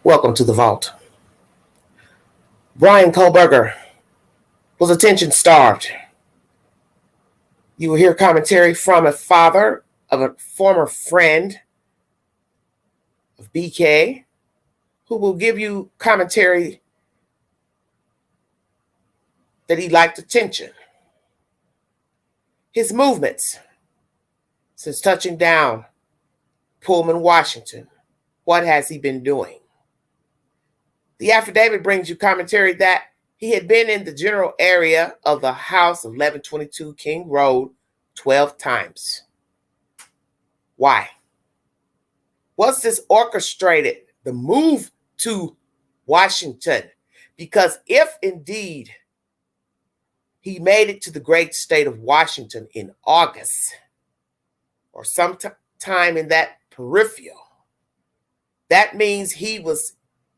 Welcome to the vault. Bryan Kohberger was attention starved. You will hear commentary from a father of a former friend of BK who will give you commentary that he liked attention. His movements since touching down Pullman, Washington. What has he been doing? The affidavit brings you commentary that he had been in the general area of the house of 1122 King Road 12 times. Why? Was this orchestrated, the move to Washington? Because if indeed he made it to the great state of Washington in August or sometime in that peripheral, that means he was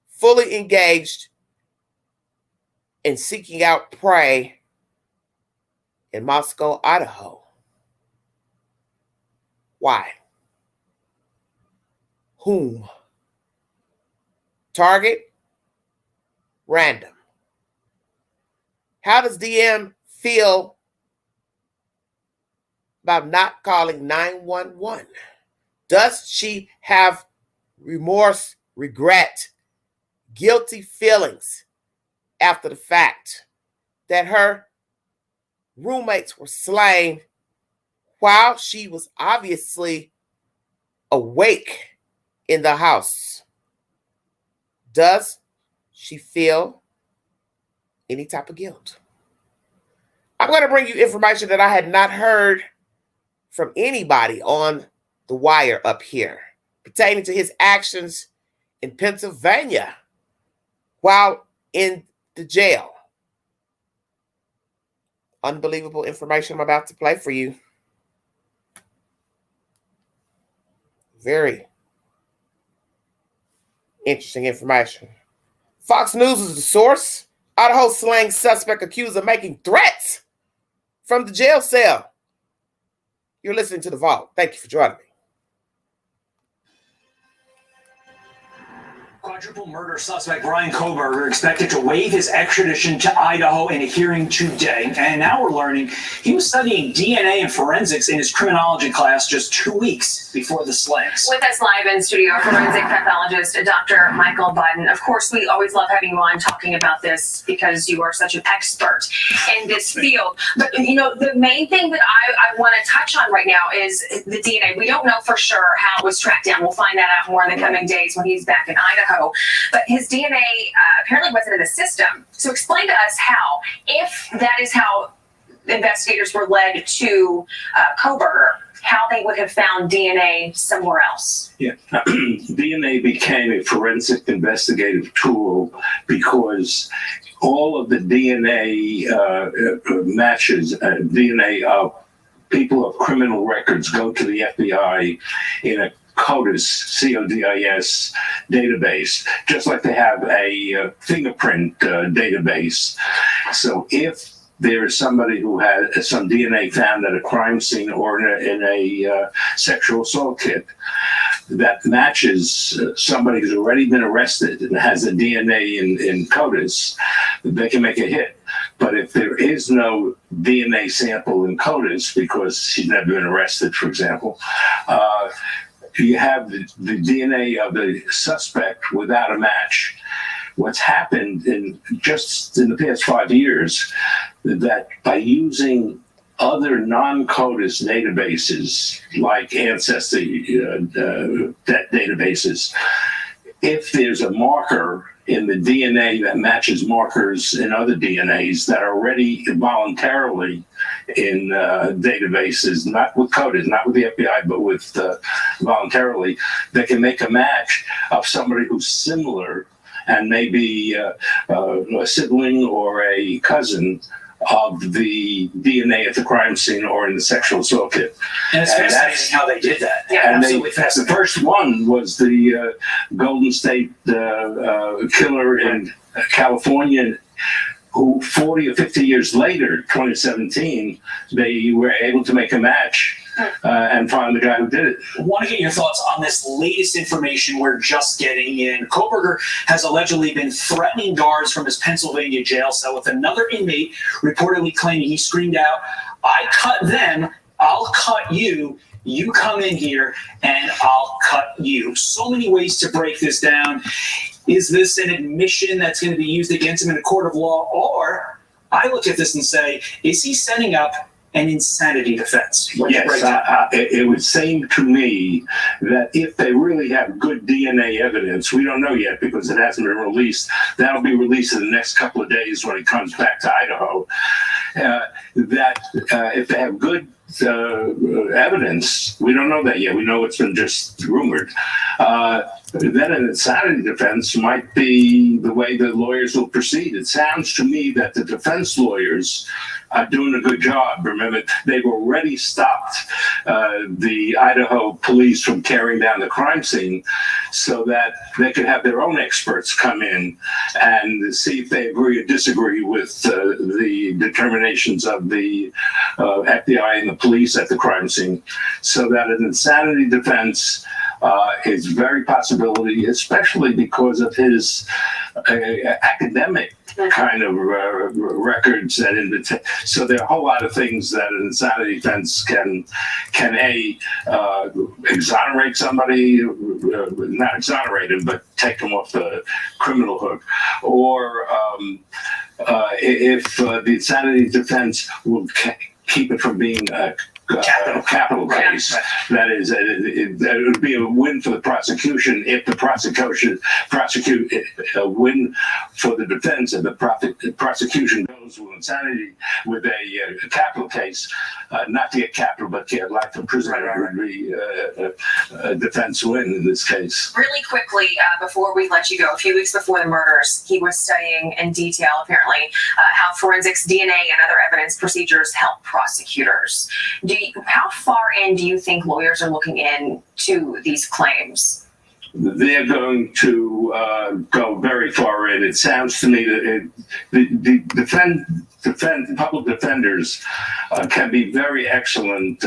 fully engaged in seeking out prey in Moscow, Idaho. Why? Whom? Target? Random. How does DM feel about not calling 911? Does she have remorse, regret, guilty feelings after the fact that her roommates were slain while she was obviously awake in the house? Does she feel any type of guilt? I'm going to bring you information that I had not heard from anybody on the wire up here pertaining to his actions in Pennsylvania while in the jail. Unbelievable information I'm about to play for you. Very interesting information. Fox News is the source. Idaho slang suspect accused of making threats from the jail cell. You're listening to The Vault. Thank you for joining me. Quadruple murder suspect Bryan Kohberger expected to waive his extradition to Idaho in a hearing today. And now we're learning he was studying DNA and forensics in his criminology class just 2 weeks before the slayings. With us live in studio, forensic pathologist Dr. Michael Biden. Of course, we always love having you on talking about this because you are such an expert in this field. But, you know, the main thing that I want to touch on right now is the DNA. We don't know for sure how it was tracked down. We'll find that out more in the coming days when he's back in Idaho. But his DNA apparently wasn't in the system. So explain to us how, if that is how investigators were led to Kohberger, how they would have found DNA somewhere else. Yeah, DNA became a forensic investigative tool because all of the DNA matches, DNA of people of criminal records go to the FBI in a CODIS, C-O-D-I-S database, just like they have a fingerprint database. So if there's somebody who had some DNA found at a crime scene or in a sexual assault kit that matches somebody who's already been arrested and has the DNA in CODIS, they can make a hit. But if there is no DNA sample in CODIS because she's never been arrested, for example, you have the DNA of the suspect without a match. What's happened just in the past 5 years, that by using other non-CODIS databases like Ancestry databases, if there's a marker in the DNA that matches markers in other DNAs that are already voluntarily in databases, not with CODIS, not with the FBI, but with voluntarily, they can make a match of somebody who's similar and maybe a sibling or a cousin of the DNA at the crime scene or in the sexual assault kit. And it's fascinating how they did that. Yeah, and absolutely the first one was the Golden State killer in California, who 40 or 50 years later, 2017, they were able to make a match and find the guy who did it. I want to get your thoughts on this latest information we're just getting in. Kohberger has allegedly been threatening guards from his Pennsylvania jail cell, with another inmate reportedly claiming he screamed out, "I cut them, I'll cut you. You come in here and I'll cut you." So many ways to break this down. Is this an admission that's going to be used against him in a court of law? Or I look at this and say, is he setting up an insanity defense? Yes, it would seem to me that if they really have good DNA evidence, we don't know yet because it hasn't been released. That'll be released in the next couple of days when he comes back to Idaho. If they have good evidence, we don't know that yet. We know it's been just rumored. Then an insanity defense might be the way the lawyers will proceed. It sounds to me that the defense lawyers are doing a good job. Remember, they've already stopped the Idaho police from tearing down the crime scene so that they could have their own experts come in and see if they agree or disagree with the determinations of the FBI and the police at the crime scene. So that an insanity defense is very possibility, especially because of his academic kind of records and so there are a whole lot of things that an insanity defense can exonerate somebody, not exonerate him, but take him off the criminal hook, or if the insanity defense will keep it from being capital case. That is, it would be a win for the prosecution if the prosecute a win for the defense, and the prosecution goes with insanity with a capital case, not to get capital but get life imprisonment. Would be a defense win in this case. Really quickly, before we let you go, a few weeks before the murders, he was studying in detail, apparently, how forensics, DNA, and other evidence procedures help prosecutors. How far in do you think lawyers are looking into these claims? They're going to go very far in. It sounds to me that the public defenders can be very excellent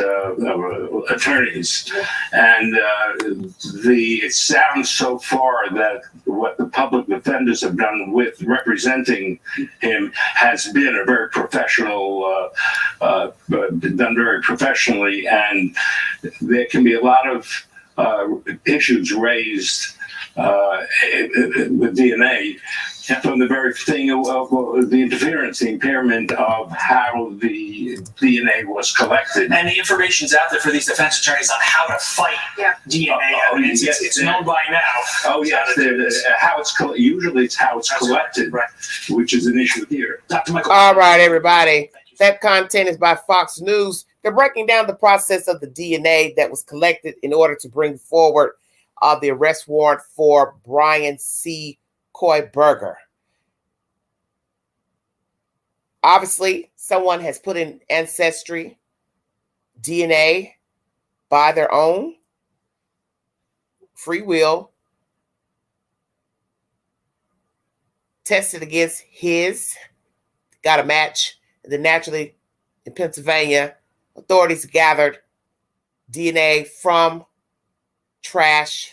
attorneys, and it sounds so far that what the public defenders have done with representing him has been a very professional, done very professionally, and there can be a lot of issues raised with DNA from the very thing of the interference, the impairment of how the DNA was collected. And the information's out there for these defense attorneys on how to fight DNA evidence. Yes, it's known by now. Oh, yes. Usually it's how it's collected, right, which is an issue here. Dr. Michael. All right, everybody. That content is by Fox News. They're breaking down the process of the DNA that was collected in order to bring forward the arrest warrant for Bryan C. Kohberger. Obviously, someone has put in ancestry DNA by their own free will, tested against his, got a match, and then naturally in Pennsylvania, authorities gathered DNA from trash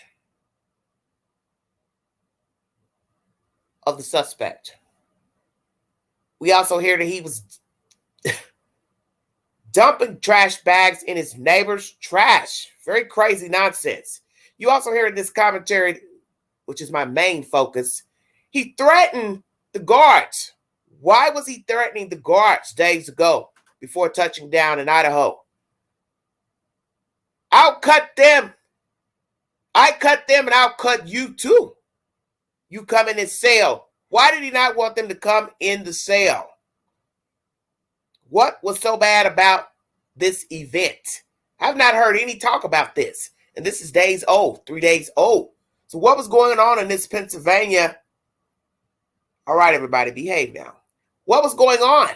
of the suspect. We also hear that he was dumping trash bags in his neighbor's trash. Very crazy nonsense. You also hear in this commentary, which is my main focus, he threatened the guards. Why was he threatening the guards days ago before touching down in Idaho? I'll cut them. I cut them and I'll cut you too. You come in his cell. Why did he not want them to come in the cell? What was so bad about this event? I've not heard any talk about this. And this is days old, 3 days old. So what was going on in this Pennsylvania? All right, everybody, behave now. What was going on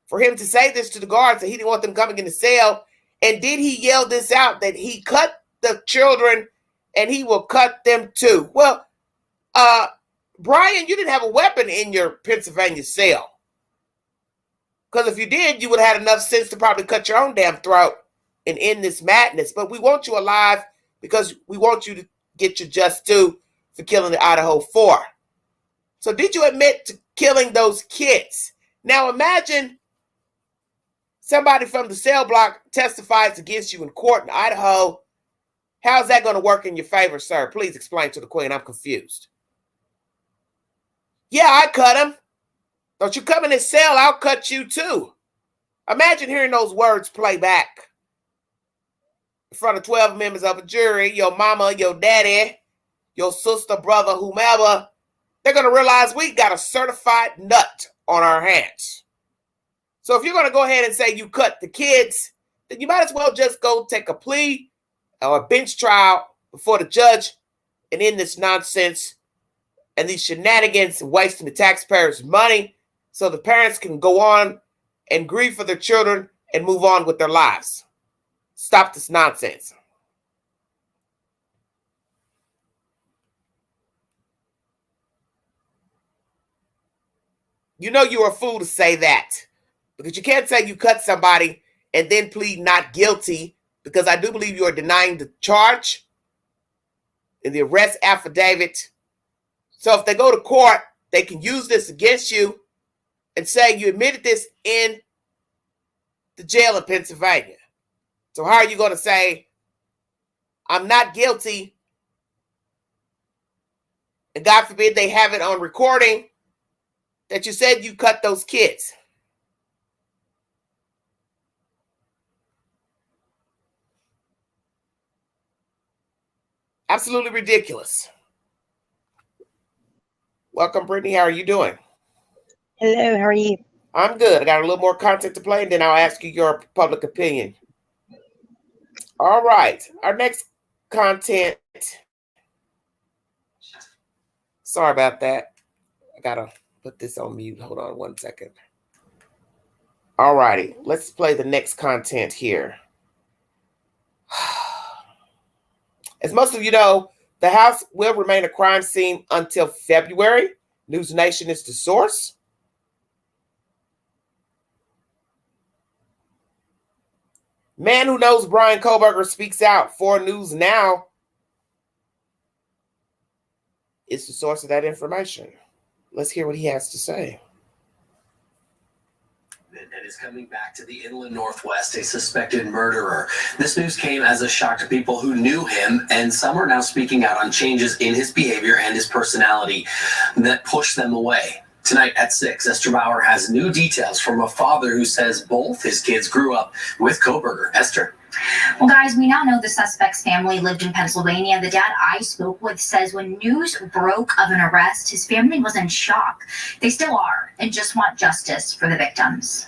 for him to say this to the guards that he didn't want them coming in the cell? And did he yell this out that he cut the children and he will cut them too? Well, Bryan, you didn't have a weapon in your Pennsylvania cell. Because if you did, you would have had enough sense to probably cut your own damn throat and end this madness. But we want you alive because we want you to get your just due for killing the Idaho 4. So did you admit to killing those kids? Now imagine somebody from the cell block testifies against you in court in Idaho. How's that going to work in your favor, sir? Please explain to the Queen. I'm confused. Yeah, I cut him. Don't you come in this cell, I'll cut you too. Imagine hearing those words play back in front of 12 members of a jury, your mama, your daddy, your sister, brother, whomever. They're going to realize we got a certified nut on our hands. So if you're going to go ahead and say you cut the kids, then you might as well just go take a plea or a bench trial before the judge and end this nonsense and these shenanigans and wasting the taxpayers' money so the parents can go on and grieve for their children and move on with their lives. Stop this nonsense. You know you're a fool to say that, because you can't say you cut somebody and then plead not guilty, because I do believe you are denying the charge in the arrest affidavit. So if they go to court, they can use this against you and say you admitted this in the jail in Pennsylvania. So how are you going to say, I'm not guilty, and God forbid they have it on recording that you said you cut those kids? Absolutely ridiculous. Welcome, Brittany. How are you doing? Hello, how are you? I'm good. I got a little more content to play, and then I'll ask you your public opinion. All right. Our next content. Sorry about that. I got to put this on mute. Hold on one second. All righty. Let's play the next content here. As most of you know, the house will remain a crime scene until February. News Nation is the source. Man who knows Bryan Kohberger speaks out for News Now is the source of that information. Let's hear what he has to say. And is coming back to the inland Northwest, a suspected murderer. This news came as a shock to people who knew him, and some are now speaking out on changes in his behavior and his personality that push them away. Tonight at 6, Esther Bauer has new details from a father who says both his kids grew up with Kohberger. Esther. Well, guys, we now know the suspect's family lived in Pennsylvania. The dad I spoke with says when news broke of an arrest, his family was in shock. They still are, and just want justice for the victims.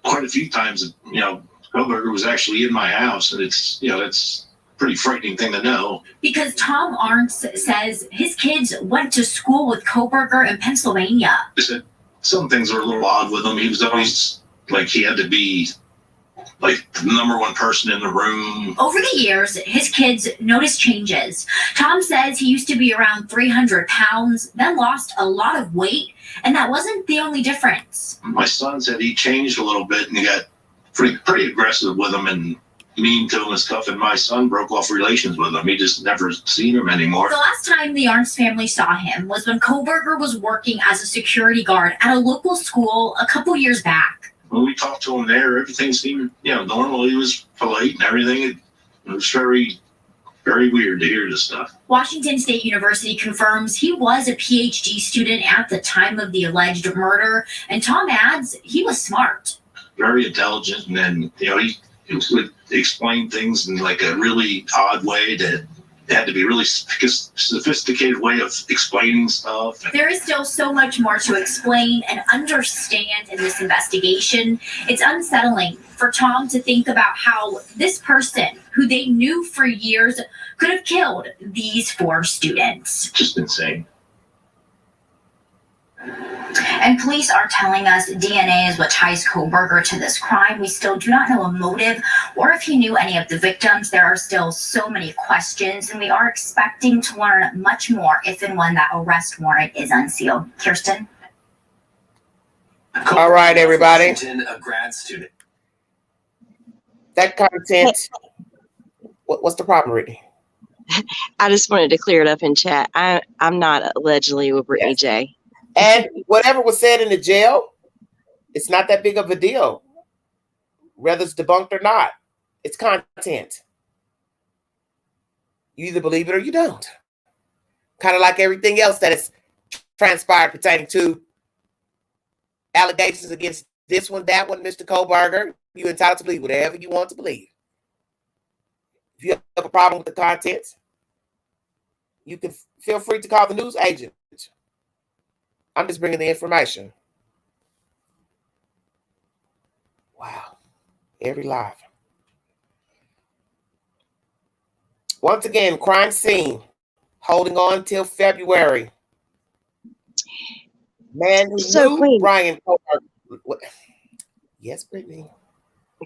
Quite a few times, Kohberger was actually in my house, and it's a pretty frightening thing to know. Because Tom Arntz says his kids went to school with Kohberger in Pennsylvania. He said some things are a little odd with him. He was always like he had to be like the number one person in the room. Over the years, his kids noticed changes. Tom says he used to be around 300 pounds, then lost a lot of weight, and that wasn't the only difference. My son said he changed a little bit and he got pretty aggressive with him and mean to him and stuff, and my son broke off relations with him. He just never seen him anymore. The last time the Arntz family saw him was when Kohberger was working as a security guard at a local school a couple years back. When we talked to him there, everything seemed, normal. He was polite and everything. It was very, very weird to hear this stuff. Washington State University confirms he was a PhD student at the time of the alleged murder, and Tom adds he was smart. Very intelligent, and then, he would explain things in like a really odd way that had to be really sophisticated way of explaining stuff. There is still so much more to explain and understand in this investigation. It's unsettling for Tom to think about how this person, who they knew for years, could have killed these 4 students. Just insane. And police are telling us DNA is what ties Kohberger to this crime. We still do not know a motive or if he knew any of the victims. There are still so many questions, and we are expecting to learn much more if and when that arrest warrant is unsealed. Kirsten? All right, everybody. A grad student. that content. What's the problem, Brittany? I just wanted to clear it up in chat. I'm not allegedly with Brittany Yes. J. And whatever was said in the jail, it's not that big of a deal, whether it's debunked or not. It's content. You either believe it or you don't. Kind of like everything else that has transpired pertaining to allegations against this one, that one, Mr. Kohberger. You're entitled to believe whatever you want to believe. If you have a problem with the content, you can feel free to call the news agent. I'm just bringing the information. Wow. Every live. Once again, crime scene. Holding on till February. Man who knew Queen. Bryan Kohberger. Yes, Brittany.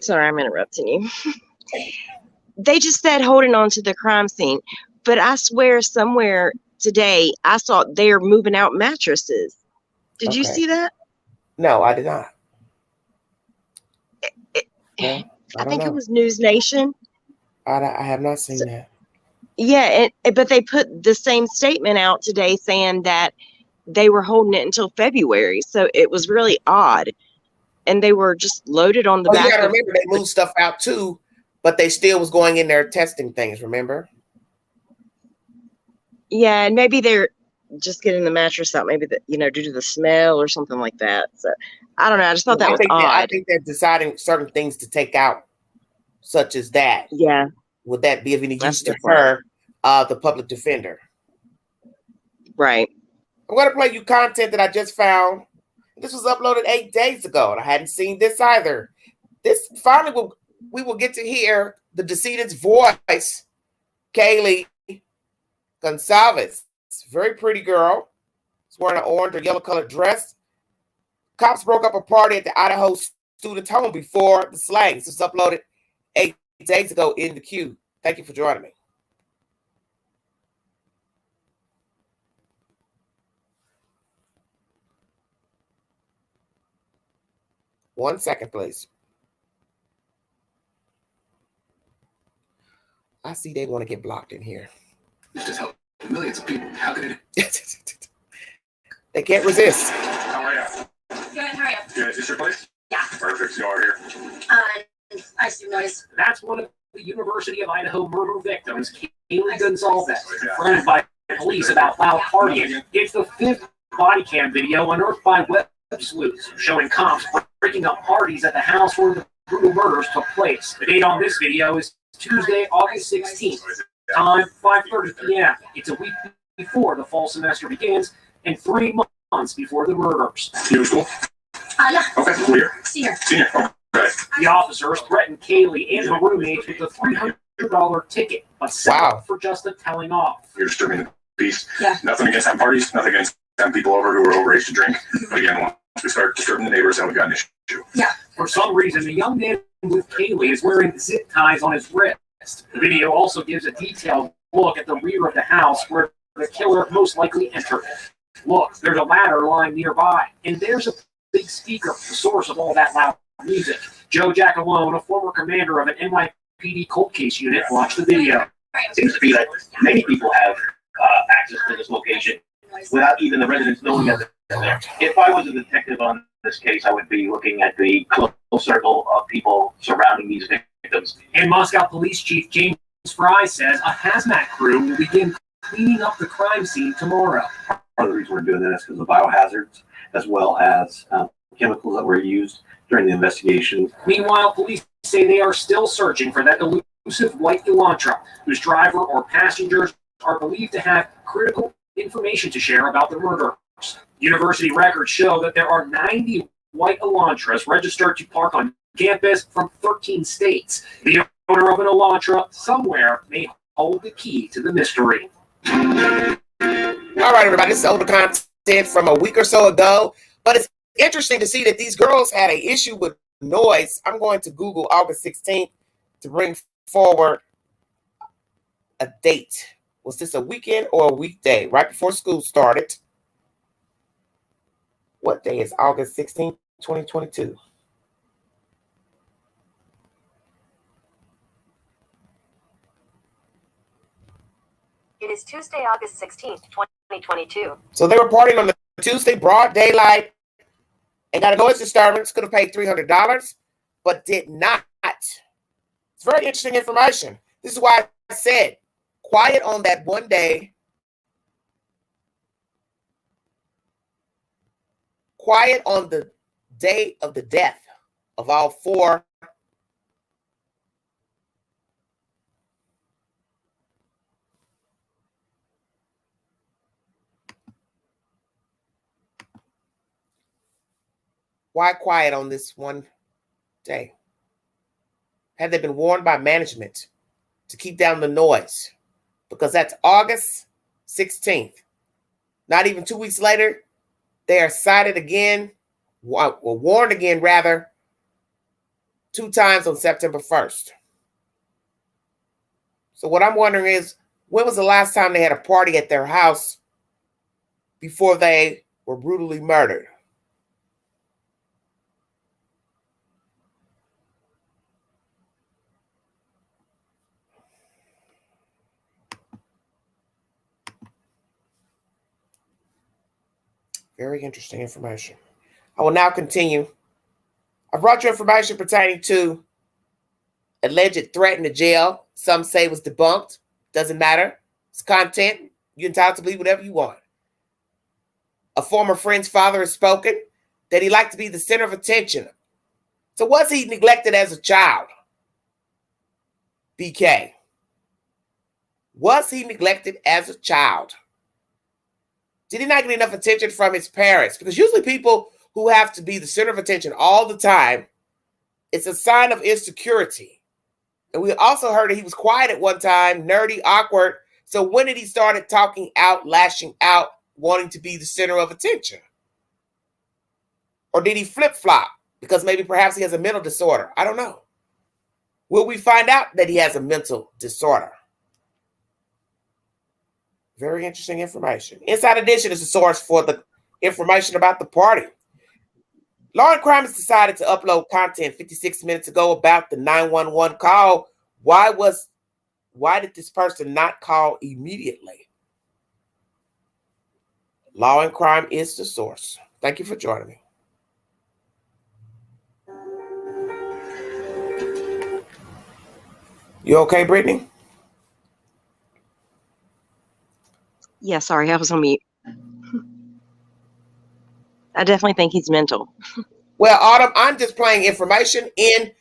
Sorry, I'm interrupting you. They just said holding on to the crime scene, but I swear somewhere today I saw they are moving out mattresses. Did you see that? No, I did not. Well, I think it was News Nation. I have not seen that. Yeah, but they put the same statement out today saying that they were holding it until February. So it was really odd. And they were just loaded on the back. You gotta remember they moved stuff out too, but they still was going in there testing things, remember? Yeah, and maybe they're just getting the mattress out, maybe due to the smell or something like that. So I don't know. I just thought that was odd. I think they're deciding certain things to take out, such as that. Yeah. Would that be of any use to her, the public defender? Right. I'm going to play you content that I just found. This was uploaded 8 days ago, and I hadn't seen this either. This finally we will get to hear the decedent's voice, Kaylee Gonzalez. Very pretty girl. She's wearing an orange or yellow colored dress. Cops broke up a party at the Idaho student's home before the slaying. This was uploaded 8 days ago in the queue. Thank you for joining me. One second, please. I see they want to get blocked in here. This just helped millions of people. How could it? They can't resist. How are you? Good, how are you? Good. Is this your place? Yeah. Perfect. You are here. I see noise. That's one of the University of Idaho murder victims, Kaylee Gonzalez, confronted by police about loud partying. It's the 5th body cam video unearthed by web sleuths showing cops breaking up parties at the house where the brutal murders took place. The date on this video is Tuesday, August 16th. Time 5:30 p.m. It's a week before the fall semester begins and 3 months before the murders. You in school? Yeah. Okay. Who here? Senior. Senior. Okay. The officers threatened Kaylee and her roommates with a $300 ticket, but settled for just a telling off. You're disturbing the peace. Yeah. Nothing against having parties. Nothing against having people over who are overage to drink. But again, once we start disturbing the neighbors, then we've got an issue. Yeah. For some reason, the young man with Kaylee is wearing zip ties on his wrist. The video also gives a detailed look at the rear of the house where the killer most likely entered. Look, there's a ladder lying nearby, and there's a big speaker, the source of all that loud music. Joe Giacalone, a former commander of an NYPD cold case unit, watched the video. It seems to be that many people have access to this location without even the residents knowing that they're there. If I was a detective on this case, I would be looking at the close circle of people surrounding these victims. And Moscow Police Chief James Fry says a hazmat crew will begin cleaning up the crime scene tomorrow. Part of the reason we're doing this is because of biohazards as well as chemicals that were used during the investigation. Meanwhile, police say they are still searching for that elusive white Elantra, whose driver or passengers are believed to have critical information to share about the murders. University records show that there are 90 white Elantras registered to park on campus from 13 states. The owner of an Elantra somewhere may hold the key to the mystery. All right, everybody, this is older content from a week or so ago, but it's interesting to see that these girls had an issue with noise. I'm going to Google August 16th to bring forward a date. Was this a weekend or a weekday? Right before school started. What day is August 16th, 2022? It is Tuesday, August 16th, 2022. So they were partying on the Tuesday, broad daylight, and got a noise disturbance. Could have paid $300, but did not. It's very interesting information. This is why I said, quiet on that one day. Quiet on the day of the death of all four. Why quiet on this one day? Had they been warned by management to keep down the noise? Because that's August 16th. Not even 2 weeks later, they are cited again, or warned again, rather, 2 times on September 1st. So what I'm wondering is, when was the last time they had a party at their house before they were brutally murdered? Very interesting information. I will now continue. I brought you information pertaining to alleged threat in the jail. Some say it was debunked. Doesn't matter. It's content. You're entitled to believe whatever you want. A former friend's father has spoken that he liked to be the center of attention. So was he neglected as a child? BK. Was he neglected as a child? Did he not get enough attention from his parents? Because usually people who have to be the center of attention all the time, it's a sign of insecurity. And we also heard that he was quiet at one time, nerdy, awkward. So when did he start talking out, lashing out, wanting to be the center of attention? Or did he flip-flop? Because maybe perhaps he has a mental disorder. I don't know. Will we find out that he has a mental disorder? Very interesting information. Inside Edition is the source for the information about the party. Law and Crime has decided to upload content 56 minutes ago about the 911 call. Why did this person not call immediately? Law and Crime is the source. Thank you for joining me. You okay, Brittany? Yeah, sorry, I was on mute. I definitely think he's mental. Well, Autumn, I'm just playing information in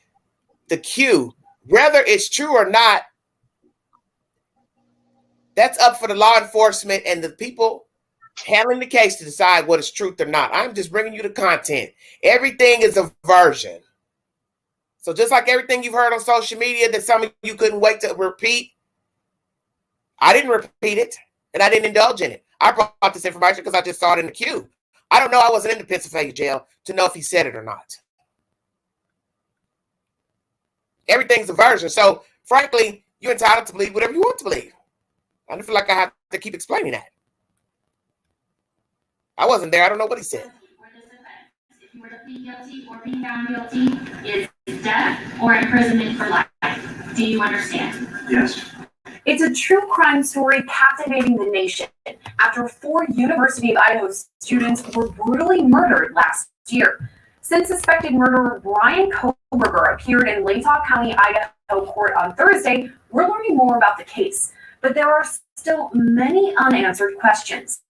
the queue. Whether it's true or not, that's up for the law enforcement and the people handling the case to decide what is truth or not. I'm just bringing you the content. Everything is a version. So just like everything you've heard on social media that some of you couldn't wait to repeat, I didn't repeat it. And I didn't indulge in it. I brought this information because I just saw it in the queue. I don't know. I wasn't in the Pennsylvania jail to know if he said it or not. Everything's a version. So, frankly, you're entitled to believe whatever you want to believe. I don't feel like I have to keep explaining that. I wasn't there. I don't know what he said. If you were to plead guilty or be found guilty, is death or imprisonment for life. Do you understand? Yes. It's a true crime story captivating the nation after 4 University of Idaho students were brutally murdered last year. Since suspected murderer Bryan Kohberger appeared in Latah County, Idaho court on Thursday, we're learning more about the case. But there are still many unanswered questions.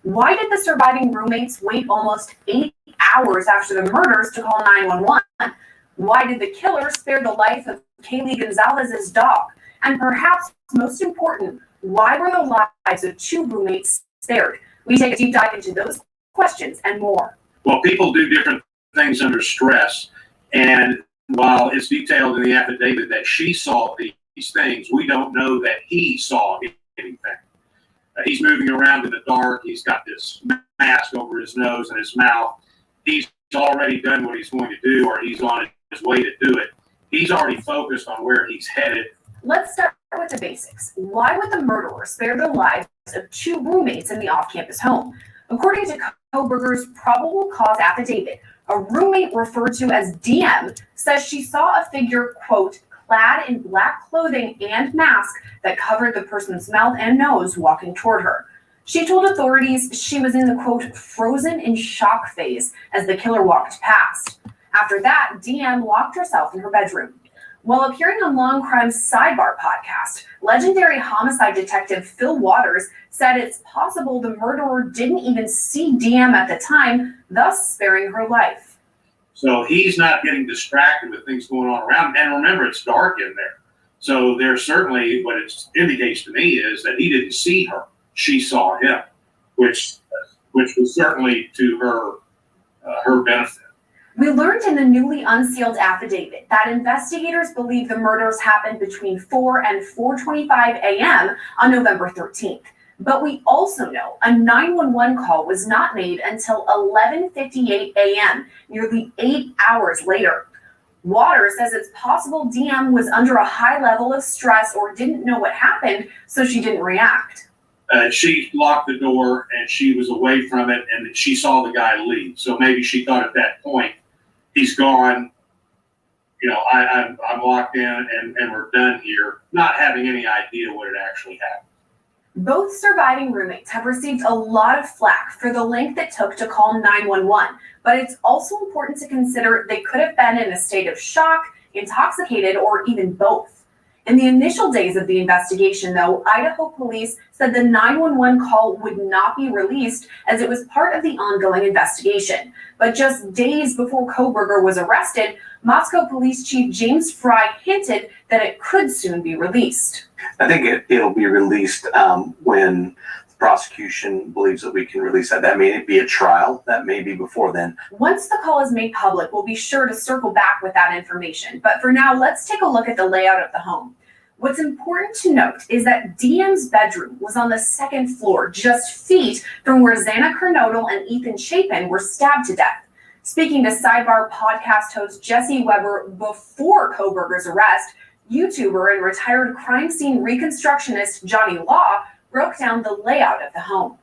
Why did the surviving roommates wait almost 8 hours after the murders to call 911? Why did the killer spare the life of Kaylee Gonzalez's dog? And perhaps most important, why were the lives of 2 roommates spared? We take a deep dive into those questions and more. Well, people do different things under stress. And while it's detailed in the affidavit that she saw these things, we don't know that he saw anything. He's moving around in the dark. He's got this mask over his nose and his mouth. He's already done what he's going to do, or he's on his way to do it. He's already focused on where he's headed. Let's start with the basics. Why would the murderer spare the lives of 2 roommates in the off-campus home? According to Kohberger's probable cause affidavit, a roommate referred to as DM says she saw a figure, quote, clad in black clothing and mask that covered the person's mouth and nose walking toward her. She told authorities she was in the, quote, frozen in shock phase as the killer walked past. After that, DM locked herself in her bedroom. While appearing on Long Crime's Sidebar podcast, legendary homicide detective Phil Waters said it's possible the murderer didn't even see DM at the time, thus sparing her life. So he's not getting distracted with things going on around him. And remember, it's dark in there. So there's certainly, what it indicates to me is that he didn't see her. She saw him, which was certainly to her benefit. We learned in the newly unsealed affidavit that investigators believe the murders happened between 4 and 4:25 a.m. on November 13th. But we also know a 911 call was not made until 11:58 a.m., nearly 8 hours later. Waters says it's possible DM was under a high level of stress or didn't know what happened, so she didn't react. She locked the door and she was away from it, and she saw the guy leave. So maybe she thought at that point, he's gone, I'm locked in and we're done here, not having any idea what had actually happened. Both surviving roommates have received a lot of flack for the length it took to call 911, but it's also important to consider they could have been in a state of shock, intoxicated, or even both. In the initial days of the investigation, though, Idaho police said the 911 call would not be released as it was part of the ongoing investigation. But just days before Kohberger was arrested, Moscow Police Chief James Fry hinted that it could soon be released. I think it'll be released when the prosecution believes that we can release that. That may be a trial. That may be before then. Once the call is made public, we'll be sure to circle back with that information. But for now, let's take a look at the layout of the home. What's important to note is that DM's bedroom was on the second floor, just feet from where Xana Kernodle and Ethan Chapin were stabbed to death. Speaking to Sidebar podcast host Jesse Weber before Kohberger's arrest, YouTuber and retired crime scene reconstructionist Johnny Law broke down the layout of the home.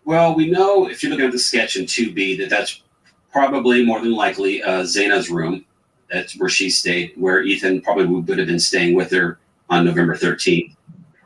Well, we know if you're looking at the sketch in 2B that's probably more than likely Xana's room. That's where she stayed, where Ethan probably would have been staying with her on November 13th.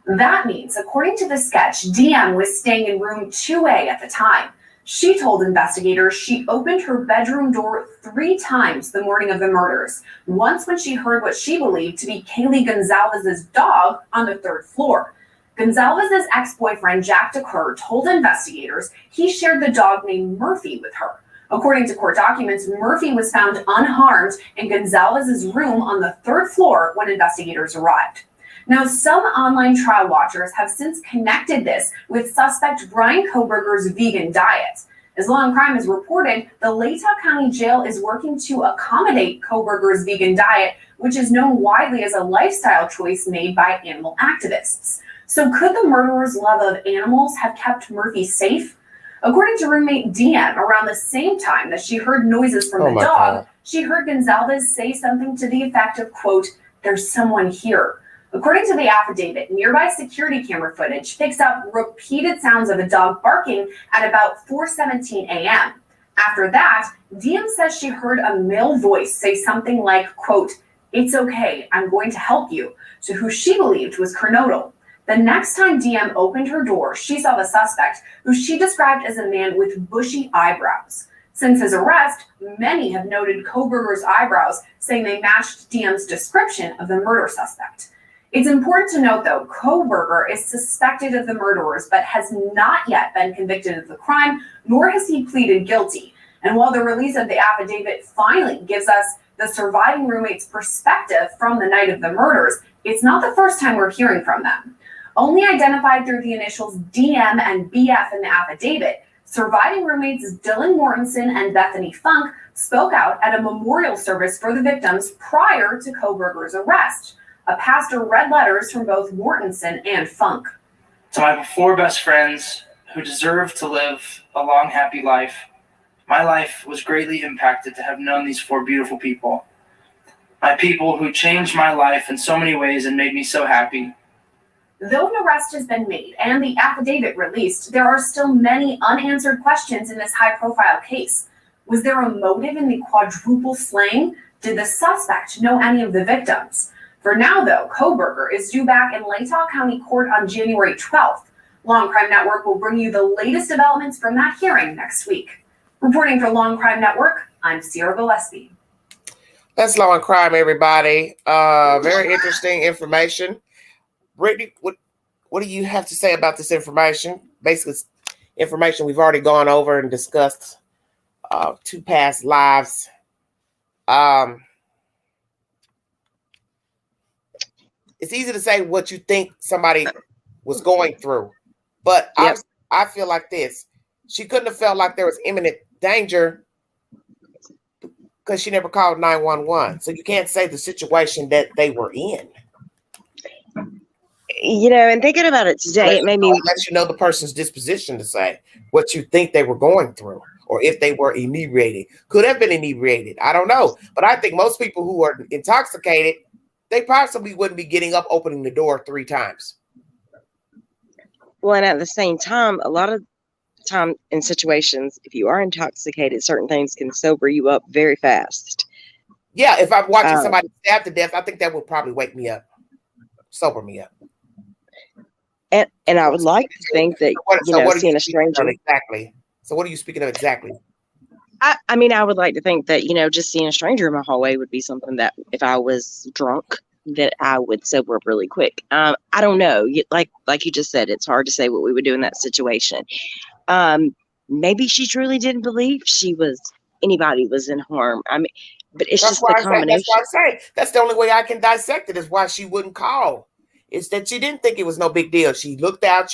That means, according to the sketch, DM was staying in room 2A at the time. She told investigators she opened her bedroom door 3 times the morning of the murders, once when she heard what she believed to be Kaylee Gonzalez's dog on the 3rd floor. Gonzalez's ex-boyfriend, Jack DeCur, told investigators he shared the dog named Murphy with her. According to court documents, Murphy was found unharmed in Gonzalez's room on the 3rd floor when investigators arrived. Now, some online trial watchers have since connected this with suspect Bryan Kohberger's vegan diet. As Law and Crime has reported, the Latah County Jail is working to accommodate Kohberger's vegan diet, which is known widely as a lifestyle choice made by animal activists. So could the murderer's love of animals have kept Murphy safe? According to roommate DM, around the same time that she heard noises from the dog, she heard Gonzalez say something to the effect of, quote, "There's someone here." According to the affidavit, nearby security camera footage picks up repeated sounds of a dog barking at about 4:17 a.m. After that, DM says she heard a male voice say something like, quote, "It's okay, I'm going to help you," to who she believed was Kernodle. The next time DM opened her door, she saw the suspect, who she described as a man with bushy eyebrows. Since his arrest, many have noted Kohberger's eyebrows, saying they matched DM's description of the murder suspect. It's important to note, though, Kohberger is suspected of the murderers, but has not yet been convicted of the crime, nor has he pleaded guilty. And while the release of the affidavit finally gives us the surviving roommate's perspective from the night of the murders, it's not the first time we're hearing from them. Only identified through the initials DM and BF in the affidavit, surviving roommates Dylan Mortensen and Bethany Funk spoke out at a memorial service for the victims prior to Kohberger's arrest. A pastor read letters from both Mortensen and Funk. To my 4 best friends who deserve to live a long, happy life, my life was greatly impacted to have known these 4 beautiful people. My people who changed my life in so many ways and made me so happy. Though an arrest has been made and the affidavit released, there are still many unanswered questions in this high-profile case. Was there a motive in the quadruple slaying? Did the suspect know any of the victims? For now, though, Kohberger is due back in Latah County Court on January 12th. Long Crime Network will bring you the latest developments from that hearing next week. Reporting for Long Crime Network, I'm Sierra Gillespie. That's Law and Crime, everybody. Very interesting information. Brittany, what do you have to say about this information? Basically, it's information we've already gone over and discussed 2 past lives. It's easy to say what you think somebody was going through, but I feel like this. She couldn't have felt like there was imminent danger because she never called 911. So you can't say the situation that they were in. And thinking about it today, it made me... Unless you know the person's disposition to say what you think they were going through, or if they were inebriated. Could have been inebriated. I don't know. But I think most people who are intoxicated, they possibly wouldn't be getting up, opening the door 3 times. Well, and at the same time, a lot of time in situations, if you are intoxicated, certain things can sober you up very fast. Yeah, if I'm watching somebody stabbed to death, I think that would probably wake me up, sober me up. And I would like to think that, seeing a stranger... Exactly. So what are you speaking of exactly? I mean, I would like to think that, just seeing a stranger in my hallway would be something that if I was drunk, that I would sober up really quick. I don't know. Like you just said, it's hard to say what we would do in that situation. Maybe she truly didn't believe anybody was in harm. I mean, but it's just the combination. That's why I say that's the only way I can dissect it, is why she wouldn't call. It's that she didn't think it was no big deal. She looked out,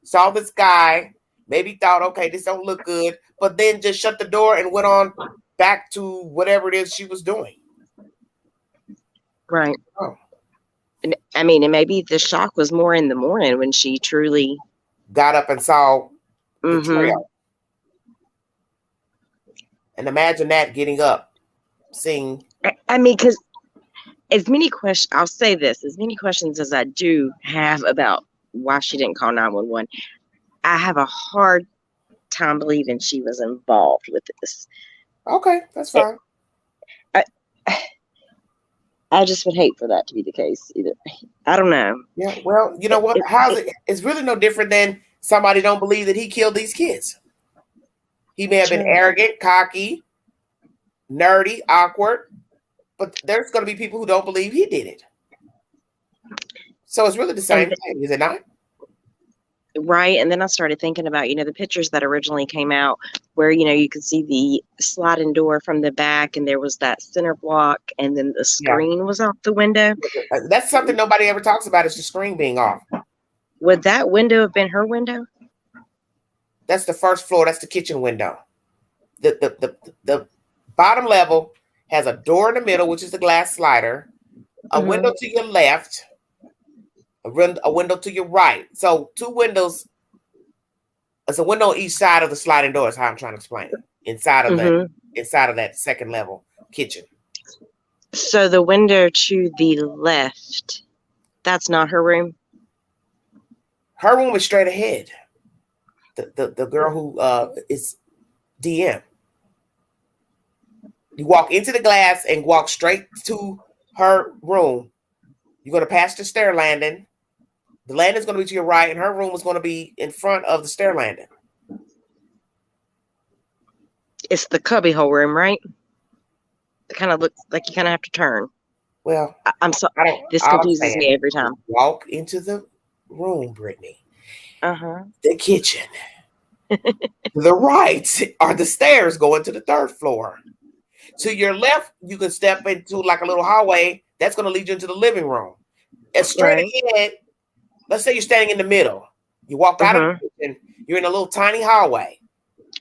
saw this guy, maybe thought, okay, this don't look good, but then just shut the door and went on back to whatever it is she was doing. Right. Oh. And I mean, and maybe the shock was more in the morning when she truly got up and saw the trail. And imagine that, getting up, seeing. I mean, because as many questions as I do have about why she didn't call 911, I have a hard time believing she was involved with this. Okay, that's fine. I just would hate for that to be the case either. I don't know. Yeah, well, you know what? It's really no different than somebody don't believe that he killed these kids. He may have been arrogant, cocky, nerdy, awkward, but there's going to be people who don't believe he did it. So it's really the same thing, is it not? Right. And then I started thinking about, the pictures that originally came out where, you could see the sliding door from the back and there was that center block and then the screen was off the window. That's something nobody ever talks about, is the screen being off. Would that window have been her window? That's the first floor. That's the kitchen window. The bottom level has a door in the middle, which is the glass slider, a window to your left, a window to your right. So 2 windows. It's a window on each side of the sliding door is how I'm trying to explain it. Inside of that second level kitchen. So the window to the left, that's not her room? Her room is straight ahead. The girl who is DM. You walk into the glass and walk straight to her room. You're going to pass the stair landing. The landing is going to be to your right, and her room is going to be in front of the stair landing. It's the cubbyhole room, right? It kind of looks like you kind of have to turn. Well, I'm sorry. This confuses me every time. Walk into the room, Brittany. Uh-huh. The kitchen. To the right are the stairs going to the 3rd floor. To your left, you can step into like a little hallway. That's going to lead you into the living room. And straight ahead, let's say you're standing in the middle. You walk out of the kitchen, you're in a little tiny hallway.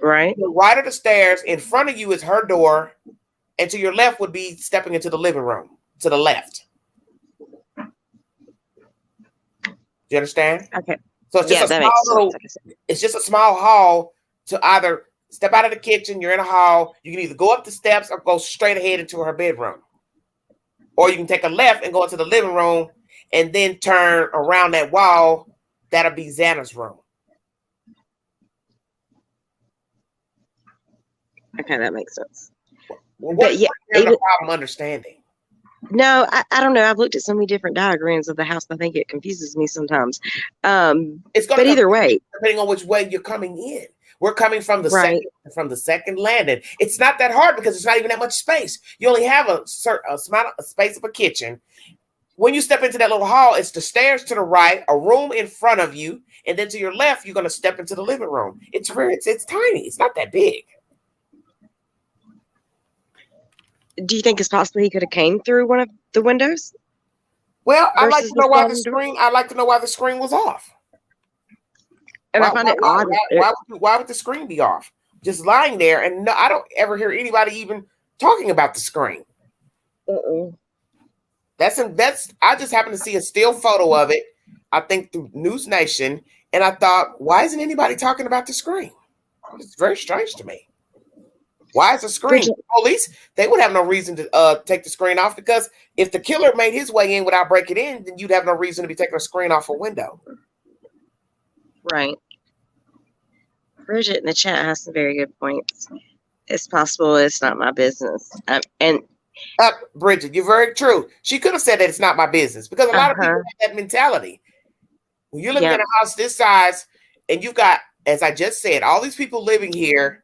Right. To the right of the stairs, in front of you is her door. And to your left would be stepping into the living room. To the left. Do you understand? Okay. So it's just it's just a small hall to either step out of the kitchen, you're in a hall, you can either go up the steps or go straight ahead into her bedroom. Or you can take a left and go into the living room and then turn around that wall. That'll be Xana's room. Okay, that makes sense. Well, what is the problem understanding? No, I don't know. I've looked at so many different diagrams of the house. I think it confuses me sometimes. It's going But to either way, depending on which way you're coming in. We're coming from the right. second landing. It's not that hard because it's not even that much space. You only have a space of a kitchen. When you step into that little hall, it's the stairs to the right, a room in front of you, and then to your left, you're going to step into the living room. It's tiny. It's not that big. Do you think it's possible he could have came through one of the windows? Well, I'd like to versus know why the sliding door? screen. I'd like to know why the screen was off. And I find it odd. Why would the screen be off? Just lying there, and no, I don't ever hear anybody even talking about the screen. That's I just happened to see a still photo of it, I think through News Nation, and I thought, why isn't anybody talking about the screen? It's very strange to me. Why is the screen? Police, they would have no reason to take the screen off, because if the killer made his way in without breaking in, then you'd have no reason to be taking a screen off a window. Right. Bridget in the chat has some very good points. It's possible it's not my business. Bridget, you're very true. She could have said that it's not my business, because a lot of people have that mentality. When you're living in a house this size and you've got, as I just said, all these people living here,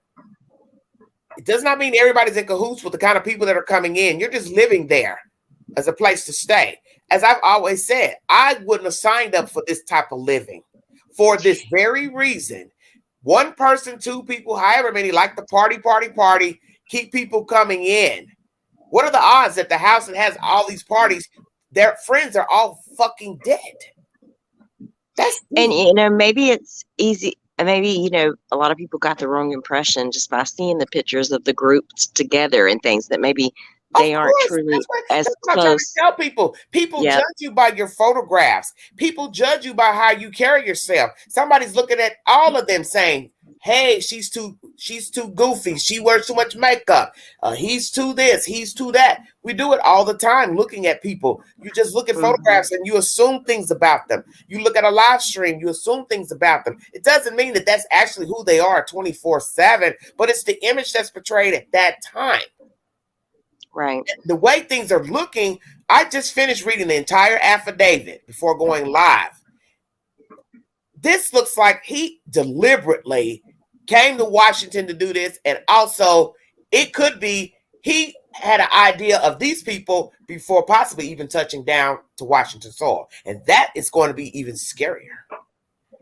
it does not mean everybody's in cahoots with the kind of people that are coming in. You're just living there as a place to stay. As I've always said, I wouldn't have signed up for this type of living for this very reason. One person, two people, however many, like the party, keep people coming in. What are the odds that the house that has all these parties, their friends are all fucking dead? And maybe it's easy. Maybe, a lot of people got the wrong impression just by seeing the pictures of the groups together and things, that maybe they aren't truly as That's what I'm trying to close. tell people. People judge you by your photographs. People judge you by how you carry yourself. Somebody's looking at all of them saying, hey, she's too goofy. She wears too much makeup. He's too this, he's too that. We do it all the time, looking at people. You just look at photographs and you assume things about them. You look at a live stream, you assume things about them. It doesn't mean that that's actually who they are 24/7, but it's the image that's portrayed at that time. Right. The way things are looking, I just finished reading the entire affidavit before going live. This looks like he deliberately came to Washington to do this, and also it could be he had an idea of these people before possibly even touching down to Washington soil, and that is going to be even scarier.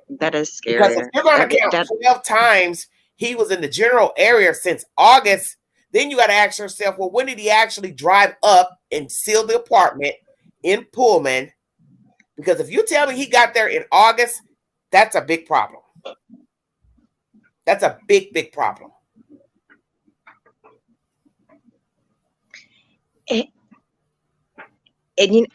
That is scary. Because if you're going to count 12 times he was in the general area since August, then you got to ask yourself, well, when did he actually drive up and seal the apartment in Pullman? Because if you tell me he got there in August, that's a big problem. That's a big, big problem. And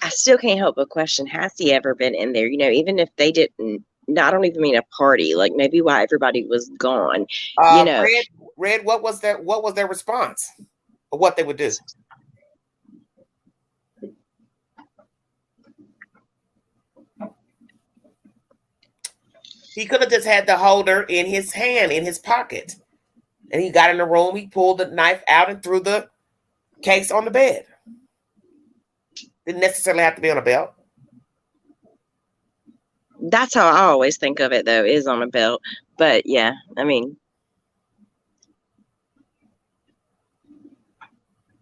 I still can't help but question, has he ever been in there? Even if they didn't, I don't even mean a party, like maybe while everybody was gone. Red, what was their response? Or what they would do? He could have just had the holder in his hand, in his pocket. And he got in the room, he pulled the knife out and threw the case on the bed. Didn't necessarily have to be on a belt. That's how I always think of it, though, is on a belt. But yeah, I mean,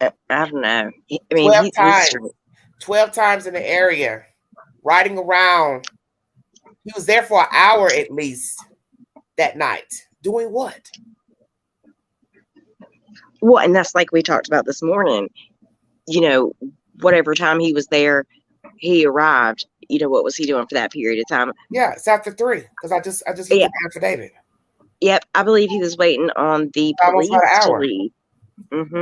I don't know. I mean, 12 times in the area, riding around. He was there for an hour at least that night. Doing what? Well, and that's like we talked about this morning. Whatever time he was there, he arrived. What was he doing for that period of time? Yeah, it's after 3, because I just looked at the affidavit. Yep, I believe he was waiting on the police to leave.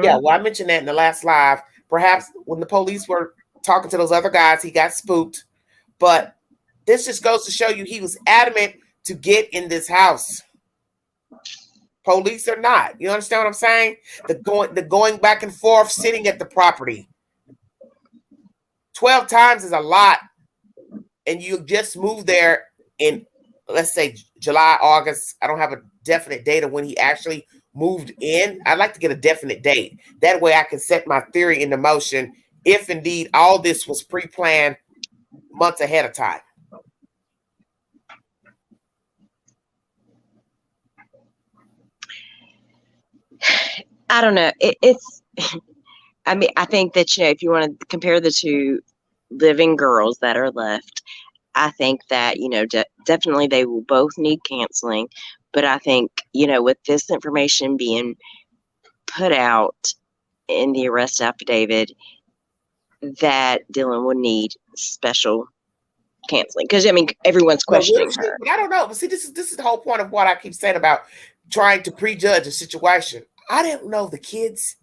Yeah, well, I mentioned that in the last live. Perhaps when the police were talking to those other guys, he got spooked. But this just goes to show you he was adamant to get in this house. Police or not. You understand what I'm saying? The going back and forth, sitting at the property. 12 times is a lot. And you just moved there in, let's say, July, August. I don't have a definite date of when he actually moved in. I'd like to get a definite date. That way I can set my theory into motion if indeed all this was pre-planned months ahead of time. I don't know. It's, I mean, I think that, you know, if you want to compare the two living girls that are left, I think that, you know, definitely they will both need counseling. But I think, you know, with this information being put out in the arrest affidavit, that Dylan would need special counseling. Because, I mean, everyone's questioning her. I don't know. But see, this is the whole point of what I keep saying about trying to prejudge a situation. I don't know the kids.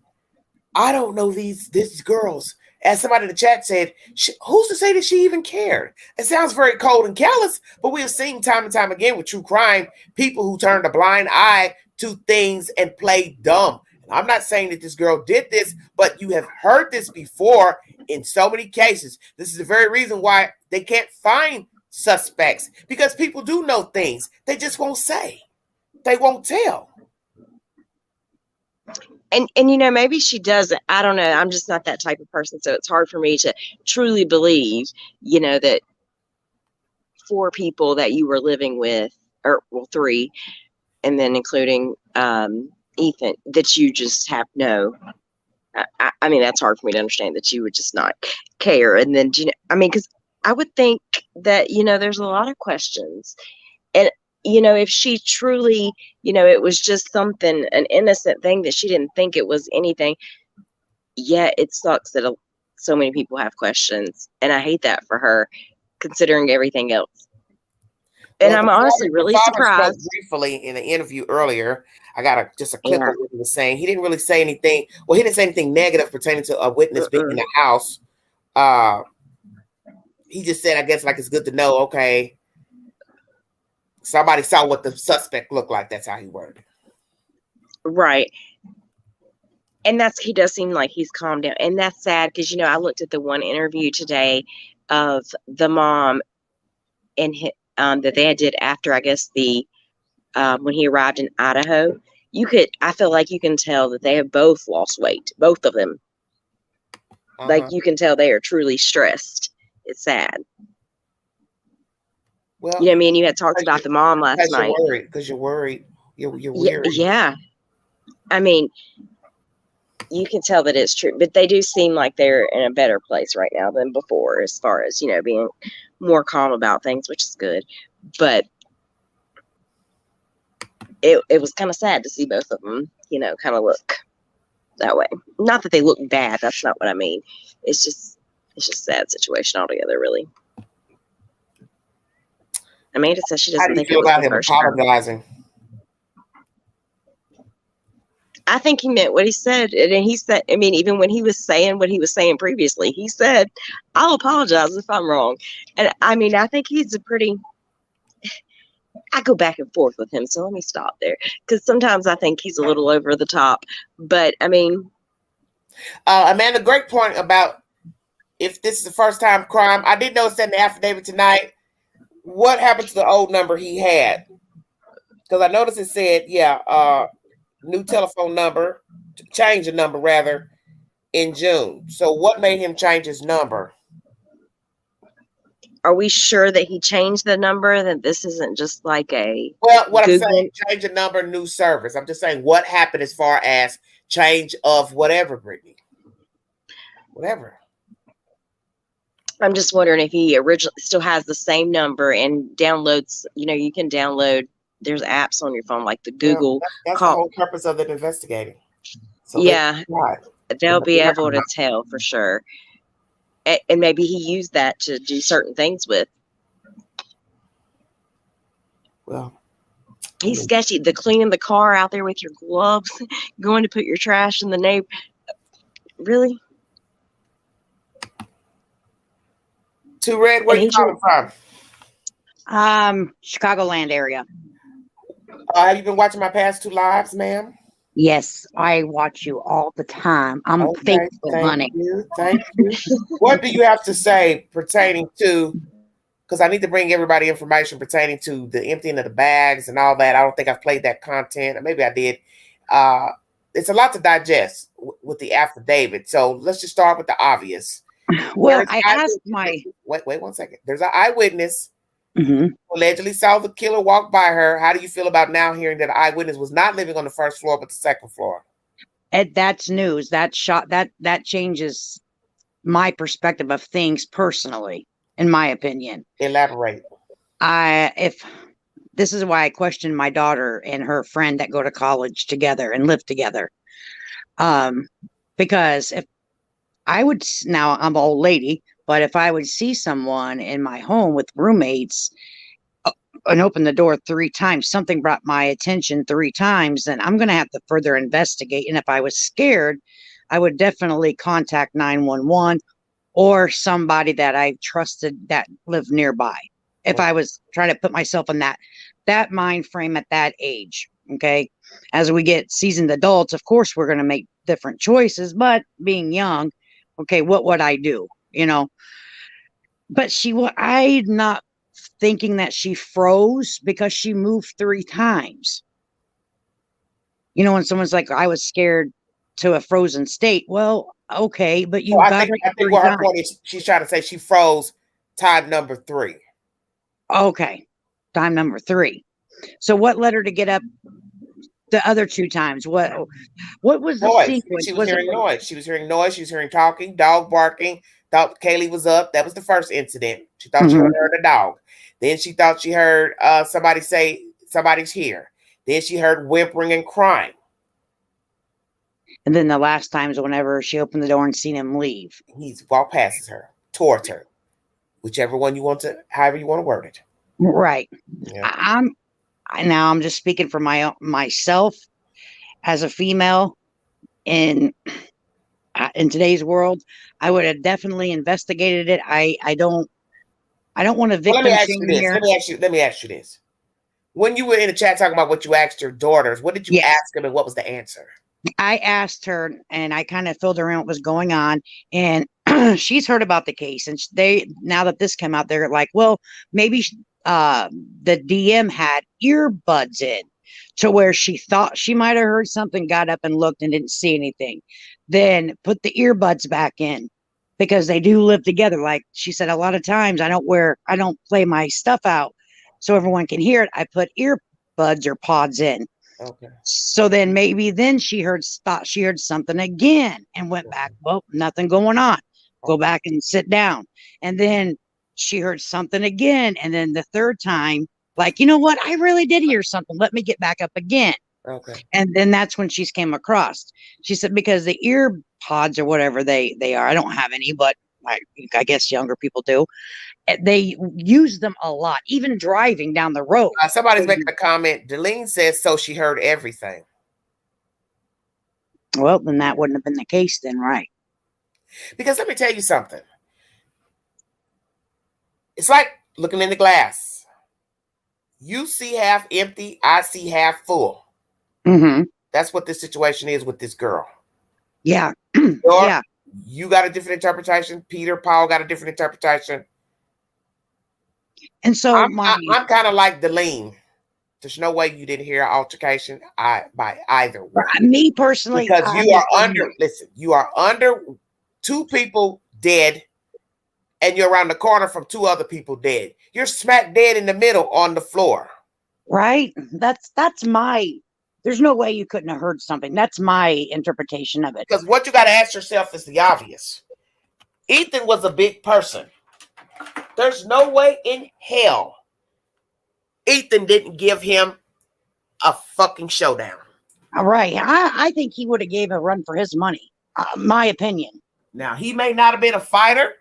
I don't know these girls. As somebody in the chat said, who's to say that she even cared? It sounds very cold and callous, but we have seen time and time again with true crime, people who turned a blind eye to things and play dumb. And I'm not saying that this girl did this, but you have heard this before in so many cases. This is the very reason why they can't find suspects, because people do know things. They just won't say. They won't tell. And you know, maybe she doesn't. I don't know. I'm just not that type of person. So it's hard for me to truly believe, you know, that 4 people that you were living with, or well, 3, and then including Ethan, that you just have no. I mean, that's hard for me to understand that you would just not care. And then, you know, I mean, because I would think that, you know, there's a lot of questions. And you know, if she truly, you know, it was just something, an innocent thing that she didn't think it was anything. Yeah, it sucks that so many people have questions. And I hate that for her, considering everything else. And well, I'm honestly really surprised. Briefly in an interview earlier, I got just a clip of what he was saying. He didn't really say anything. Well, he didn't say anything negative pertaining to a witness being in the house. He just said, I guess, like, it's good to know, okay, somebody saw what the suspect looked like. That's how he worded it. Right. And he does seem like he's calmed down. And that's sad because, you know, I looked at the one interview today of the mom and that they did after, I guess, when he arrived in Idaho. I feel like you can tell that they have both lost weight, both of them. Like, you can tell they are truly stressed. It's sad. Well, you know, me and you had talked about the mom last night. Because you're worried. You're weary. Yeah. I mean, you can tell that it's true, but they do seem like they're in a better place right now than before, as far as, you know, being more calm about things, which is good. But it was kind of sad to see both of them, you know, kind of look that way. Not that they look bad. That's not what I mean. It's just a sad situation altogether, really. Amanda says she doesn't think it was the first time. Apologizing? I think he meant what he said. And he said, I mean, even when he was saying what he was saying previously, he said, I'll apologize if I'm wrong. And I mean, I think he's I go back and forth with him. So let me stop there. Because sometimes I think he's a little over the top. But I mean. Amanda, great point about if this is the first time crime. I did notice that in the affidavit tonight. What happened to the old number he had? Because I noticed it said, new telephone number, change the number rather, in June. So what made him change his number? Are we sure that he changed the number? That this isn't just like a what Google? I'm saying, change the number, new service. I'm just saying what happened as far as change of whatever, Brittany. Whatever. I'm just wondering if he originally still has the same number and downloads, you know, you can download, there's apps on your phone like the Google that's the whole purpose of it investigating. So they'll be able to tell for sure. And maybe he used that to do certain things with. Well, he's sketchy. The cleaning the car out there with your gloves, going to put your trash in the neighbor. Really? Too Red, where you coming from? Chicagoland area. Have you been watching my past 2 lives, ma'am? Yes, I watch you all the time. I'm faithful, honey. Thank you. What do you have to say pertaining to, because I need to bring everybody information pertaining to the emptying of the bags and all that. I don't think I've played that content. Or maybe I did. it's a lot to digest with the affidavit. So let's just start with the obvious. Well, I asked my wait 1 second. There's an eyewitness who allegedly saw the killer walk by her. How do you feel about now hearing that an eyewitness was not living on the first floor but the second floor? That's news. That changes my perspective of things personally, in my opinion. Elaborate. If this is why I question my daughter and her friend that go to college together and live together. Because if I would, now I'm an old lady, but if I would see someone in my home with roommates and open the door 3 times, something brought my attention 3 times, then I'm going to have to further investigate. And if I was scared, I would definitely contact 911 or somebody that I trusted that lived nearby. If I was trying to put myself in that mind frame at that age. Okay. As we get seasoned adults, of course, we're going to make different choices, but being young, okay, what would I do? You know, but I'm not thinking that she froze because she moved 3 times. You know, when someone's like, I was scared to a frozen state. Well, okay, but you got I think what her point is, she's trying to say she froze time number 3. Okay, time number 3. So what led her to get up the other 2 times? What was the sequence? She was hearing noise. She was hearing noise. She was hearing talking, dog barking. Thought Kaylee was up. That was the first incident. She thought she heard a dog. Then she thought she heard somebody say somebody's here. Then she heard whimpering and crying. And then the last times, whenever she opened the door and seen him leave, he's walked past her, towards her, whichever one you want to, however you want to word it. Right. Yeah. I'm just speaking for myself as a female in today's world. I would have definitely investigated it. I don't want to victim shame here. Let me ask you this. When you were in the chat talking about what you asked your daughters, what did you ask them and what was the answer? I asked her and I kind of filled her in what was going on, and she's heard about the case, and now that this came out, they're like, well, maybe the DM had earbuds in to where she thought she might have heard something, got up and looked and didn't see anything, then put the earbuds back in because they do live together. Like she said, a lot of times I don't play my stuff out so everyone can hear it. I put earbuds or pods in. Okay. So then thought she heard something again and went back. Well, nothing going on. Go back and sit down. And then she heard something again. And then the third time, like, you know what? I really did hear something. Let me get back up again. Okay. And then that's when she came across. She said, because the ear pods or whatever they are, I don't have any, but I guess younger people do. They use them a lot, even driving down the road. Somebody's making a comment. Delene says, so she heard everything. Well, then that wouldn't have been the case then, right? Because let me tell you something. It's like looking in the glass. You see half empty, I see half full. Mm-hmm. That's what this situation is with this girl. Yeah. Yeah. You got a different interpretation. Peter, Paul got a different interpretation. And so I'm kind of like Delene. There's no way you didn't hear an altercation by either one. Me personally, because you are under 2 people dead, and you're around the corner from 2 other people dead. You're smack dead in the middle on the floor. Right. That's my. There's no way you couldn't have heard something. That's my interpretation of it. Because what you got to ask yourself is the obvious. Ethan was a big person. There's no way in hell Ethan didn't give him a fucking showdown. All right. I think he would have gave a run for his money. My opinion. Now, he may not have been a fighter.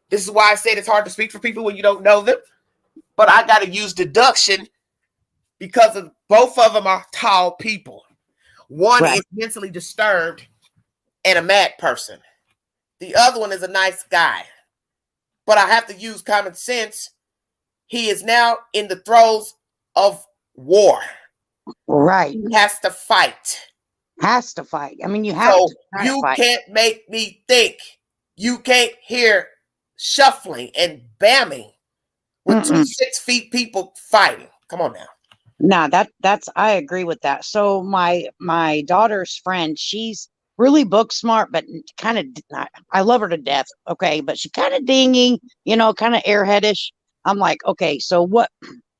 This is why I said it's hard to speak for people when you don't know them. But I got to use deduction because of both of them are tall people. One is mentally disturbed and a mad person. The other one is a nice guy. But I have to use common sense. He is now in the throes of war. Right. He has to fight. Has to fight. I mean, you have to. You can't make me think. You can't hear shuffling and bamming with 2 6 feet people fighting. Come on now. Nah, that's I agree with that. So my daughter's friend, she's really book smart, but kind of I love her to death. Okay, but she's kind of dingy, kind of airheadish. I'm like, okay, so what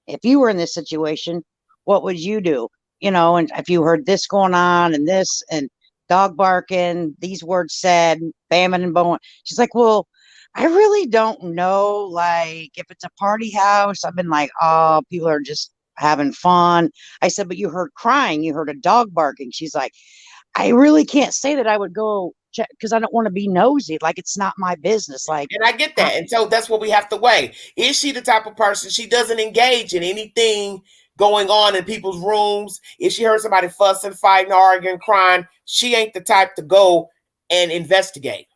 if you were in this situation? What would you do? And if you heard this going on and this and dog barking, these words said, bamming and bowing. She's like, well, I really don't know. Like, if it's a party house, I've been like, oh, people are just having fun. I said, but you heard crying, you heard a dog barking. She's like, I really can't say that I would go check because I don't want to be nosy. Like, it's not my business. Like, And I get that. And so that's what we have to weigh. Is she the type of person, she doesn't engage in anything going on in people's rooms? If she heard somebody fussing, fighting, arguing, crying, she ain't the type to go and investigate.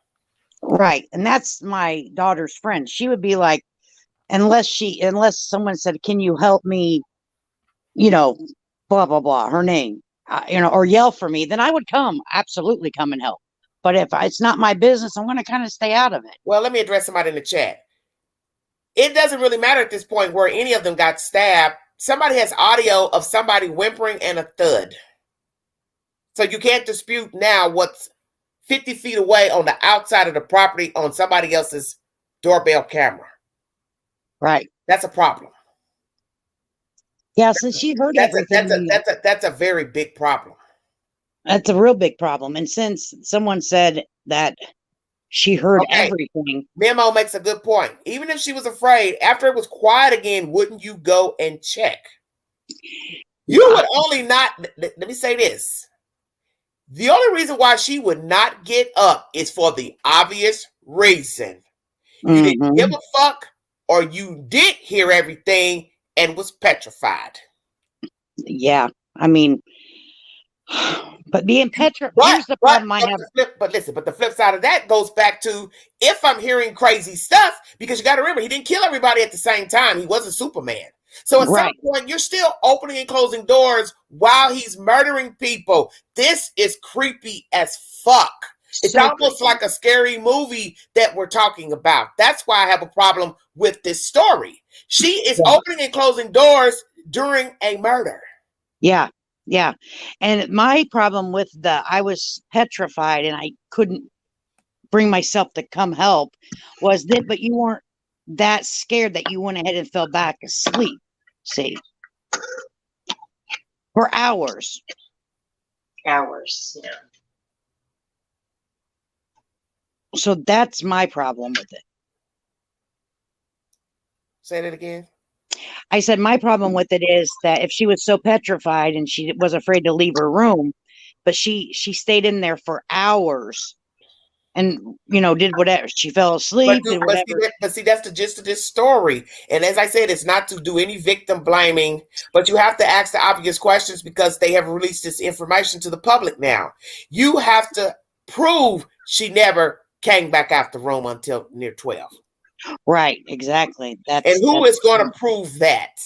right. And that's my daughter's friend. She would be like, unless someone said, can you help me, blah, blah, blah, her name, or yell for me, then I would absolutely come and help. But if it's not my business, I'm going to kind of stay out of it. Well, let me address somebody in the chat. It doesn't really matter at this point where any of them got stabbed. Somebody has audio of somebody whimpering and a thud. So you can't dispute now what's 50 feet away on the outside of the property on somebody else's doorbell camera. Right. That's a problem. Yeah, since she heard everything. That's a very big problem. That's a real big problem. And since someone said that she heard everything. Memo makes a good point. Even if she was afraid, after it was quiet again, wouldn't you go and check? You would only not, let me say this. The only reason why she would not get up is for the obvious reason. You didn't give a fuck, or you did hear everything and was petrified. Yeah, I mean, but being petrified, here's the problem I have. But the flip side of that goes back to, if I'm hearing crazy stuff, because you got to remember, he didn't kill everybody at the same time. He wasn't Superman. So at some point, you're still opening and closing doors while he's murdering people. This is creepy as fuck. It's almost like a scary movie that we're talking about. That's why I have a problem with this story. She is opening and closing doors during a murder. Yeah. Yeah. And my problem with I was petrified and I couldn't bring myself to come help was that, but you weren't that scared that you went ahead and fell back asleep. See, for hours. Hours. Yeah. So that's my problem with it. Say that again. I said my problem with it is that if she was so petrified and she was afraid to leave her room, but she stayed in there for hours and, did whatever. She fell asleep, did whatever. But see, that's the gist of this story. And as I said, it's not to do any victim blaming, but you have to ask the obvious questions because they have released this information to the public now. You have to prove she never came back out the room until near 12. Right, exactly. And who is going to prove that?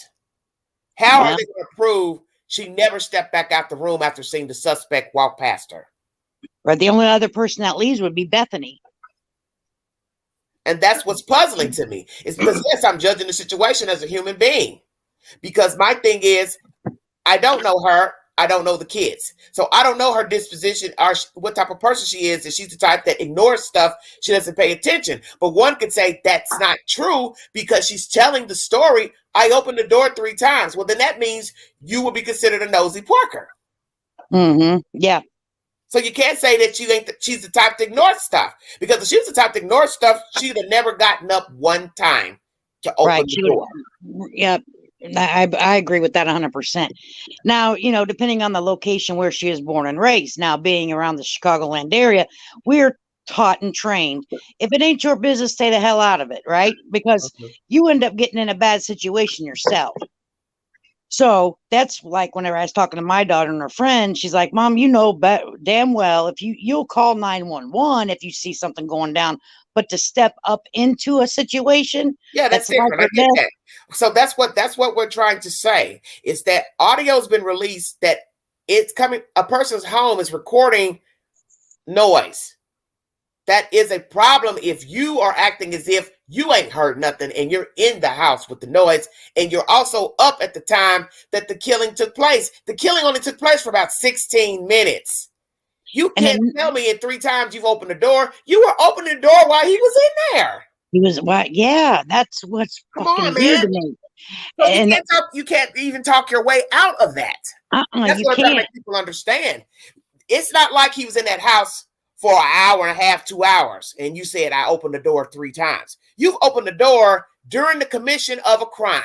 How are they going to prove she never stepped back out the room after seeing the suspect walk past her? Right, the only other person that leaves would be Bethany. And that's what's puzzling to me. It's because, yes, I'm judging the situation as a human being. Because my thing is, I don't know her. I don't know the kids. So I don't know her disposition or what type of person she is. If she's the type that ignores stuff, she doesn't pay attention. But one could say that's not true because she's telling the story. I opened the door 3 times. Well, then that means you would be considered a nosy porker. Mm-hmm. Yeah. So you can't say that she's the type to ignore stuff. Because if she was the type to ignore stuff, she'd have never gotten up one time to open the door. Yeah. I agree with that 100%. Now, depending on the location where she is born and raised, now being around the Chicagoland area, we're taught and trained. If it ain't your business, stay the hell out of it, right? Because you end up getting in a bad situation yourself. So that's like whenever I was talking to my daughter and her friend, she's like, Mom, damn well, if you'll call 911 if you see something going down, but to step up into a situation. Yeah, that's different. I get that. So that's what we're trying to say is that audio's been released that it's coming. A person's home is recording noise that is a problem if you are acting as if you ain't heard nothing and you're in the house with the noise and you're also up at the time that the killing took place. The killing only took place for about 16 minutes. You can't tell me in 3 times you've opened the door. You were opening the door while he was in there. He was what? Yeah, that's what's fucking weird to me. So you can't even talk your way out of that. That's what I'm trying to make people understand. It's not like he was in that house for an hour and a half, 2 hours, and you said I opened the door 3 times. You've opened the door during the commission of a crime.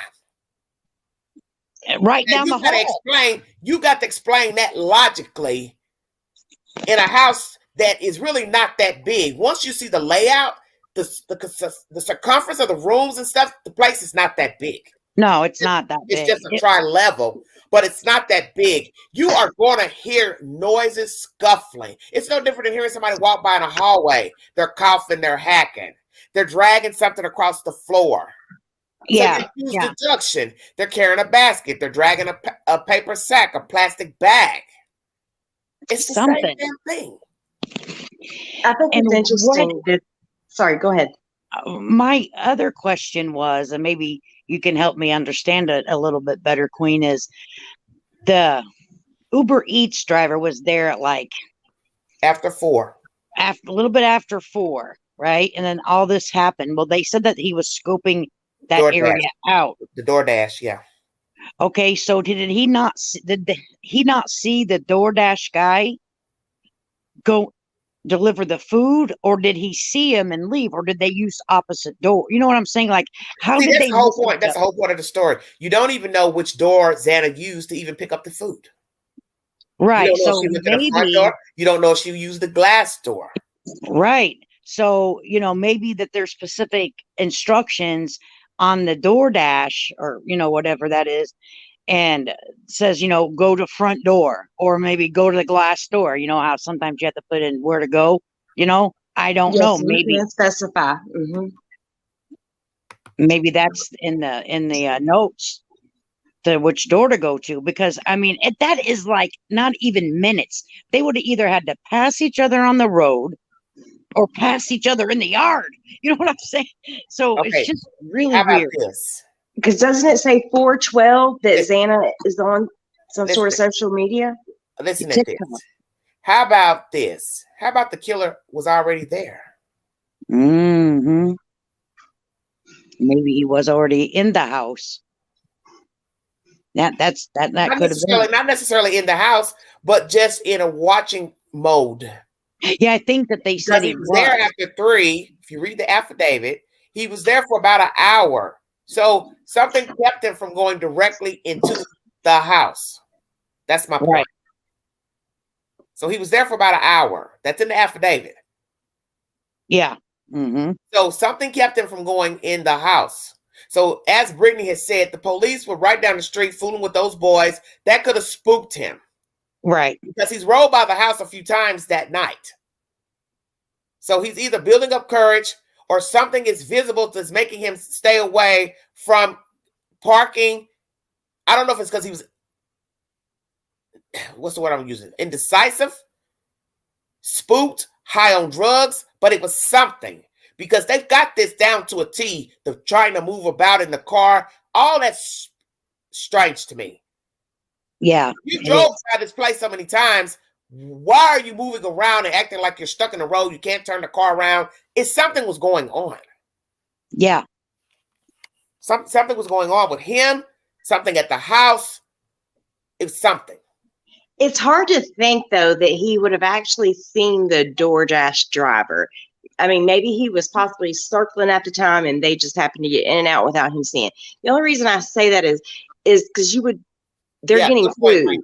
Right down the hall. You got to explain that logically in a house that is really not that big. Once you see the layout, the circumference of the rooms and stuff, the place is not that big. No, it's not that big. It's just a tri-level, but it's not that big. You are going to hear noises, scuffling. It's no different than hearing somebody walk by in a hallway. They're coughing, they're hacking, they're dragging something across the floor. Yeah. So use deduction. They're carrying a basket. They're dragging a paper sack, a plastic bag. It's the same damn thing. I think it's interesting. Sorry, go ahead. My other question was, and maybe you can help me understand it a little bit better, Queen, is the Uber Eats driver was there at like after 4. A little bit after 4, right? And then all this happened. Well, they said that he was scoping that area out. The DoorDash, yeah. Okay, so did he not see the DoorDash guy go deliver the food, or did he see him and leave, or did they use opposite door? You know what I'm saying? Like, how did they? That's the whole point. That's the whole point of the story. You don't even know which door Xana used to even pick up the food. Right. You don't know if she went to the front door. You don't know if she used the glass door. Right. So, maybe that there's specific instructions on the DoorDash or, whatever that is, and says, go to front door, or maybe go to the glass door. You know how sometimes you have to put in where to go, I don't know. Maybe specify. Maybe that's in the notes to which door to go to, because that is like not even minutes. They would have either had to pass each other on the road or pass each other in the yard. You know what I'm saying? So it's just really weird. Because doesn't it say 4/12 that Xana is on some sort of social media? Listen to this. How about this? How about the killer was already there? Mm-hmm. Maybe he was already in the house. That could have been. Not necessarily in the house, but just in a watching mode. Yeah, I think that they said he was there after 3. If you read the affidavit, he was there for about an hour. So something kept him from going directly into the house. That's my point. Right. So he was there for about an hour. That's in the affidavit. Yeah. Mm-hmm. So something kept him from going in the house. So as Brittany has said, the police were right down the street fooling with those boys. That could have spooked him. Right. Because he's rolled by the house a few times that night. So he's either building up courage or something is visible that's making him stay away from parking. I don't know if it's because he was, what's the word I'm using? Indecisive, spooked, high on drugs, but it was something. Because they've got this down to a T, the trying to move about in the car. All that's strange to me. Yeah. You drove by this place so many times. Why are you moving around and acting like you're stuck in the road? You can't turn the car around. Something was going on. Yeah. Something was going on with him. Something at the house. It was something. It's hard to think, though, that he would have actually seen the DoorDash driver. I mean, maybe he was possibly circling at the time and they just happened to get in and out without him seeing. The only reason I say that is because they're getting food.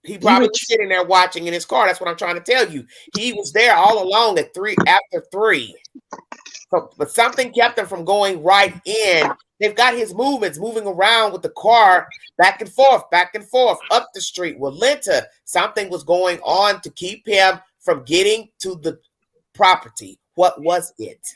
He probably was sitting there watching in his car. That's what I'm trying to tell you. He was there all along after 3. But something kept him from going right in. They've got his movements moving around with the car back and forth, up the street with Linta. Something was going on to keep him from getting to the property. What was it?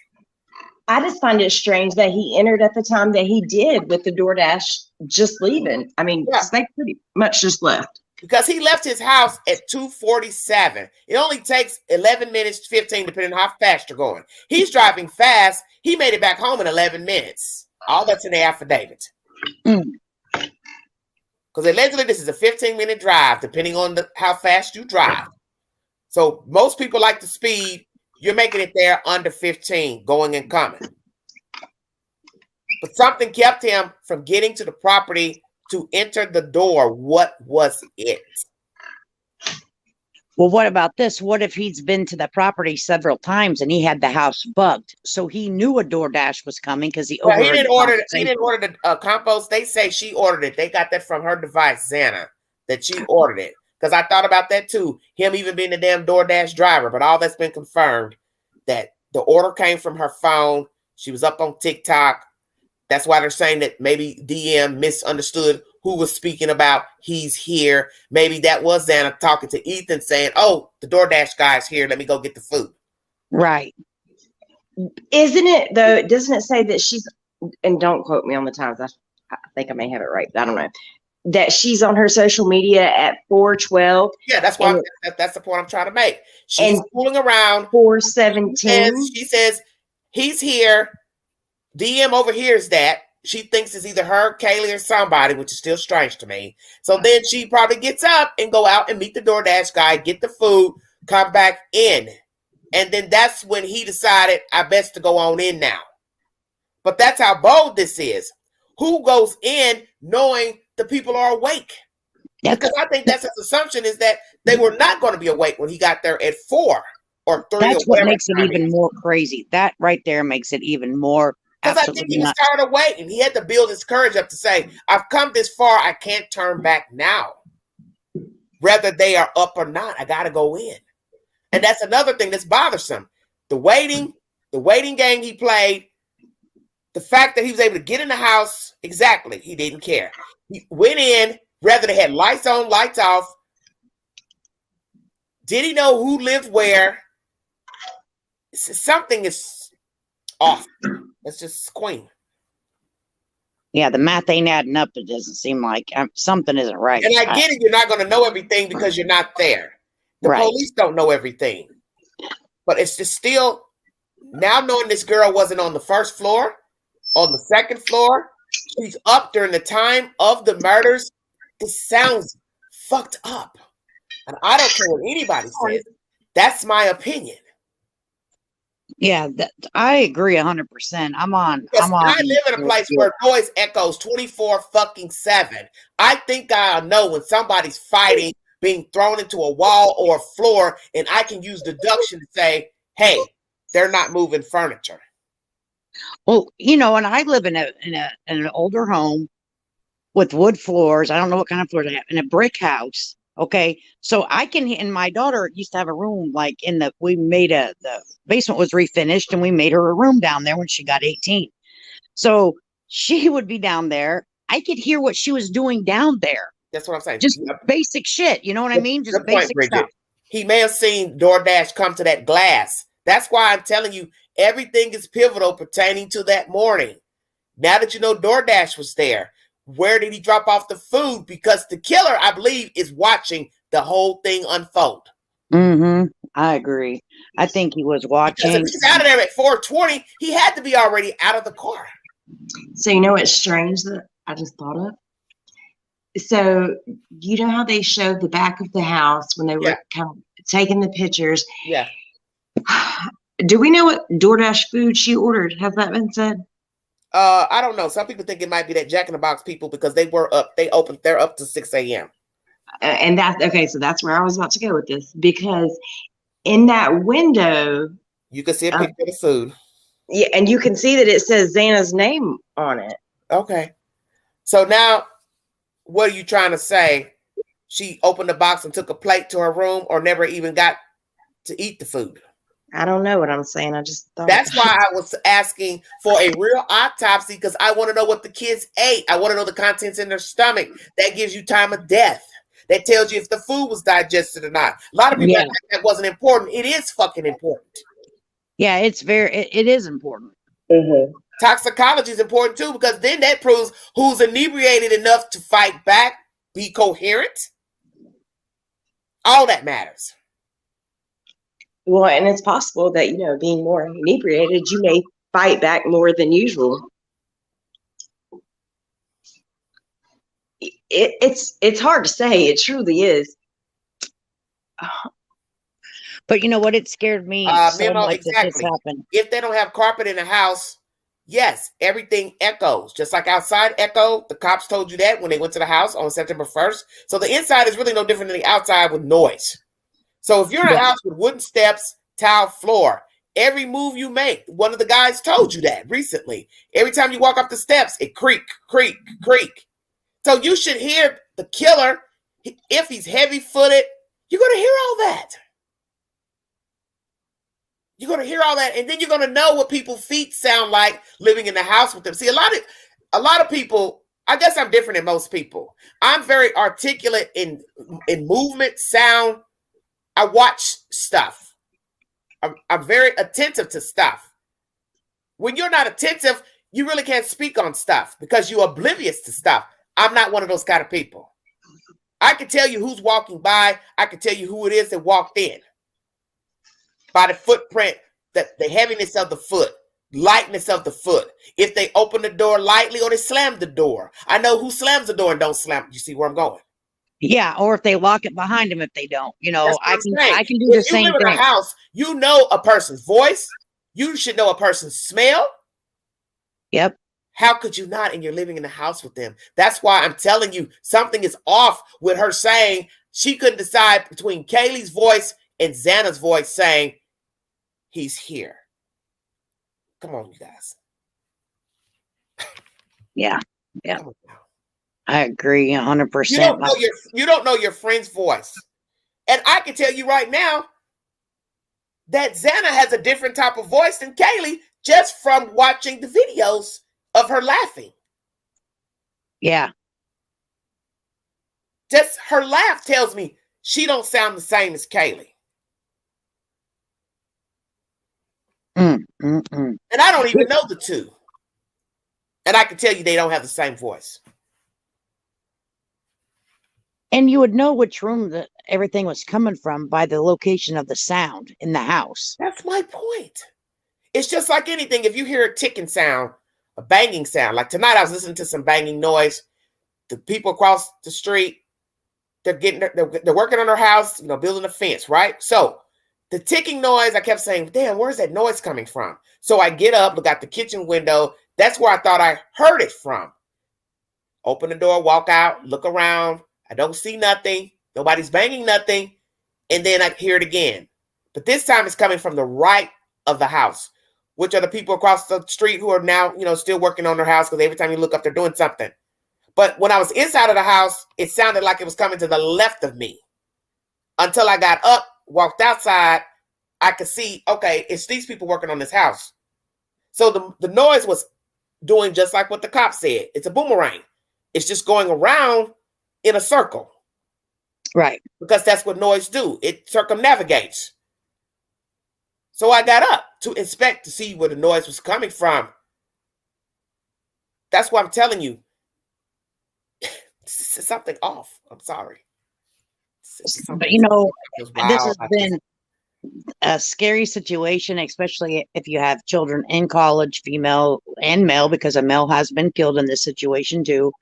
I just find it strange that he entered at the time that he did with the DoorDash just leaving. I mean, they pretty much just left. because he left his house at 2:47. It only takes 11 minutes, 15, depending on how fast you're going. He's driving fast. He made it back home in 11 minutes. All that's in the affidavit. Because allegedly this is a 15-minute drive, depending on how fast you drive. So most people like to speed. You're making it there under 15, going and coming. But something kept him from getting to the property to enter the door. What was it? Well, what about this? What if he's been to the property several times and he had the house bugged? So he knew a DoorDash was coming because he Well, he overheard didn't the order. He conversation. didn't order the compost. They say she ordered it. They got that from her device, Xana, that she ordered it. Because I thought about that too. Him even being the damn DoorDash driver, but all that's been confirmed that the order came from her phone. She was up on TikTok. That's why they're saying that maybe DM misunderstood who was speaking about he's here. Maybe that was Xana talking to Ethan saying, oh, the DoorDash guy's here. Let me go get the food. Right. Isn't it though? Doesn't it say that she's, and don't quote me on the times. I think I may have it right, but I don't know. That she's on her social media at 4:12. Yeah, that's why that's the point I'm trying to make. She's fooling around. 4:17. She says he's here. DM overhears that. She thinks it's either her, Kaylee, or somebody, which is still strange to me. So then she probably gets up and go out and meet the DoorDash guy, get the food, come back in. And then that's when he decided, I best to go on in now. But that's how bold this is. Who goes in knowing the people are awake? Because I think that's his assumption, is that they were not going to be awake when he got there at 4 or 3. That's what makes it even more crazy. That right there makes it even more. Because I think he was tired of waiting. He had to build his courage up to say, I've come this far. I can't turn back now. Whether they are up or not, I got to go in. And that's another thing that's bothersome. The waiting game he played, the fact that he was able to get in the house, exactly, he didn't care. He went in, whether they had lights on, lights off. Did he know who lived where? Something is off. That's just queen. Yeah, the math ain't adding up. It doesn't seem like something isn't right. And I get it. You're not going to know everything because you're not there. The police don't know everything. But it's just still, now knowing this girl wasn't on the first floor, on the second floor, she's up during the time of the murders. This sounds fucked up. And I don't care what anybody says. That's my opinion. Yeah, I agree 100%. I'm on. I live in a place where noise echoes 24/7. I think I'll know when somebody's fighting, being thrown into a wall or a floor, and I can use deduction to say, hey, they're not moving furniture. Well, and I live in an older home with wood floors. I don't know what kind of floors I have, in a brick house. Okay, so I can, and my daughter used to have a room like we made the basement was refinished and we made her a room down there when she got 18. So she would be down there. I could hear what she was doing down there. That's what I'm saying. Just basic shit. You know what I mean? Just basic stuff. He may have seen DoorDash come to that glass. That's why I'm telling you, everything is pivotal pertaining to that morning. Now that you know DoorDash was there, where did he drop off the food? Because the killer, I believe, is watching the whole thing unfold. Mm-hmm. I agree. I think he was watching. Because if he's out of there at 4:20, he had to be already out of the car. So you know what's strange that I just thought of? So you know how they showed the back of the house when they were kind of taking the pictures? Yeah. Do we know what DoorDash food she ordered? Has that been said? I don't know. Some people think it might be that Jack in the Box people because they were up. They're up to 6 a.m. And that's okay. So that's where I was about to go with this, because in that window, you can see a picture of the food. Yeah, and you can see that it says Xana's name on it. Okay. So now, what are you trying to say? She opened the box and took a plate to her room, or never even got to eat the food? I don't know what I'm saying. I just thought. That's why I was asking for a real autopsy, because I want to know what the kids ate. I want to know the contents in their stomach. That gives you time of death. That tells you if the food was digested or not. A lot of people think that wasn't important. It is fucking important. Yeah, it is important. Mm-hmm. Toxicology is important too, because then that proves who's inebriated enough to fight back, be coherent. All that matters. Well, and it's possible that, being more inebriated, you may fight back more than usual. It's hard to say. It truly is. But you know what? It scared me so Memo, much that this exactly. happened. If they don't have carpet in the house, yes, everything echoes. Just like outside echo, the cops told you that when they went to the house on September 1st. So the inside is really no different than the outside with noise. So if you're in a house with wooden steps, tile floor, every move you make, one of the guys told you that recently. Every time you walk up the steps, it creak, creak, creak. So you should hear the killer. If he's heavy-footed, you're going to hear all that. You're going to hear all that, and then you're going to know what people's feet sound like living in the house with them. See, a lot of people, I guess I'm different than most people. I'm very articulate in movement, sound. I watch stuff. I'm very attentive to stuff. When you're not attentive, you really can't speak on stuff because you're oblivious to stuff. I'm not one of those kind of people. I can tell you who's walking by. I can tell you who it is that walked in. By the footprint, the heaviness of the foot, lightness of the foot. If they open the door lightly or they slam the door. I know who slams the door and don't slam. You see where I'm going? Yeah, or if they lock it behind them, if they don't, I can do If the same you live in thing. a house, you know a person's voice. You should know a person's smell. Yep. How could you not? And you're living in the house with them. That's why I'm telling you something is off with her saying she couldn't decide between Kaylee's voice and Xana's voice saying he's here. Come on, you guys. Yeah. I agree 100%. You don't know your friend's voice. And I can tell you right now that Xana has a different type of voice than Kaylee just from watching the videos of her laughing. Yeah. Just her laugh tells me she don't sound the same as Kaylee. And I don't even know the two. And I can tell you they don't have the same voice. And you would know which room that everything was coming from by the location of the sound in the house. That's my point. It's just like anything. If you hear a ticking sound, a banging sound, like tonight I was listening to some banging noise. The people across the street, they're working on their house, building a fence, right? So the ticking noise, I kept saying, damn, where's that noise coming from? So I get up, look out the kitchen window. That's where I thought I heard it from. Open the door, walk out, look around. I don't see nothing. Nobody's banging nothing. And then I hear it again. But this time it's coming from the right of the house, which are the people across the street who are now, still working on their house because every time you look up, they're doing something. But when I was inside of the house, it sounded like it was coming to the left of me. Until I got up, walked outside, I could see, okay, it's these people working on this house. So the noise was doing just like what the cop said. It's a boomerang. It's just going around in a circle. Right. Because that's what noise do. It circumnavigates. So I got up to inspect to see where the noise was coming from. That's why I'm telling you. Something off. I'm sorry. But this has been a scary situation, especially if you have children in college, female and male, because a male has been killed in this situation too.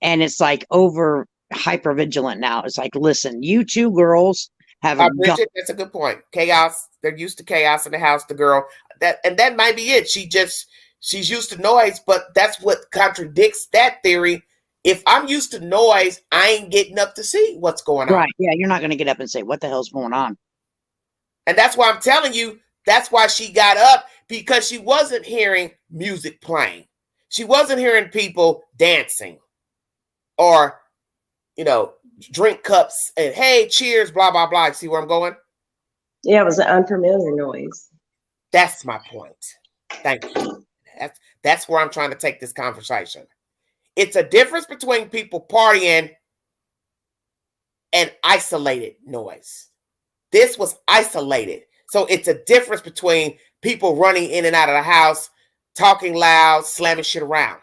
And it's like over hyper vigilant now. It's like, listen, you two girls have Bridget, that's a good point. Chaos. They're used to chaos in the house, the girl. That might be it. She's used to noise, but that's what contradicts that theory. If I'm used to noise, I ain't getting up to see what's going on. Right. Yeah, you're not going to get up and say, what the hell's going on? And that's why I'm telling you, that's why she got up, because she wasn't hearing music playing. She wasn't hearing people dancing or, drink cups and, hey, cheers, blah, blah, blah. See where I'm going? Yeah, it was an unfamiliar noise. That's my point. Thank you. That's where I'm trying to take this conversation. It's a difference between people partying and isolated noise. This was isolated. So it's a difference between people running in and out of the house, talking loud, slamming shit around.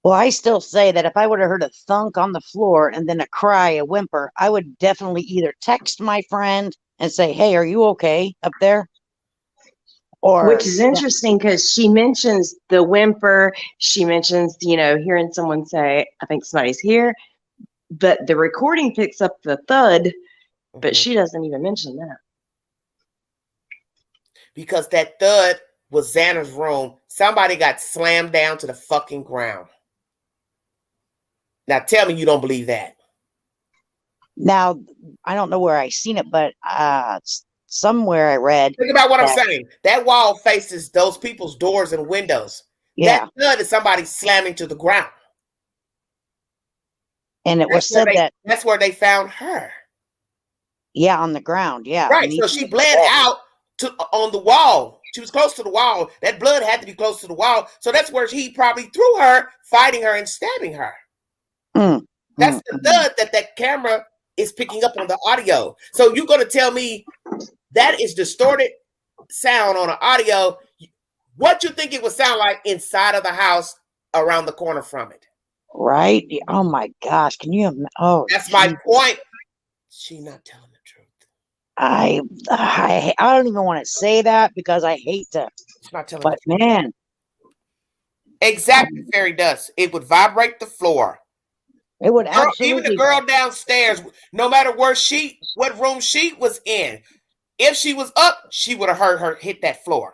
Well, I still say that if I would have heard a thunk on the floor and then a cry, a whimper, I would definitely either text my friend and say, "Hey, are you okay up there?" Or Which is interesting because she mentions the whimper. She mentions, hearing someone say, I think somebody's here. But the recording picks up the thud, but she doesn't even mention that. Because that thud was Xana's room. Somebody got slammed down to the fucking ground. Now tell me you don't believe that. Now, I don't know where I seen it, but somewhere I read. Think about what I'm saying. That wall faces those people's doors and windows. Yeah. That thud is somebody slamming to the ground. And it was said that that's where they found her. Yeah, on the ground. Yeah. Right. So she bled out on the wall. She was close to the wall. That blood had to be close to the wall. So that's where he probably threw her, fighting her and stabbing her. That's the thud that camera is picking up on the audio. So you're going to tell me that is distorted sound on the audio. What you think it would sound like inside of the house around the corner from it? Right? Oh my gosh. Can you? Oh, that's my point. She not telling the truth. I don't even want to say that because I hate to. She's not telling but the truth. Man. Exactly, fairy dust. It would vibrate the floor. It would absolutely. Even the girl downstairs, no matter what room she was in, if she was up, she would have heard her hit that floor.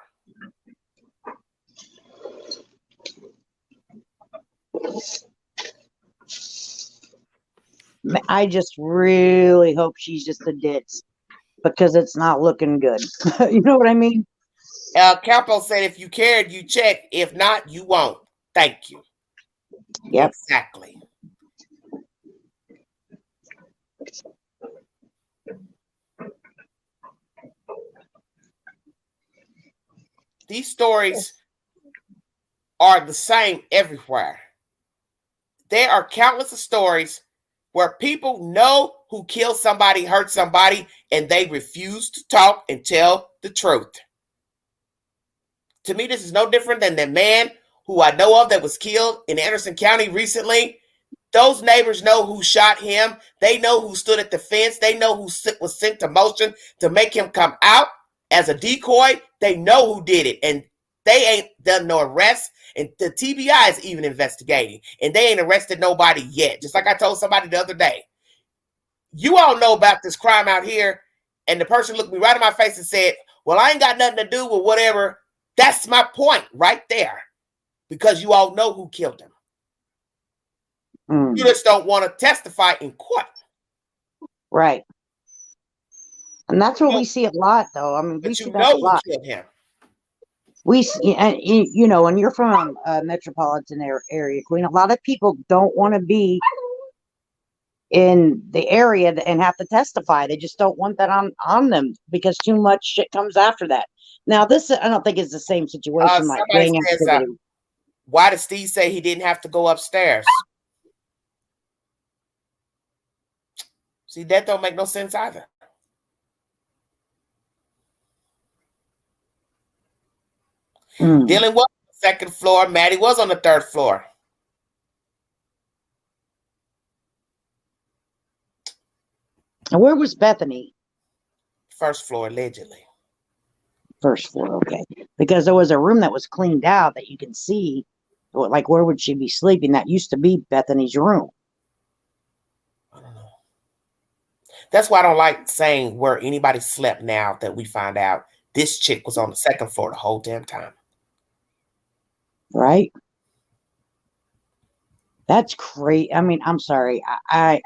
I just really hope she's just a ditz because it's not looking good. You know what I mean? Campo said, if you cared, you check. If not, you won't. Thank you. Yep. Exactly. These stories are the same everywhere. There are countless of stories where people know who killed somebody, hurt somebody, and they refuse to talk and tell the truth. To me, this is no different than the man who I know of that was killed in Anderson County recently. Those neighbors know who shot him. They know who stood at the fence. They know who was sent to motion to make him come out as a decoy. They know who did it, and they ain't done no arrest. And the TBI is even investigating, and they ain't arrested nobody yet. Just like I told somebody the other day, you all know about this crime out here, and the person looked me right in my face and said, well, I ain't got nothing to do with whatever. That's my point right there, because you all know who killed him. You just don't want to testify in court. Right. And that's what we see a lot, though. I mean, we see that a lot. Who killed him. We see, and you know, and you're from a metropolitan area, Queen. A lot of people don't want to be in the area and have to testify. They just don't want that on them because too much shit comes after that. Now, this I don't think is the same situation like gang activity. Why did Steve say he didn't have to go upstairs? See, that don't make no sense either. Dylan was on the second floor. Maddie was on the third floor. And where was Bethany? First floor, allegedly. First floor, okay. Because there was a room that was cleaned out that you can see. Like, where would she be sleeping? That used to be Bethany's room. I don't know. That's why I don't like saying where anybody slept now that we find out this chick was on the second floor the whole damn time. Right? That's crazy. I mean, I'm sorry. If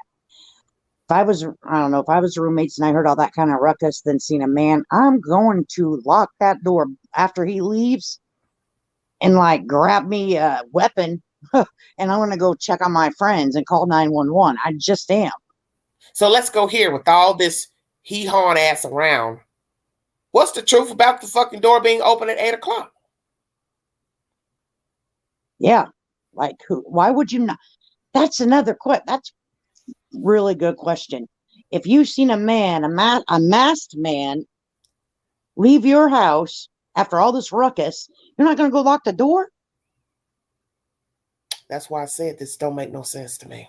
I was roommates and I heard all that kind of ruckus, then seen a man, I'm going to lock that door after he leaves and like grab me a weapon and I'm going to go check on my friends and call 911. I just am. So let's go here with all this hee-hawing ass around. What's the truth about the fucking door being open at 8 o'clock? Yeah. Like, why would you not? That's another question. That's really good question. If you've seen a man, a masked man, leave your house after all this ruckus, you're not going to go lock the door? That's why I said this don't make no sense to me.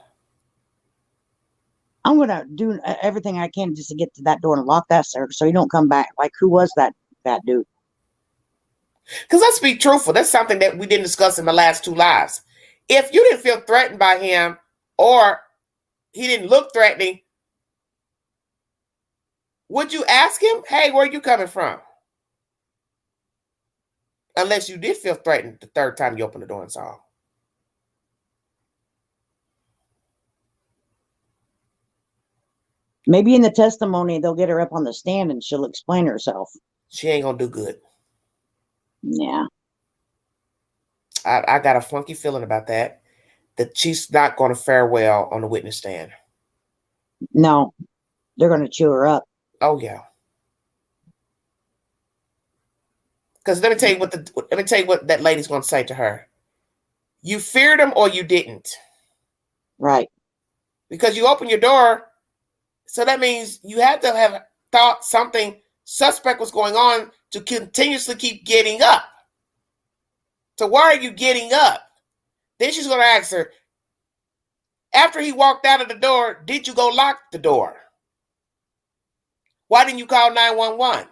I'm gonna do everything I can just to get to that door and lock that sucker so you don't come back. Like, who was that dude? Because let's be truthful, that's something that we didn't discuss in the last 2 lives. If you didn't feel threatened by him or he didn't look threatening, would you ask him, hey, where are you coming from? Unless you did feel threatened the third time you opened the door and saw him. Maybe in the testimony, they'll get her up on the stand and she'll explain herself. She ain't gonna do good. Yeah. I got a funky feeling about that she's not going to fare well on the witness stand. No, they're going to chew her up. Oh yeah. Because let me tell you what that lady's going to say to her. You feared him or you didn't. Right. Because you opened your door, so that means you had to have thought something suspect was going on to continuously keep getting up. So why are you getting up? Then she's going to ask her, after he walked out of the door, did you go lock the door? Why didn't you call 911?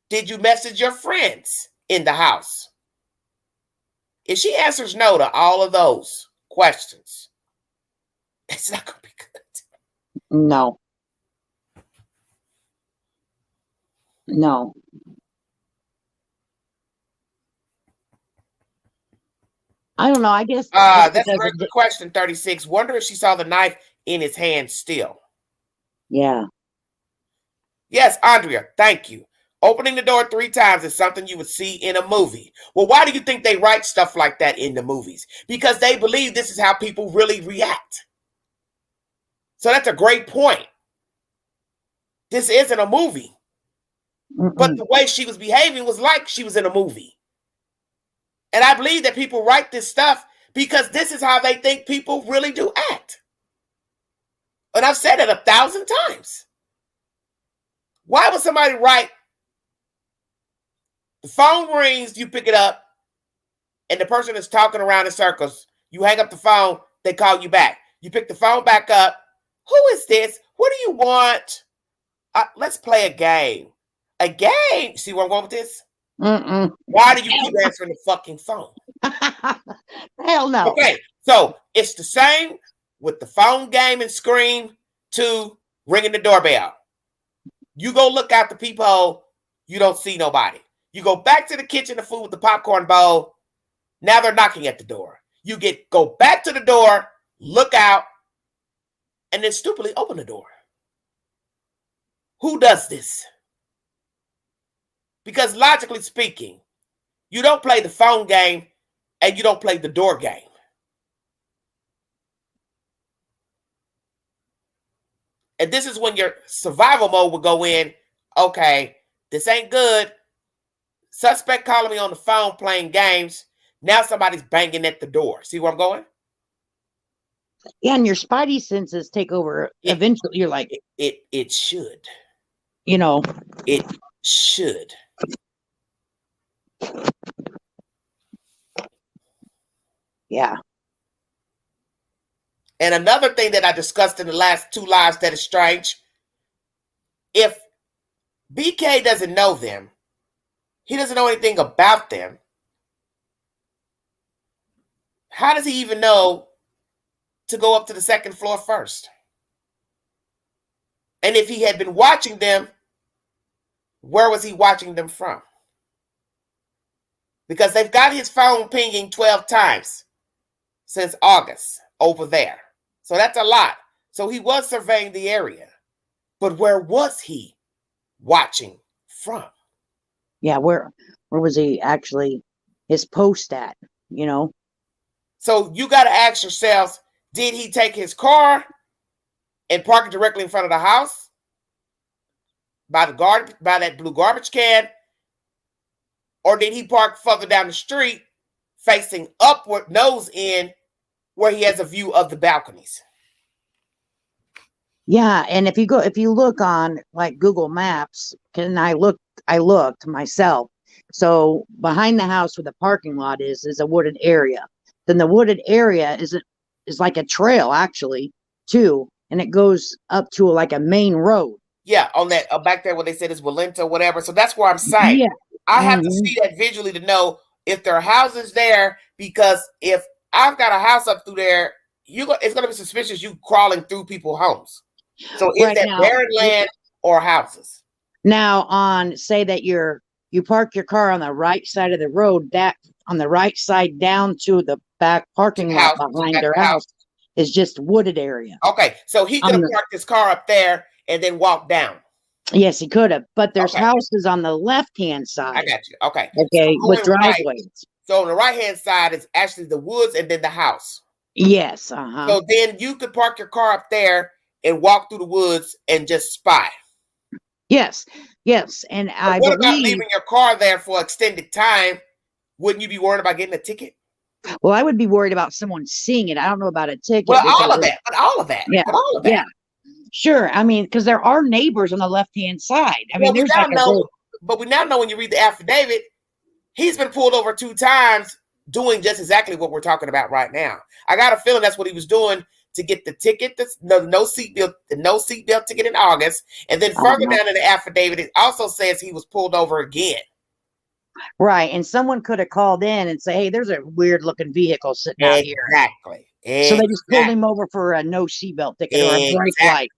Did you message your friends in the house? If she answers no to all of those questions, it's not going to be good. No. No. I don't know. I guess that's a good question. 36. Wonder if she saw the knife in his hand still. Yeah. Yes, Andrea. Thank you. Opening the door 3 times is something you would see in a movie. Well, why do you think they write stuff like that in the movies? Because they believe this is how people really react. So that's a great point. This isn't a movie. But the way she was behaving was like she was in a movie. And I believe that people write this stuff because this is how they think people really do act. And I've said it 1,000 times. Why would somebody write, the phone rings, you pick it up, and the person is talking around in circles. You hang up the phone, they call you back. You pick the phone back up. Who is this? What do you want? Let's play a game. A game? See where I'm going with this? Why do you keep answering the fucking phone? Hell no. Okay, so it's the same with the phone game and Scream to ringing the doorbell. You go look out the peephole, you don't see nobody. You go back to the kitchen, the food with the popcorn bowl. Now they're knocking at the door. You go back to the door, look out, and then stupidly open the door. Who does this? Because logically speaking, you don't play the phone game and you don't play the door game. And this is when your survival mode will go in. Okay, this ain't good. Suspect calling me on the phone playing games. Now somebody's banging at the door. See where I'm going? Yeah, and your spidey senses take over. Eventually, you're like, it should. You know, it should. Yeah. And another thing that I discussed in the last 2 lives that is strange, if BK doesn't know them, he doesn't know anything about them, how does he even know to go up to the 2nd floor first? And if he had been watching them, where was he watching them from? Because they've got his phone pinging 12 times since August over there. So that's a lot. So he was surveying the area. But where was he watching from? Yeah, where was he actually, his post at, you know? So you got to ask yourselves, did he take his car and park it directly in front of the house? By that blue garbage can? Or did he park further down the street, facing upward, nose in, where he has a view of the balconies? Yeah, and if you look on like Google Maps, and I looked myself. So behind the house where the parking lot is a wooded area. then the wooded area is like a trail actually too, and it goes up to like a main road. Yeah, on that back there where they said it's Walenta or whatever. So that's where I'm saying. Yeah. I have to see that visually to know if there are houses there, because if I've got a house up through there, it's going to be suspicious you crawling through people's homes. So is that barren land or houses? Now, say that you park your car on the right side of the road, that on the right side down to the back parking lot behind their house is just wooded area. Okay, so he could have parked his car up there and then walked down. Yes, he could have, but there's houses on the left-hand side. I got you. Okay. Okay, So with driveways. So on the right-hand side is actually the woods and then the house. Yes. So then you could park your car up there and walk through the woods and just spy. Yes. And I what about leaving your car there for extended time? Wouldn't you be worried about getting a ticket? Well, I would be worried about someone seeing it. I don't know about a ticket. Well, all of that. Yeah. All of that. Yeah. Sure. I mean, because there are neighbors on the left-hand side. I mean, there's but we now know when you read the affidavit, he's been pulled over 2 times doing just exactly what we're talking about right now. I got a feeling that's what he was doing to get the ticket, the no seatbelt ticket in August. And then further down in the affidavit, it also says he was pulled over again. Right. And someone could have called in and say, hey, there's a weird looking vehicle sitting out here. Exactly. So they just pulled him over for a no seatbelt ticket or a brake light.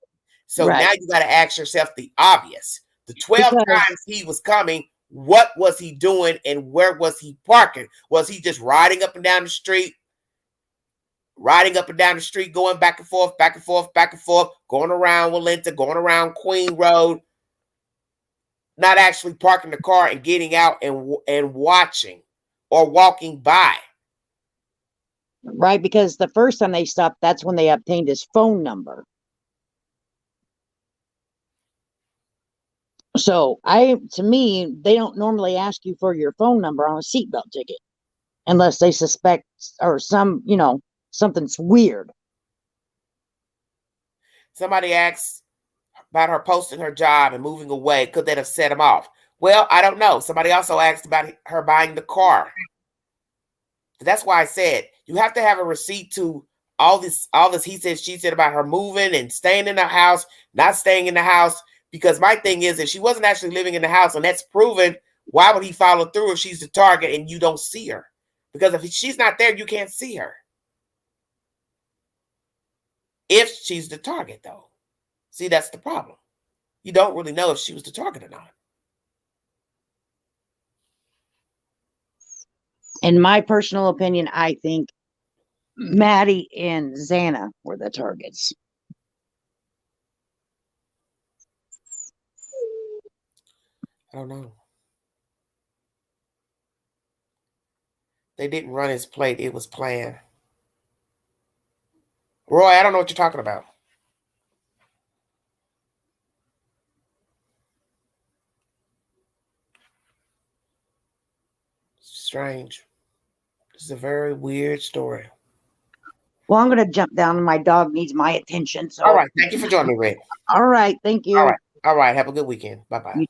So now you got to ask yourself the obvious. The 12 times he was coming, what was he doing and where was he parking? Was he just riding up and down the street? Going back and forth, going around Walenta, going around Queen Road, not actually parking the car and getting out and watching or walking by. Right, because the first time they stopped, that's when they obtained his phone number. So to me, they don't normally ask you for your phone number on a seatbelt ticket unless they suspect or something's weird. Somebody asked about her posting her job and moving away. Could that have set him off? Well, I don't know. Somebody also asked about her buying the car. That's why I said you have to have a receipt to all this he said, she said about her moving and staying in the house, not staying in the house. Because my thing is, if she wasn't actually living in the house and that's proven, why would he follow through if she's the target and you don't see her? Because if she's not there, you can't see her. If she's the target, though. See, that's the problem. You don't really know if she was the target or not. In my personal opinion, I think Maddie and Xana were the targets. I don't know. They didn't run his plate. It was planned. Roy, I don't know what you're talking about. Strange. This is a very weird story. Well, I'm going to jump down and my dog needs my attention. So. All right. Thank you for joining me, Red. All right. Thank you. All right. Have a good weekend. Bye-bye.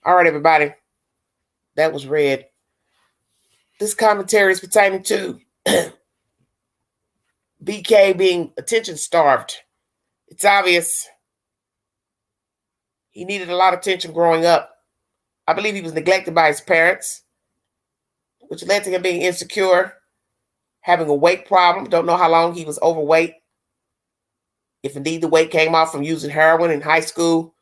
All right, everybody. That was Red. This commentary is pertaining to BK being attention-starved. It's obvious he needed a lot of attention growing up. I believe he was neglected by his parents, which led to him being insecure, having a weight problem. Don't know how long he was overweight, if indeed the weight came off from using heroin in high school.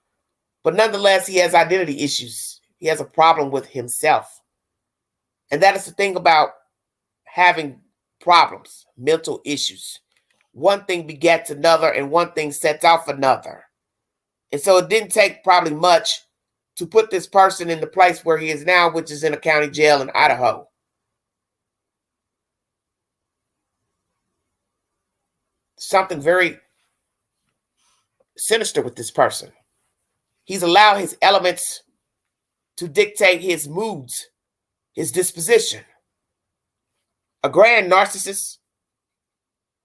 But nonetheless, he has identity issues. He has a problem with himself. And that is the thing about having problems, mental issues. One thing begets another, and one thing sets off another. And so it didn't take probably much to put this person in the place where he is now, which is in a county jail in Idaho. Something very sinister with this person. He's allowed his elements to dictate his moods, his disposition. A grand narcissist,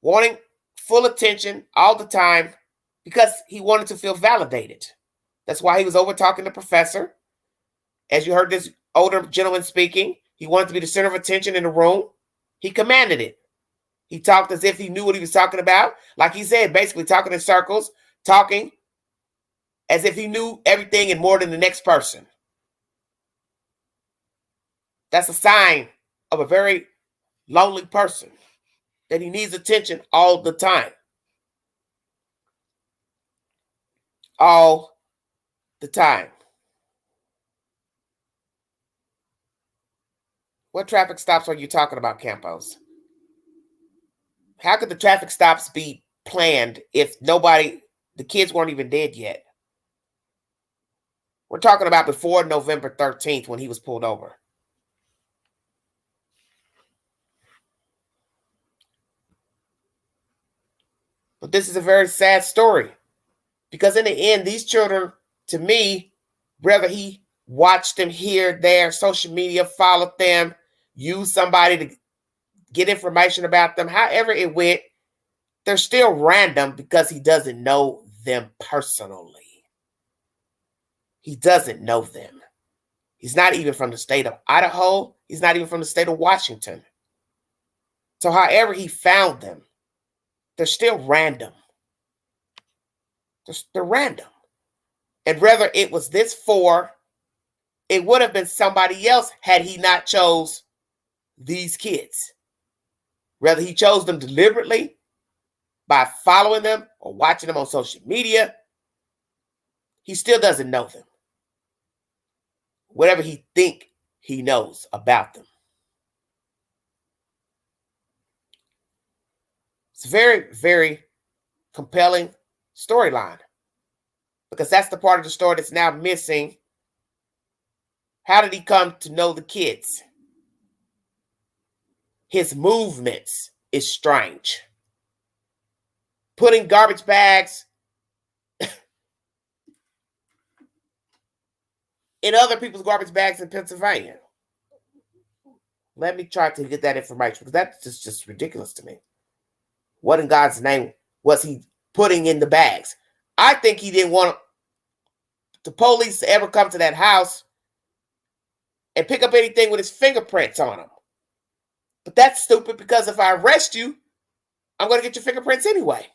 wanting full attention all the time because he wanted to feel validated. That's why he was over talking to the professor. As you heard this older gentleman speaking, he wanted to be the center of attention in the room. He commanded it. He talked as if he knew what he was talking about. Like he said, basically talking in circles, talking as if he knew everything and more than the next person. That's a sign of a very lonely person, that he needs attention all the time. All the time. What traffic stops are you talking about, Campos? How could the traffic stops be planned if the kids weren't even dead yet? We're talking about before November 13th when he was pulled over. But this is a very sad story, because in the end, these children, to me, whether he watched them here, there, social media, followed them, used somebody to get information about them, however it went, they're still random because he doesn't know them personally. He doesn't know them. He's not even from the state of Idaho. He's not even from the state of Washington. So however he found them, they're still random. They're random. And whether it was this four, it would have been somebody else had he not chose these kids. Whether he chose them deliberately by following them or watching them on social media, he still doesn't know them. Whatever he think he knows about them. It's a very, very compelling storyline, because that's the part of the story that's now missing. How did he come to know the kids? His movements is strange. Putting garbage bags in other people's garbage bags in Pennsylvania. Let me try to get that information, because that's just ridiculous to me. What in God's name was he putting in the bags? I think he didn't want the police to ever come to that house and pick up anything with his fingerprints on them. But that's stupid, because if I arrest you, I'm going to get your fingerprints anyway.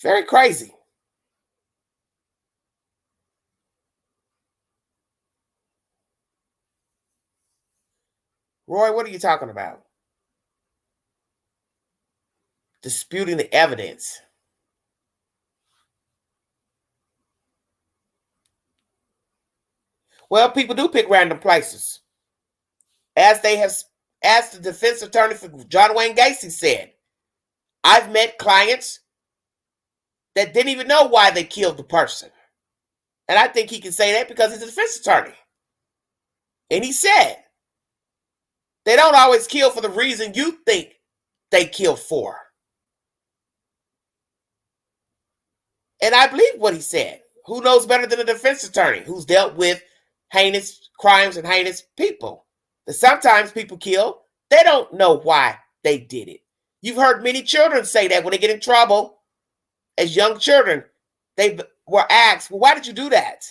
Very crazy. Roy, what are you talking about? Disputing the evidence. Well, people do pick random places. As the defense attorney for John Wayne Gacy said, I've met clients that didn't even know why they killed the person. And I think he can say that because he's a defense attorney. And he said, they don't always kill for the reason you think they kill for. And I believe what he said. Who knows better than a defense attorney who's dealt with heinous crimes and heinous people? That sometimes people kill, they don't know why they did it. You've heard many children say that when they get in trouble as young children. They were asked, well, why did you do that?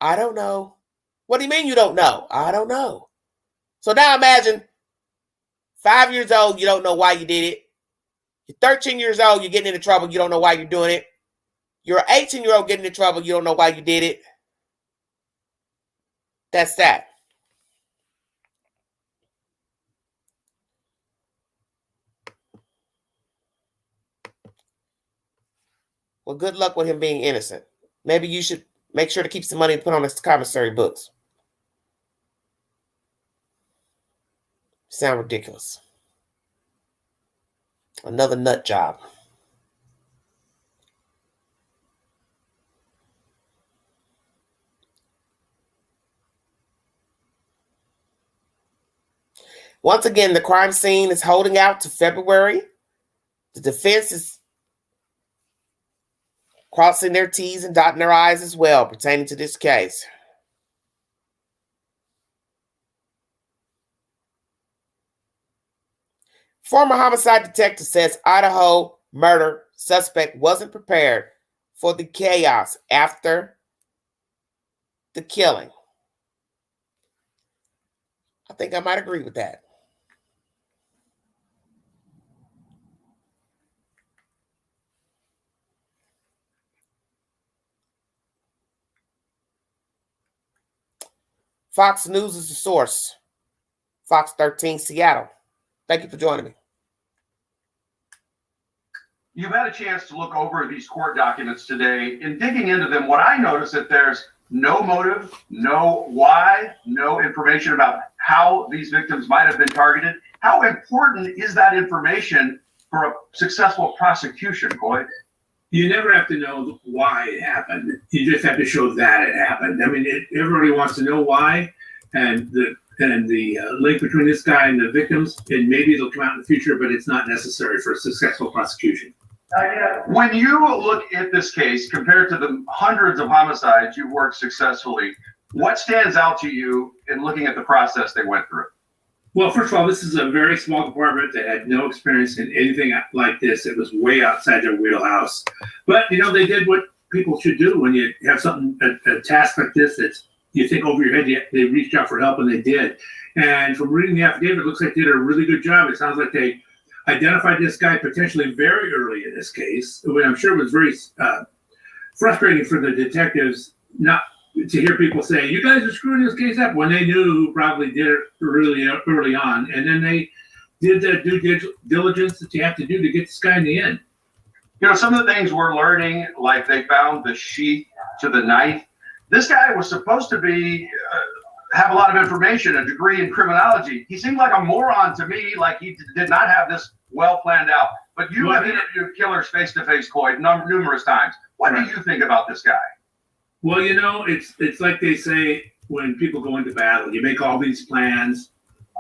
I don't know. What do you mean you don't know? I don't know. So now imagine 5 years old, you don't know why you did it. You're 13 years old, you're getting into trouble, you don't know why you're doing it. You're an 18-year-old getting into trouble, you don't know why you did it. That's that. Well, good luck with him being innocent. Maybe you should make sure to keep some money and put on his commissary books. Sound ridiculous. Another nut job. Once again, the crime scene is holding out to February. The defense is crossing their T's and dotting their I's as well pertaining to this case. Former homicide detective says Idaho murder suspect wasn't prepared for the chaos after the killing. I think I might agree with that. Fox News is the source. Fox 13 Seattle. Thank you for joining me. You've had a chance to look over these court documents today. In digging into them, what I noticed that there's no motive, no why, no information about how these victims might have been targeted. How important is that information for a successful prosecution, Coy? You never have to know why it happened. You just have to show that it happened. I mean, everybody wants to know why, and the link between this guy and the victims, and maybe it'll come out in the future, but it's not necessary for a successful prosecution. When you look at this case compared to the hundreds of homicides you've worked successfully, what stands out to you in looking at the process they went through? Well, first of all, this is a very small department that had no experience in anything like this. It was way outside their wheelhouse. But, you know, they did what people should do when you have something, a task like this that's you think over your head. They reached out for help, and they did. And from reading the affidavit, it looks like they did a really good job. It sounds like they identified this guy potentially very early in this case. I'm sure it was very frustrating for the detectives not to hear people say, you guys are screwing this case up, when they knew who probably did it really early on. And then they did the due diligence that you have to do to get this guy in the end. You know, some of the things we're learning, like they found the sheath to the knife. This guy was supposed to be have a lot of information, a degree in criminology. He seemed like a moron to me, like he did not have this well planned out. But you have interviewed killers face to face, Coy, numerous times. What do you think about this guy? Well, you know, it's like they say when people go into battle, you make all these plans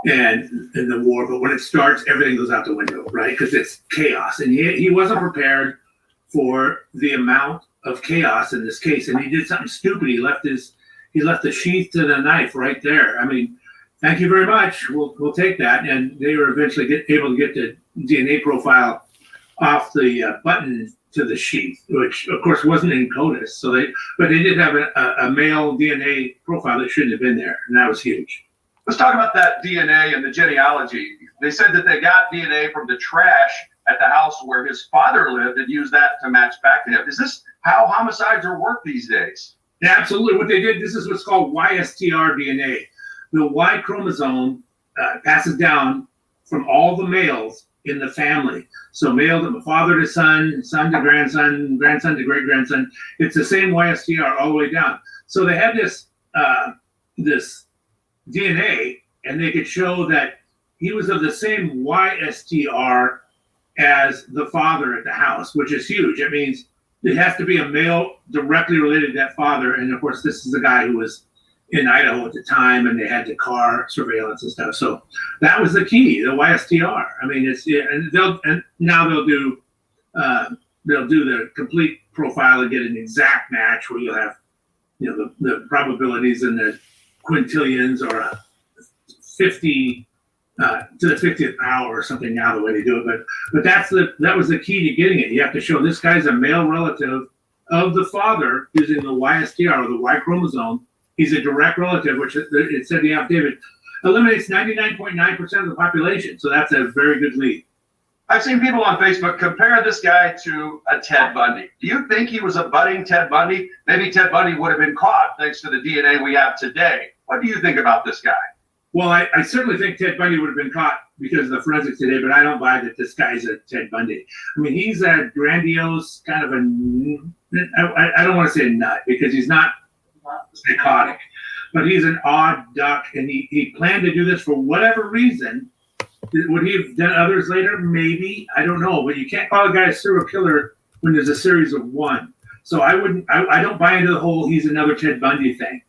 and in the war, but when it starts, everything goes out the window, right? Because it's chaos. And he wasn't prepared for the amount of chaos in this case. And he did something stupid. He left the sheath to the knife right there. I mean, thank you very much. We'll take that. And they were eventually able to get the DNA profile off the button to the sheath, which of course wasn't in CODIS. But they did have a male DNA profile that shouldn't have been there, and that was huge. Let's talk about that DNA and the genealogy. They said that they got DNA from the trash at the house where his father lived and used that to match back to him. Is this how homicides are worked these days? Yeah, absolutely. What they did, this is what's called YSTR DNA. The Y chromosome passes down from all the males in the family. So male to father to son, son to grandson, grandson to great-grandson. It's the same YSTR all the way down. So they had this this DNA, and they could show that he was of the same YSTR as the father at the house, which is huge. It means it has to be a male directly related to that father. And of course, this is the guy who was in Idaho at the time, and they had the car surveillance and stuff. So that was the key, the YSTR. I mean, now they'll do the complete profile and get an exact match where you'll have, you know, the probabilities in the quintillions or 50 to the 50th power or something. Now the way they do it, but that was the key to getting it. You have to show this guy's a male relative of the father using the YSTR or the Y chromosome. He's a direct relative, which it said in the affidavit eliminates 99.9% of the population. So that's a very good lead. I've seen people on Facebook compare this guy to a Ted Bundy. Do you think he was a budding Ted Bundy? Maybe Ted Bundy would have been caught thanks to the DNA we have today. What do you think about this guy? Well, I certainly think Ted Bundy would have been caught because of the forensics today, but I don't buy that this guy's a Ted Bundy. I mean, he's a grandiose kind of I don't want to say a nut because he's not psychotic, but he's an odd duck, and he planned to do this for whatever reason. Would he have done others later? Maybe. I don't know, but you can't call a guy a serial killer when there's a series of one. So I don't buy into the whole he's another Ted Bundy thing.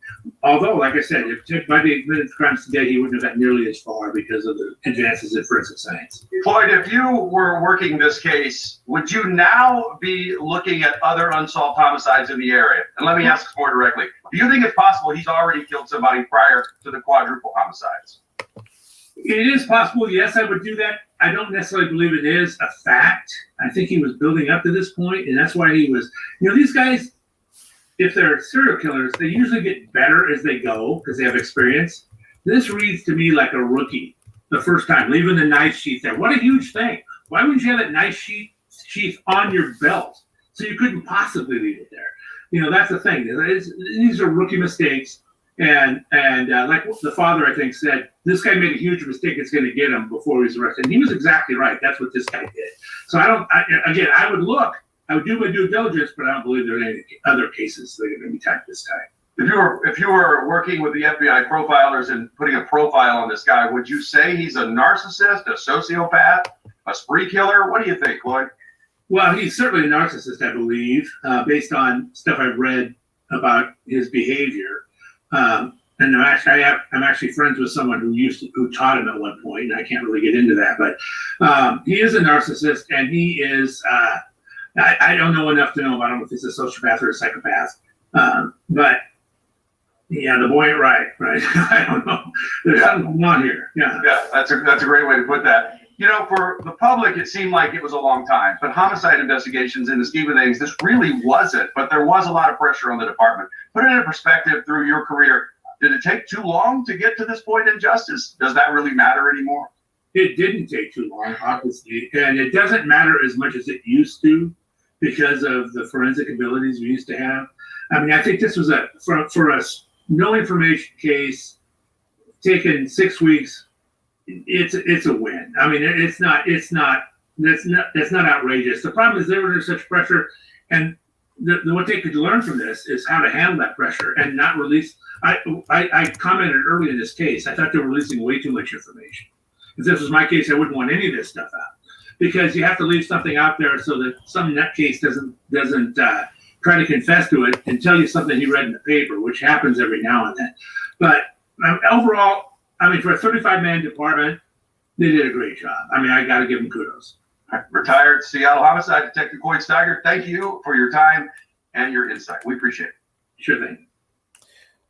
Although, like I said, if Ted Bundy admitted crimes today, he wouldn't have got nearly as far because of the advances in forensic science. Floyd, if you were working this case, would you now be looking at other unsolved homicides in the area? And let me ask more directly. Do you think it's possible he's already killed somebody prior to the quadruple homicides? It is possible. Yes, I would do that. I don't necessarily believe it is a fact. I think he was building up to this point, and that's why he was, you know, these guys, if they're serial killers, they usually get better as they go because they have experience. This reads to me like a rookie the first time, leaving the knife sheath there. What a huge thing. Why wouldn't you have that knife sheath on your belt so you couldn't possibly leave it there? You know, that's the thing. These are rookie mistakes. And like the father, I think, said, this guy made a huge mistake. It's going to get him before he's arrested. And he was exactly right. That's what this guy did. So I would look. I would do my due diligence, but I don't believe there are any other cases that are going to be tagged this guy. If you were working with the FBI profilers and putting a profile on this guy, would you say he's a narcissist, a sociopath, a spree killer? What do you think, Lloyd? Well, he's certainly a narcissist, I believe, based on stuff I've read about his behavior. And I'm actually friends with someone who taught him at one point, and I can't really get into that. But he is a narcissist, and he is. I don't know enough to know. I don't know if he's a sociopath or a psychopath. But yeah, the boy ain't right. I don't know. There's something going on here. Yeah, that's a great way to put that. You know, for the public, it seemed like it was a long time, but homicide investigations, in the scheme of things, this really wasn't. But there was a lot of pressure on the department. Put it in perspective through your career. Did it take too long to get to this point in justice? Does that really matter anymore? It didn't take too long, obviously, and it doesn't matter as much as it used to because of the forensic abilities we used to have. I mean, I think this was for us, no information case taken 6 weeks. It's a win. I mean, it's not outrageous. The problem is they were under such pressure, and what they could learn from this is how to handle that pressure and not release. I commented early in this case. I thought they were releasing way too much information. If this was my case, I wouldn't want any of this stuff out because you have to leave something out there so that some nutcase doesn't try to confess to it and tell you something he read in the paper, which happens every now and then. But overall, I mean, for a 35-man department, they did a great job. I mean, I got to give them kudos. Retired Seattle Homicide Detective Coyd Steiger, thank you for your time and your insight. We appreciate it. Sure thing.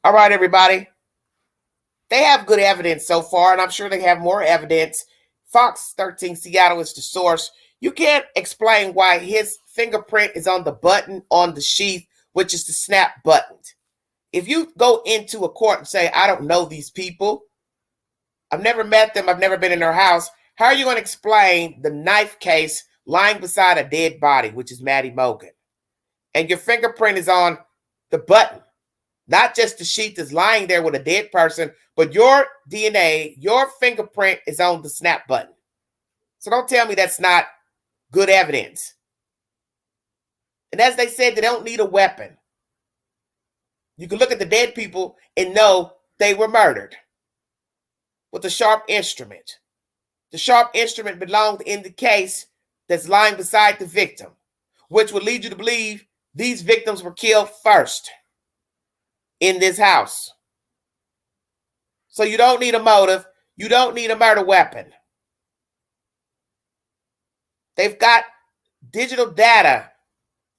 All right, everybody. They have good evidence so far, and I'm sure they have more evidence. Fox 13 Seattle is the source. You can't explain why his fingerprint is on the button on the sheath, which is the snap button. If you go into a court and say, I don't know these people, I've never met them, I've never been in their house, how are you going to explain the knife case lying beside a dead body, which is Maddie Mogan? And your fingerprint is on the button, not just the sheath that's lying there with a dead person, but your DNA, your fingerprint is on the snap button. So don't tell me that's not good evidence. And as they said, they don't need a weapon. You can look at the dead people and know they were murdered with a sharp instrument. The sharp instrument belonged in the case that's lying beside the victim, which would lead you to believe these victims were killed first in this house. So you don't need a motive. You don't need a murder weapon. They've got digital data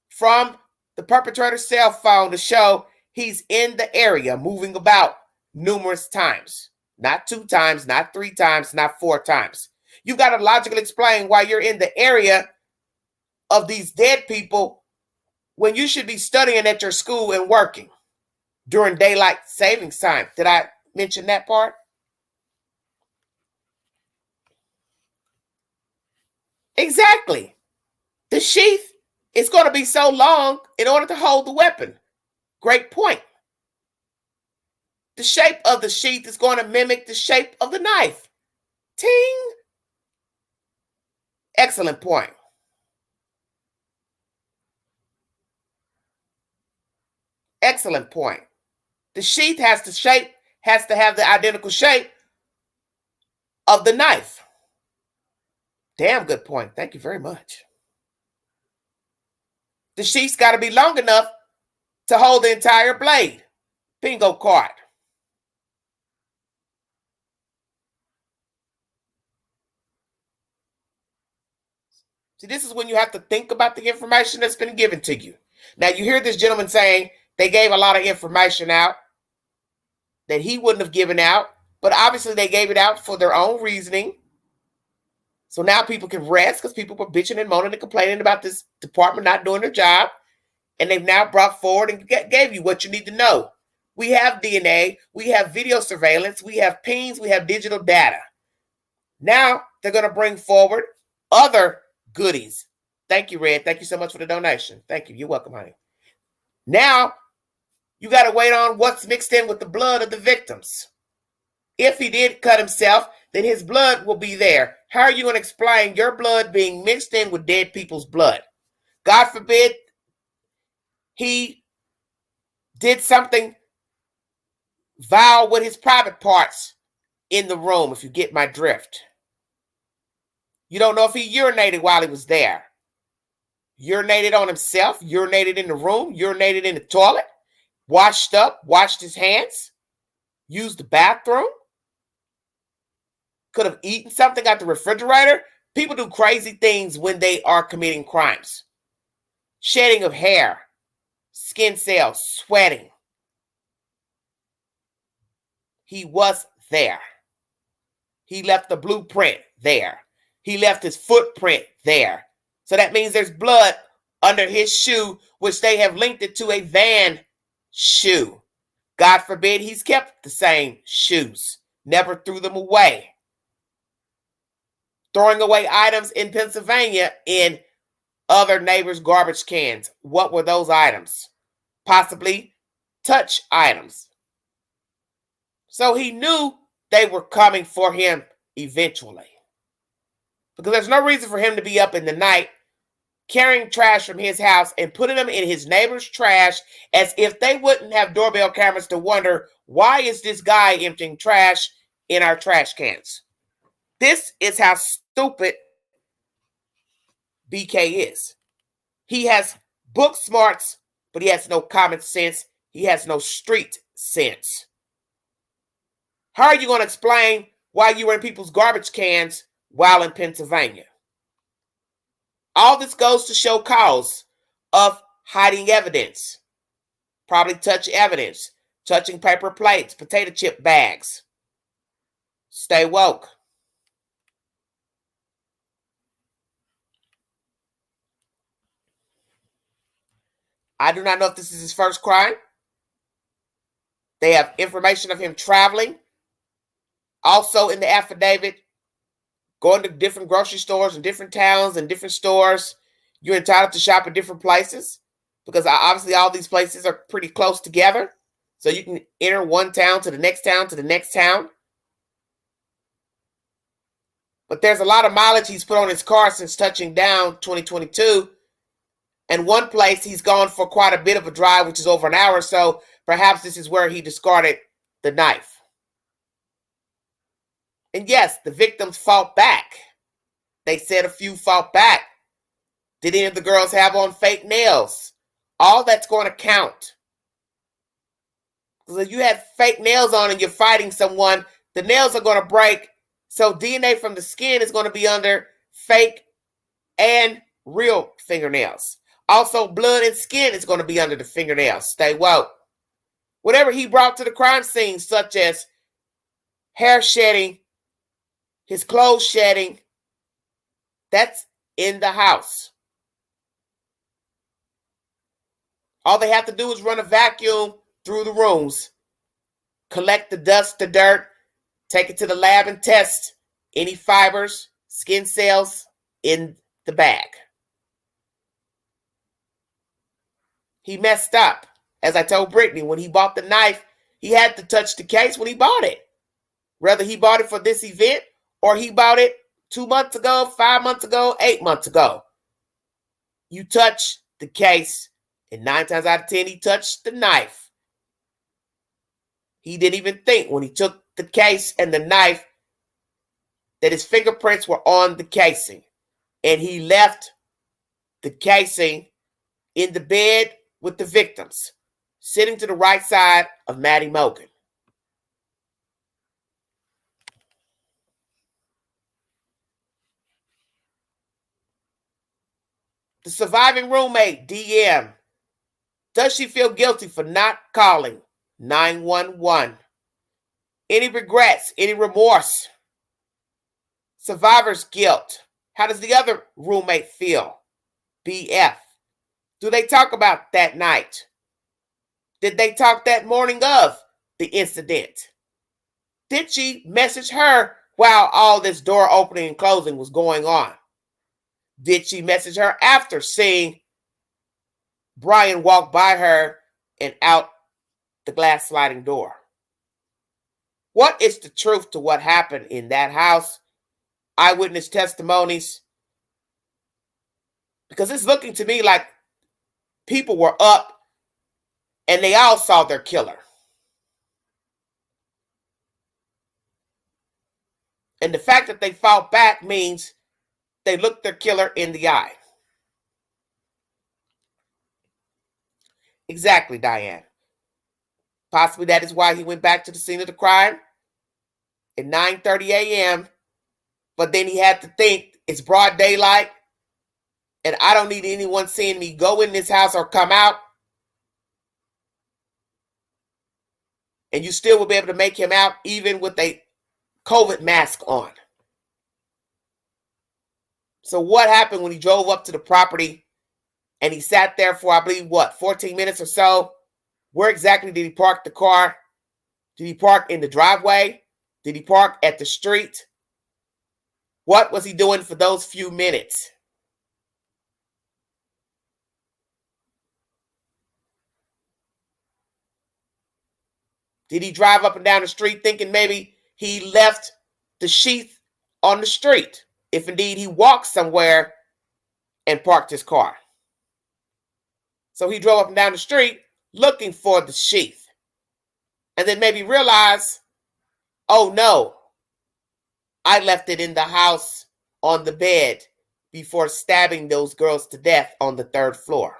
from the perpetrator's cell phone to show he's in the area, moving about numerous times. Not 2 times, not 3 times, not 4 times. You've got to logically explain why you're in the area of these dead people when you should be studying at your school and working during daylight savings time. Did I mention that part? Exactly. The sheath is going to be so long in order to hold the weapon. Great point. The shape of the sheath is going to mimic the shape of the knife. Ting. Excellent point. Excellent point. The sheath has to have the identical shape of the knife. Damn good point. Thank you very much. The sheath's got to be long enough to hold the entire blade. Bingo card. See, this is when you have to think about the information that's been given to you. Now, you hear this gentleman saying they gave a lot of information out that he wouldn't have given out, but obviously they gave it out for their own reasoning. So now people can rest because people were bitching and moaning and complaining about this department not doing their job. And they've now brought forward and gave you what you need to know. We have DNA, we have video surveillance, we have pings, we have digital data. Now they're going to bring forward other goodies. Thank you, Red. Thank you so much for the donation. Thank you. You're welcome, honey. Now You got to wait on what's mixed in with the blood of the victims. If he did cut himself, then his blood will be there. How are you going to explain your blood being mixed in with dead people's blood? God forbid he did something vile with his private parts in the room, if you get my drift. You don't know if he urinated while he was there. Urinated on himself, urinated in the room, urinated in the toilet, washed up, washed his hands, used the bathroom, could have eaten something out the refrigerator. People do crazy things when they are committing crimes. Shedding of hair, skin cells, sweating. He was there. He left the blueprint there. He left his footprint there. So that means there's blood under his shoe, which they have linked it to a van shoe. God forbid he's kept the same shoes. Never threw them away. Throwing away items in Pennsylvania in other neighbors' garbage cans. What were those items? Possibly touch items. So he knew they were coming for him eventually. Because there's no reason for him to be up in the night carrying trash from his house and putting them in his neighbor's trash, as if they wouldn't have doorbell cameras to wonder, why is this guy emptying trash in our trash cans? This is how stupid BK is. He has book smarts, but he has no common sense. He has no street sense. How are you going to explain why you were in people's garbage cans while in Pennsylvania? All this goes to show cause of hiding evidence. Probably touch evidence. Touching paper plates, potato chip bags. Stay woke. I do not know if this is his first crime. They have information of him traveling. Also in the affidavit, going to different grocery stores in different towns and different stores. You're entitled to shop at different places because obviously all these places are pretty close together. So you can enter one town to the next town to the next town. But there's a lot of mileage he's put on his car since touching down 2022. And one place he's gone for quite a bit of a drive, which is over an hour. So perhaps this is where he discarded the knife. And yes, the victims fought back. They said a few fought back. Did any of the girls have on fake nails? All that's going to count. Because if you had fake nails on and you're fighting someone, the nails are going to break. So DNA from the skin is going to be under fake and real fingernails. Also, blood and skin is going to be under the fingernails. Stay woke. Whatever he brought to the crime scene, such as hair shedding, his clothes shedding, that's in the house. All they have to do is run a vacuum through the rooms, collect the dust, the dirt, take it to the lab and test any fibers, skin cells in the bag. He messed up. As I told Brittany, when he bought the knife, he had to touch the case when he bought it. Whether he bought it for this event or he bought it 2 months ago, 5 months ago, 8 months ago. You touch the case, and 9 times out of 10, he touched the knife. He didn't even think when he took the case and the knife that his fingerprints were on the casing. And he left the casing in the bed with the victims, sitting to the right side of Maddie Mogan. The surviving roommate, DM. Does she feel guilty for not calling 911? Any regrets? Any remorse? Survivor's guilt. How does the other roommate feel? BF. Do they talk about that night? Did they talk that morning of the incident? Did she message her while all this door opening and closing was going on? Did she message her after seeing Bryan walk by her and out the glass sliding door. What is the truth to what happened in that house? Eyewitness testimonies? Because it's looking to me like people were up and they all saw their killer. And the fact that they fought back means they looked their killer in the eye. Exactly, Diane. Possibly that is why he went back to the scene of the crime at 9:30 a.m. But then he had to think it's broad daylight and I don't need anyone seeing me go in this house or come out. And you still will be able to make him out even with a COVID mask on. So what happened when he drove up to the property and he sat there for, I believe, 14 minutes or so? Where exactly did he park the car? Did he park in the driveway? Did he park at the street? What was he doing for those few minutes? Did he drive up and down the street thinking maybe he left the sheath on the street, if indeed he walked somewhere and parked his car? So he drove up and down the street looking for the sheath. And then maybe realized, oh no, I left it in the house on the bed before stabbing those girls to death on the 3rd floor.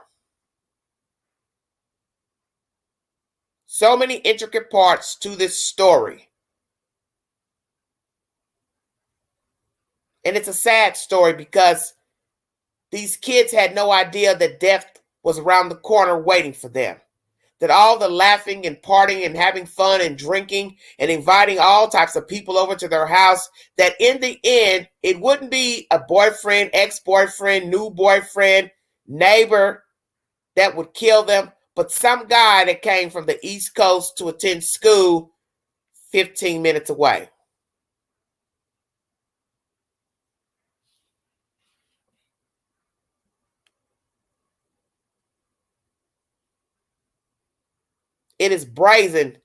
So many intricate parts to this story. And it's a sad story because these kids had no idea that death was around the corner waiting for them. That all the laughing and partying and having fun and drinking and inviting all types of people over to their house, that in the end, it wouldn't be a boyfriend, ex-boyfriend, new boyfriend, neighbor that would kill them, but some guy that came from the East Coast to attend school 15 minutes away. It is brazen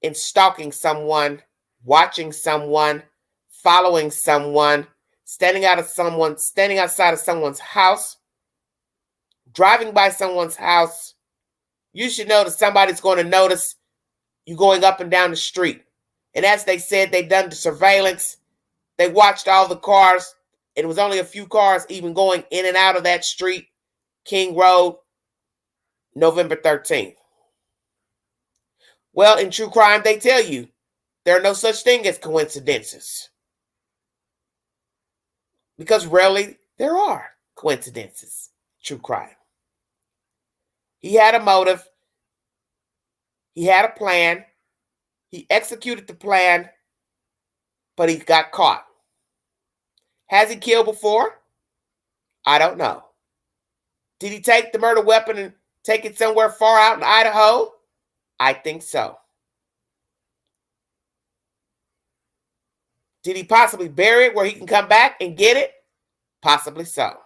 in stalking someone, watching someone, following someone, standing outside of someone's house, driving by someone's house. You should know that somebody's going to notice you going up and down the street. And as they said, they done the surveillance. They watched all the cars. It was only a few cars even going in and out of that street, King Road, November 13th. Well, in true crime, they tell you there are no such thing as coincidences. Because rarely there are coincidences. True crime. He had a motive. He had a plan. He executed the plan, but he got caught. Has he killed before? I don't know. Did he take the murder weapon and take it somewhere far out in Idaho? I think so. Did he possibly bury it where he can come back and get it? Possibly so.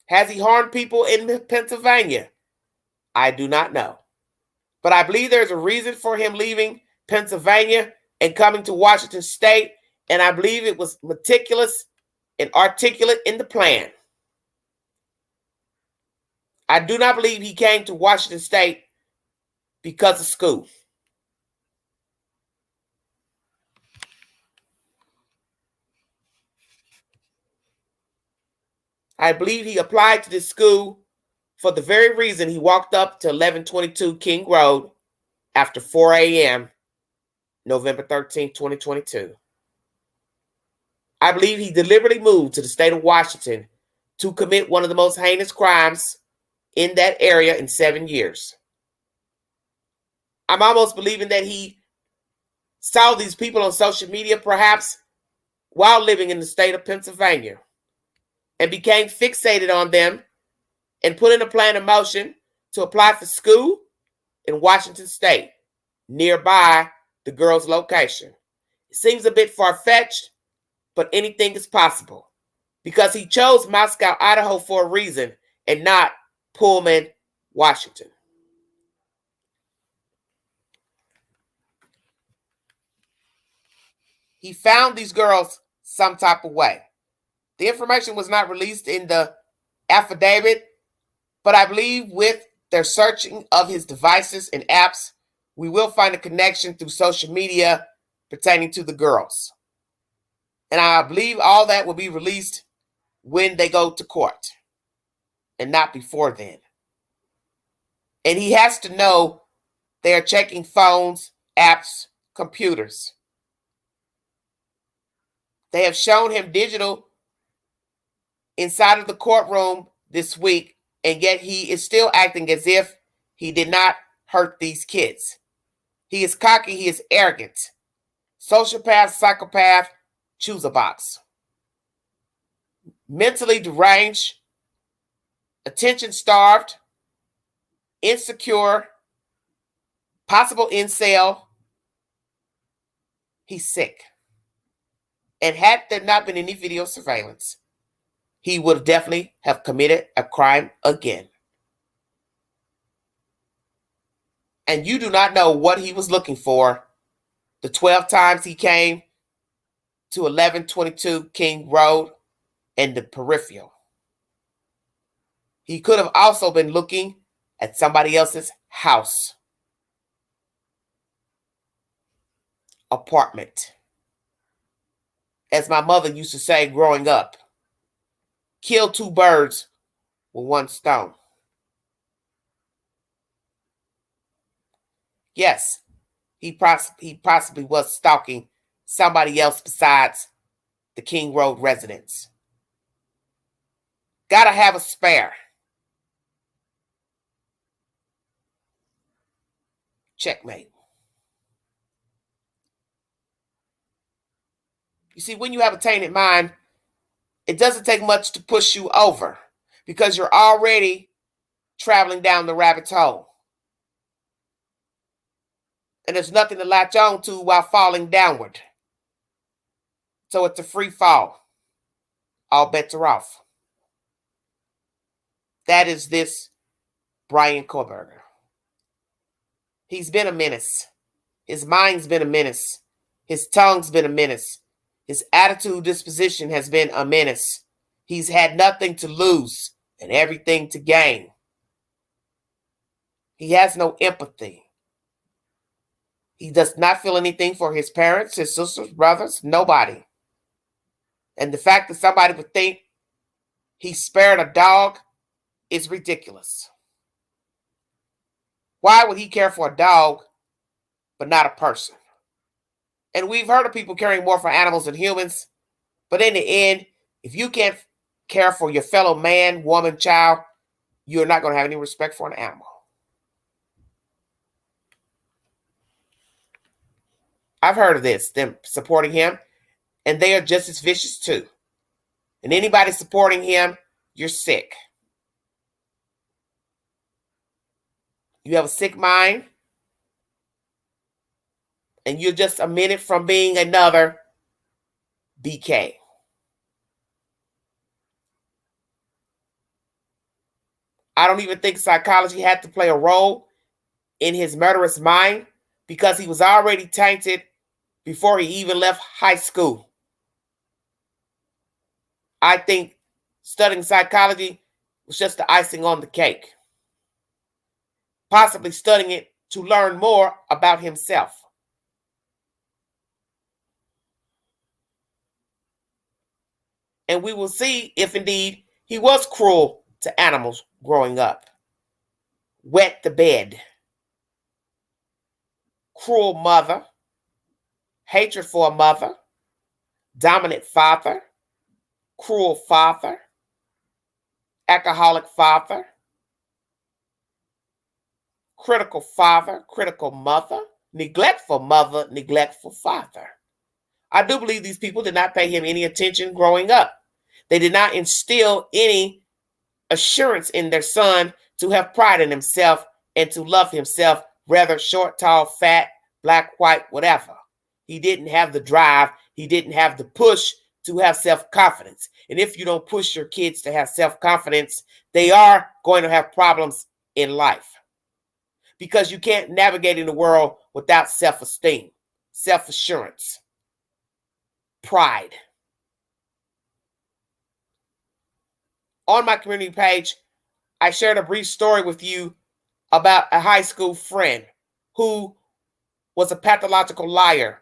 Has he harmed people in Pennsylvania? I do not know. But I believe there's a reason for him leaving Pennsylvania and coming to Washington State, and I believe it was meticulous and articulate in the plan. I do not believe he came to Washington State because of school. I believe he applied to this school for the very reason he walked up to 1122 King Road after 4 a.m., November 13, 2022. I believe he deliberately moved to the state of Washington to commit one of the most heinous crimes in that area in 7 years. I'm almost believing that he saw these people on social media, perhaps while living in the state of Pennsylvania, and became fixated on them and put in a plan of motion to apply for school in Washington State, nearby the girl's location. It seems a bit far-fetched, but anything is possible because he chose Moscow, Idaho for a reason and not Pullman, Washington. he found these girls some type of way. The information was not released in the affidavit, but I believe with their searching of his devices and apps, we will find a connection through social media pertaining to the girls. And I believe all that will be released when they go to court and not before then. And he has to know they are checking phones, apps, computers. They have shown him digital inside of the courtroom this week, and yet he is still acting as if he did not hurt these kids. He is cocky, he is arrogant. Sociopath, psychopath, choose a box. Mentally deranged, attention-starved, insecure, possible incel. He's sick. And had there not been any video surveillance, he would definitely have committed a crime again. And you do not know what he was looking for the 12 times he came to 1122 King Road and the peripheral. He could have also been looking at somebody else's house, apartment. As my mother used to say growing up, kill two birds with one stone. Yes, he possibly was stalking somebody else besides the King Road residents. Gotta have a spare. Checkmate. You see, when you have a tainted mind, it doesn't take much to push you over because you're already traveling down the rabbit's hole. And there's nothing to latch on to while falling downward. So it's a free fall. All bets are off. That is this Bryan Kohberger. He's been a menace. His mind's been a menace. His tongue's been a menace. His attitude, disposition has been a menace. He's had nothing to lose and everything to gain. He has no empathy. He does not feel anything for his parents, his sisters, brothers, nobody. And the fact that somebody would think he spared a dog is ridiculous. Why would he care for a dog but not a person? And we've heard of people caring more for animals than humans. But in the end, if you can't care for your fellow man, woman, child, you're not going to have any respect for an animal. I've heard of this, them supporting him, and they are just as vicious too. And anybody supporting him, you're sick. You have a sick mind, and you're just a minute from being another BK. I don't even think psychology had to play a role in his murderous mind because he was already tainted before he even left high school. I think studying psychology was just the icing on the cake. Possibly studying it to learn more about himself. And we will see if indeed he was cruel to animals growing up. Wet the bed. Cruel mother. Hatred for a mother. Dominant father. Cruel father. Alcoholic father. Critical father. Critical mother. Neglectful mother. Neglectful father. I do believe these people did not pay him any attention growing up. They did not instill any assurance in their son to have pride in himself and to love himself, whether short, tall, fat, black, white, whatever. He didn't have the drive. He didn't have the push to have self-confidence. And if you don't push your kids to have self-confidence, they are going to have problems in life. Because you can't navigate in the world without self-esteem, self-assurance. pride. On my community page, I shared a brief story with you about a high school friend who was a pathological liar.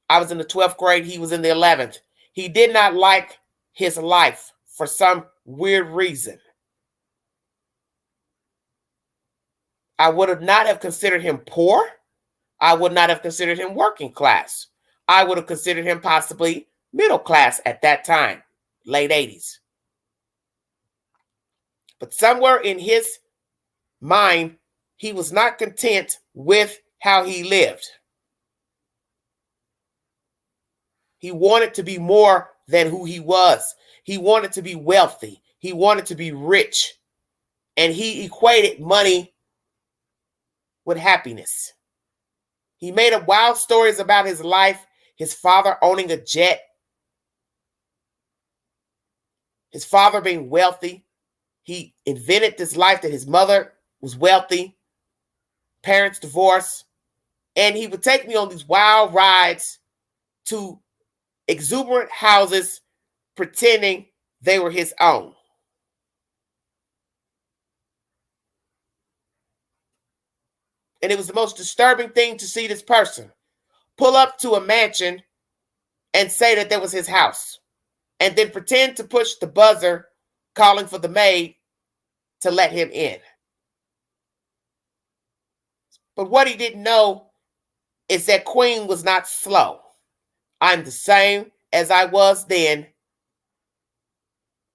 I was in the 12th grade. He was in the 11th. He did not like his life for some weird reason. I would not have considered him poor. I would not have considered him working class. I would have considered him possibly middle class at that time, late 80s. But somewhere in his mind, he was not content with how he lived. He wanted to be more than who he was. He wanted to be wealthy. He wanted to be rich. And he equated money with happiness. He made up wild stories about his life, his father owning a jet, his father being wealthy. He invented this life that his mother was wealthy, parents divorced, and he would take me on these wild rides to exuberant houses pretending they were his own. And it was the most disturbing thing to see this person pull up to a mansion and say that that was his house, and then pretend to push the buzzer calling for the maid to let him in. But what he didn't know is that Queen was not slow. I'm the same as I was then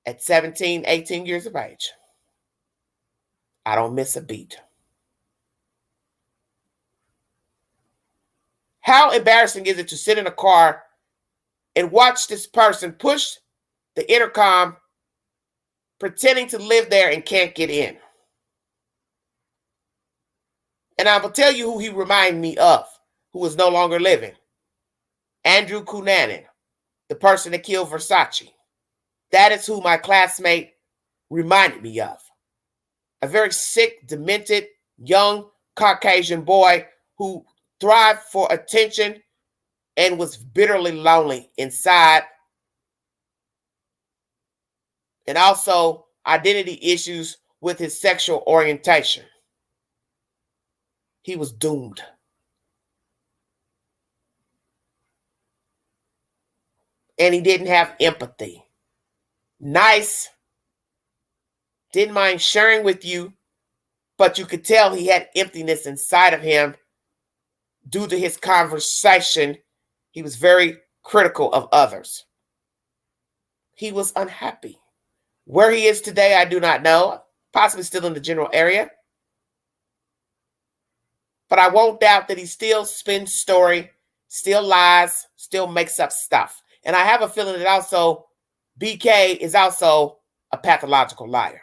at 17, 18 years of age. I don't miss a beat. How embarrassing is it to sit in a car and watch this person push the intercom, pretending to live there and can't get in? And I will tell you who he reminded me of, who is no longer living. Andrew Cunanan, the person that killed Versace. That is who my classmate reminded me of. A very sick, demented, young Caucasian boy who thrived for attention and was bitterly lonely inside. And also identity issues with his sexual orientation. He was doomed. And he didn't have empathy. Nice. Didn't mind sharing with you, but you could tell he had emptiness inside of him due to his conversation. He was very critical of others. He was unhappy. Where he is today, I do not know. Possibly still in the general area. But I won't doubt that he still spins story, still lies, still makes up stuff. And I have a feeling that also BK is also a pathological liar.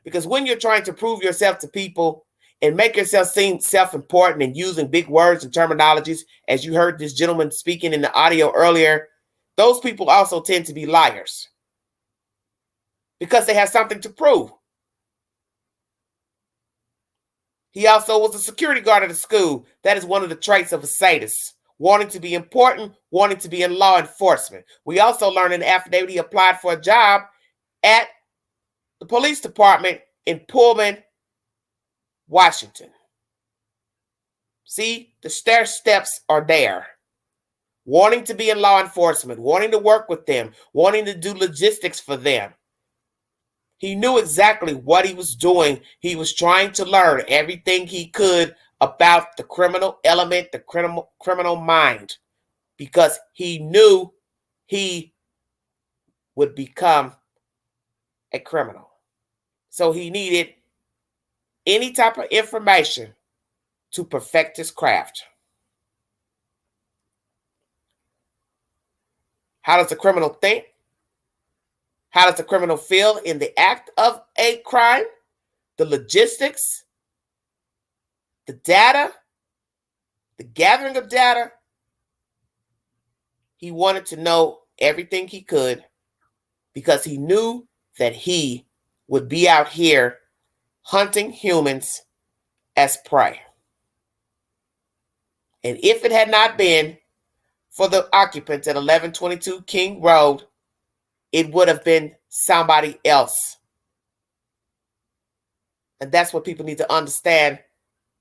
Because when you're trying to prove yourself to people and make yourself seem self-important and using big words and terminologies, as you heard this gentleman speaking in the audio earlier, those people also tend to be liars. Because they have something to prove. He also was a security guard at a school. That is one of the traits of a sadist. Wanting to be important, wanting to be in law enforcement. We also learned in the affidavit he applied for a job at the police department in Pullman, Washington. See, the stair steps are there. Wanting to be in law enforcement, wanting to work with them, wanting to do logistics for them. He knew exactly what he was doing. He was trying to learn everything he could about the criminal element, the criminal mind, because he knew he would become a criminal. So he needed any type of information to perfect his craft. How does the criminal think? How does the criminal feel in the act of a crime? The logistics, the data, the gathering of data. He wanted to know everything he could because he knew that he would be out here hunting humans as prey. And if it had not been for the occupants at 1122 King Road, it would have been somebody else. And that's what people need to understand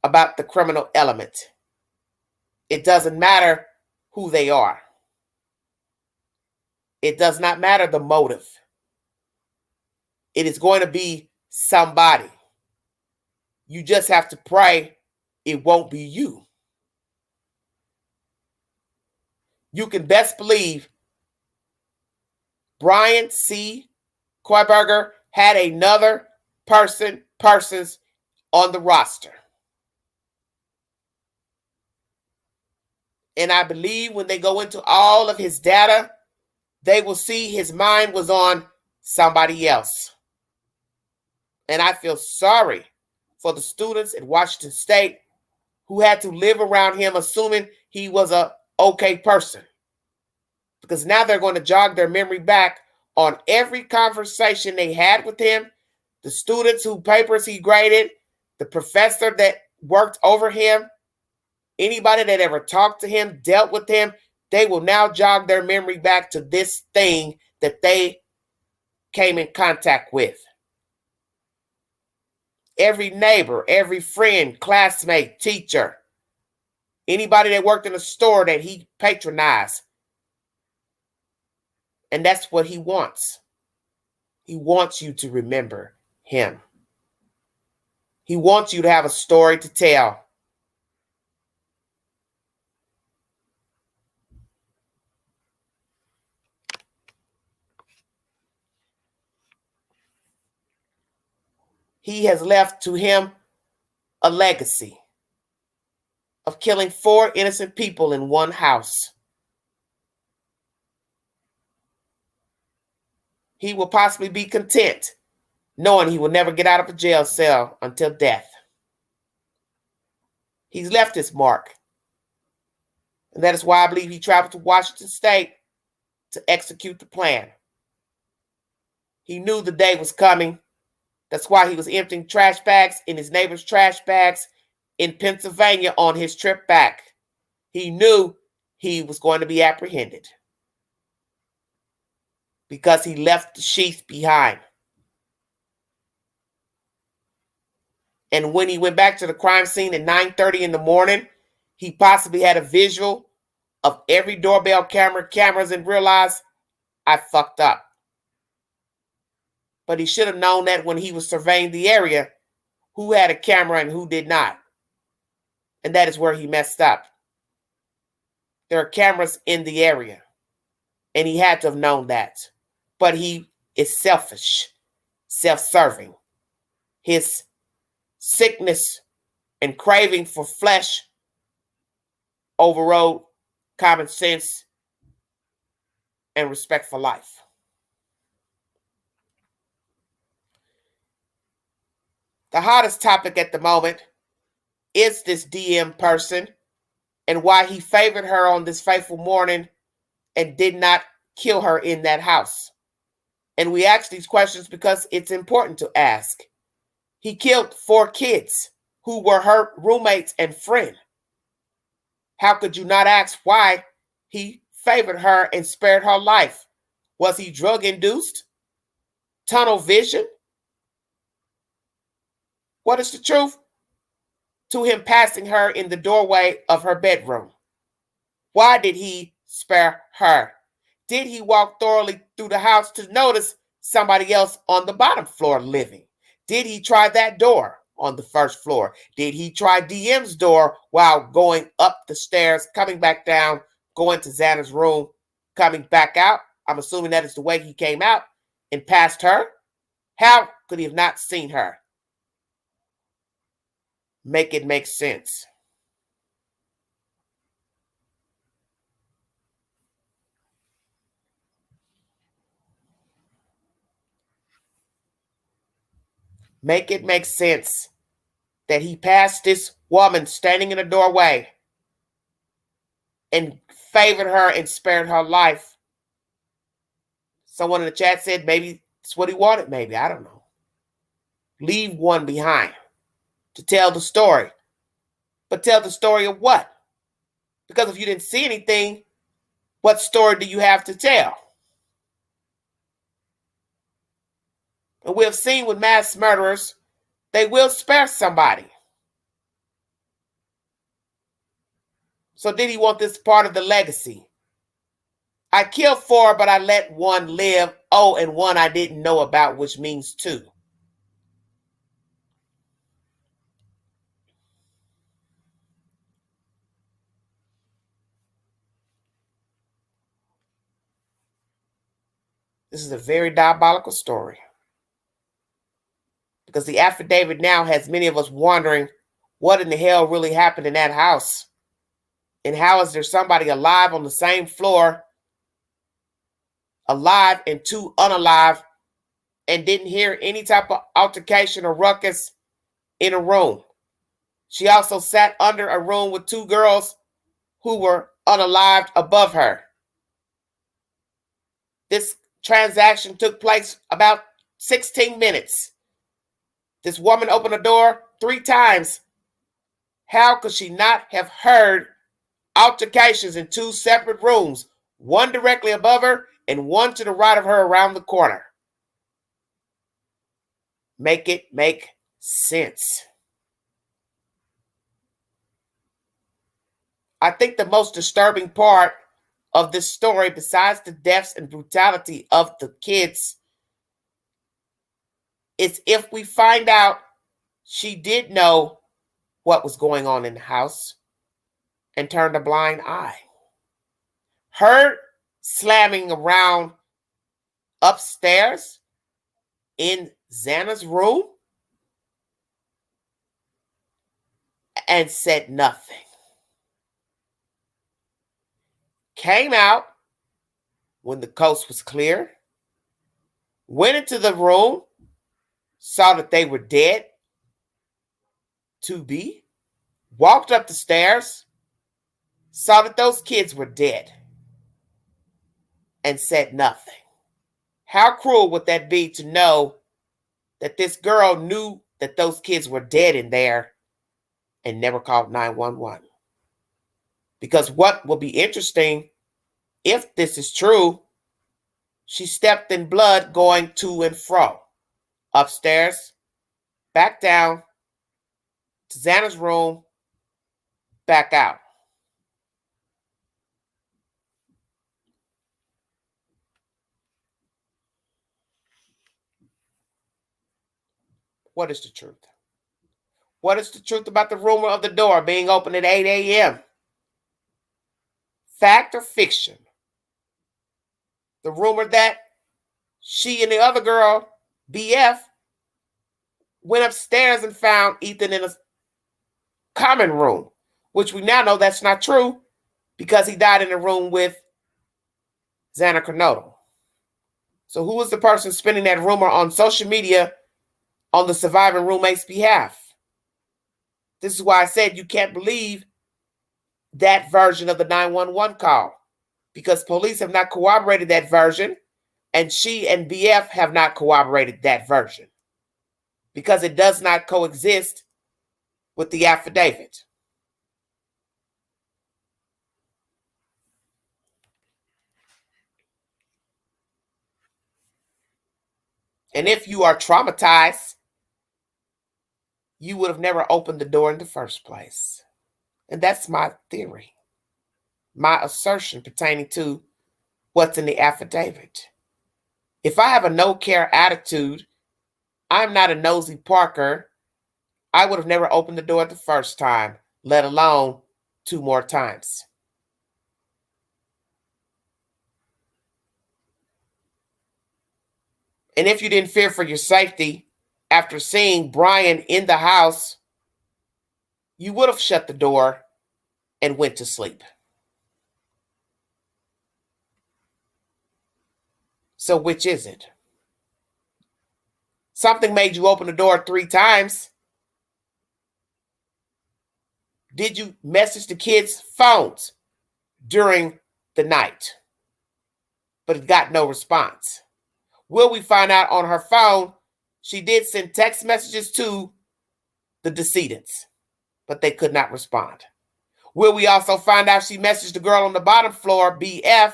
about the criminal element. It doesn't matter who they are. It does not matter the motive. It is going to be somebody. You just have to pray it won't be you. You can best believe Bryan C. Kohberger had another persons on the roster. And I believe when they go into all of his data, they will see his mind was on somebody else. And I feel sorry for the students at Washington State who had to live around him assuming he was a okay person. Because now they're going to jog their memory back on every conversation they had with him, the students whose papers he graded, the professor that worked over him, anybody that ever talked to him, dealt with him. They will now jog their memory back to this thing that they came in contact with. Every neighbor, every friend, classmate, teacher, anybody that worked in a store that he patronized. And that's what he wants. He wants you to remember him. He wants you to have a story to tell. He has left to him a legacy of killing 4 innocent people in one house. He will possibly be content knowing he will never get out of a jail cell until death. He's left his mark. And that is why I believe he traveled to Washington State to execute the plan. He knew the day was coming. That's why he was emptying trash bags in his neighbor's trash bags in Pennsylvania on his trip back. He knew he was going to be apprehended because he left the sheath behind. And when he went back to the crime scene at 9:30 in the morning, he possibly had a visual of every doorbell cameras and realized, I fucked up. But he should have known that when he was surveying the area, who had a camera and who did not. And that is where he messed up. There are cameras in the area. And he had to have known that. But he is selfish, self-serving. His sickness and craving for flesh overrode common sense and respect for life. The hottest topic at the moment is this DM person and why he favored her on this fateful morning and did not kill her in that house. And we ask these questions because it's important to ask. He killed 4 kids who were her roommates and friend. How could you not ask why he favored her and spared her life? Was he drug-induced? Tunnel vision? What is the truth to him passing her in the doorway of her bedroom? Why did he spare her? Did he walk thoroughly through the house to notice somebody else on the bottom floor living? Did he try that door on the first floor? Did he try DM's door while going up the stairs, coming back down, going to Xana's room, coming back out? I'm assuming that is the way he came out and passed her. How could he have not seen her? Make it make sense. Make it make sense that he passed this woman standing in the doorway and favored her and spared her life. Someone in the chat said maybe it's what he wanted. Maybe, I don't know. Leave one behind to tell the story. But tell the story of what? Because if you didn't see anything, What story do you have to tell? And we have seen with mass murderers, they will spare somebody. So did he want this part of the legacy? I killed 4, but I let 1 live. Oh, and 1 I didn't know about, which means 2. This is a very diabolical story. Because the affidavit now has many of us wondering what in the hell really happened in that house. And how is there somebody alive on the same floor, alive and 2 unalive, and didn't hear any type of altercation or ruckus in a room? She also sat under a room with 2 girls who were unalived above her. This transaction took place about 16 minutes. This woman opened the door 3 times. How could she not have heard altercations in 2 separate rooms, one directly above her and one to the right of her around the corner? Make it make sense. I think the most disturbing part of this story, besides the deaths and brutality of the kids, is if we find out she did know what was going on in the house and turned a blind eye. Her slamming around upstairs in Xana's room and said nothing. Came out when the coast was clear, went into the room, saw that they were dead, to be, walked up the stairs, saw that those kids were dead, and said nothing. How cruel would that be to know that this girl knew that those kids were dead in there and never called 911? Because what will be interesting, if this is true, she stepped in blood going to and fro, upstairs, back down to Xana's room, back out. What is the truth? What is the truth about the rumor of the door being open at 8 a.m.? Fact or fiction? The rumor that she and the other girl, BF, went upstairs and found Ethan in a common room, which we now know that's not true because he died in a room with Xana Kernodle. So who was the person spinning that rumor on social media on the surviving roommate's behalf? This is why I said you can't believe that version of the 911 call, because police have not corroborated that version, and she and BF have not corroborated that version, because it does not coexist with the affidavit. And if you are traumatized, you would have never opened the door in the first place. And that's my theory, my assertion pertaining to what's in the affidavit. If I have a no-care attitude, I'm not a nosy Parker, I would have never opened the door the first time, let alone 2 more times. And if you didn't fear for your safety after seeing Bryan in the house, you would have shut the door and went to sleep. So which is it? Something made you open the door 3 times. Did you message the kids' phones during the night? But it got no response. Will we find out on her phone she did send text messages to the decedents, but they could not respond? Will we also find out she messaged the girl on the bottom floor, BF,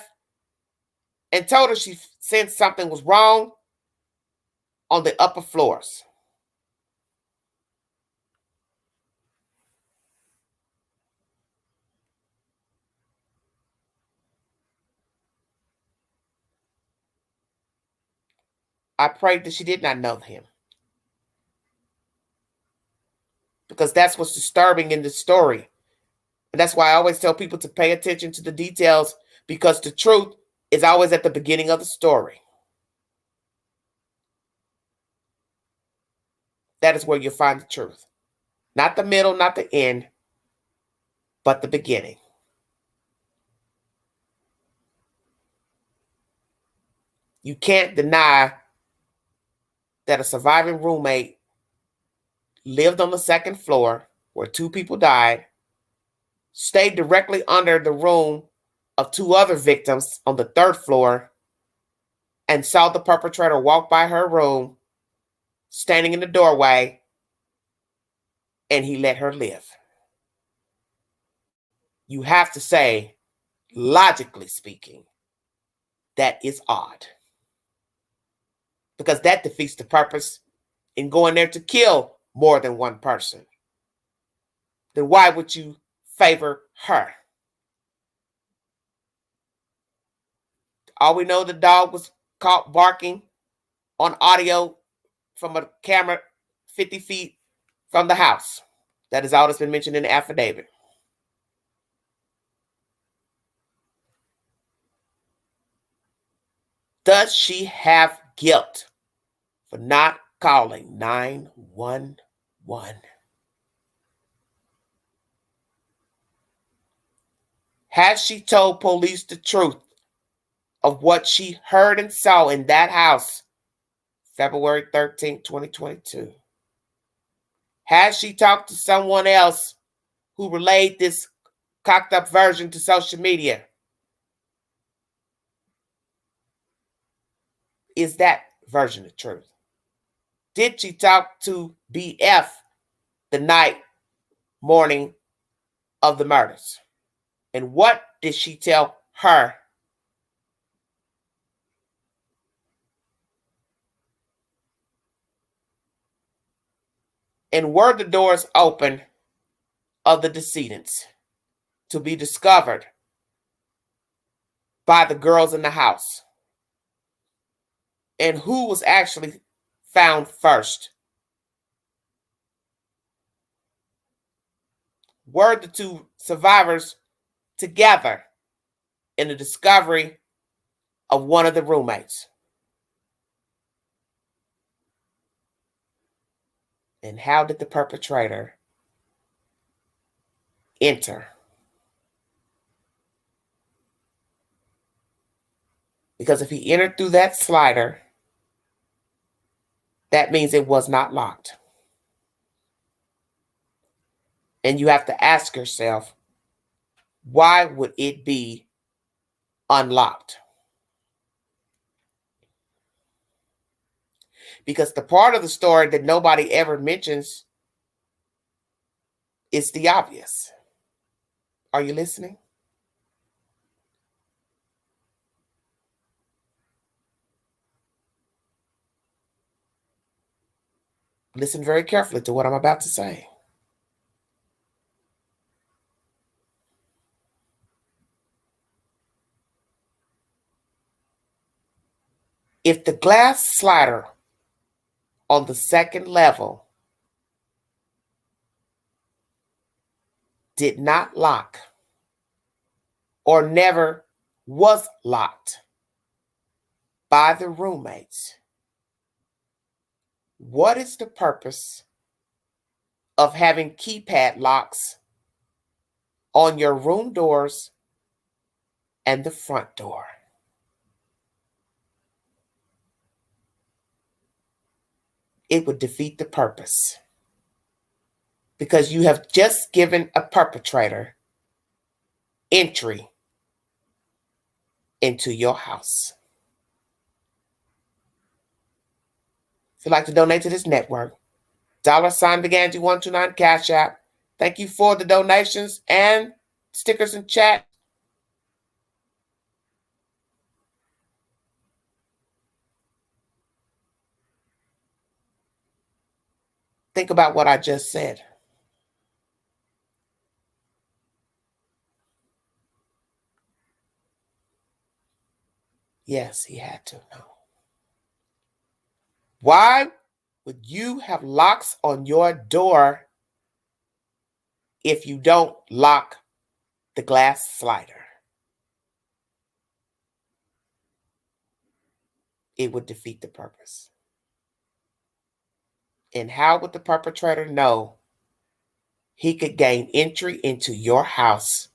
and told her she sensed something was wrong on the upper floors? I prayed that she did not know him, because that's what's disturbing in the story. And that's why I always tell people to pay attention to the details, because the truth is always at the beginning of the story. That is where you'll find the truth. Not the middle, not the end, but the beginning. You can't deny that a surviving roommate lived on the second floor where 2 people died, stayed directly under the room of 2 other victims on the 3rd floor, and saw the perpetrator walk by her room, standing in the doorway, and he let her live. You have to say, logically speaking, that is odd, because that defeats the purpose in going there to kill more than one person. Then why would you favor her? All we know, the dog was caught barking on audio from a camera 50 feet from the house. That is all that's been mentioned in the affidavit. Does she have guilt for not calling 911? Has she told police the truth of what she heard and saw in that house February 13, 2022? Has she talked to someone else who relayed this cocked up version to social media? Is that version the truth? Did she talk to BF the morning of the murders? And what did she tell her? And were the doors open of the decedents to be discovered by the girls in the house? And who was actually found first? Were the 2 survivors together in the discovery of one of the roommates? And how did the perpetrator enter? Because if he entered through that slider, that means it was not locked. And you have to ask yourself, why would it be unlocked? Because the part of the story that nobody ever mentions is the obvious. Are you listening? Listen very carefully to what I'm about to say. If the glass slider on the second level did not lock or never was locked by the roommates, what is the purpose of having keypad locks on your room doors and the front door? It would defeat the purpose, because you have just given a perpetrator entry into your house. If you'd like to donate to this network, $Beganji129 Cash App. Thank you for the donations and stickers in chat. Think about what I just said. Yes, he had to know. Why would you have locks on your door if you don't lock the glass slider? It would defeat the purpose. And how would the perpetrator know he could gain entry into your house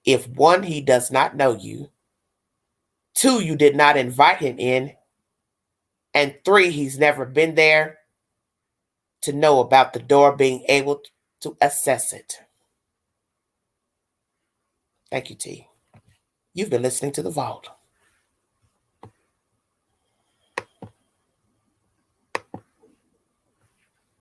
if, one, he does not know you, two, you did not invite him in, and three, he's never been there to know about the door being able to access it? Thank you, T. You've been listening to The Vault.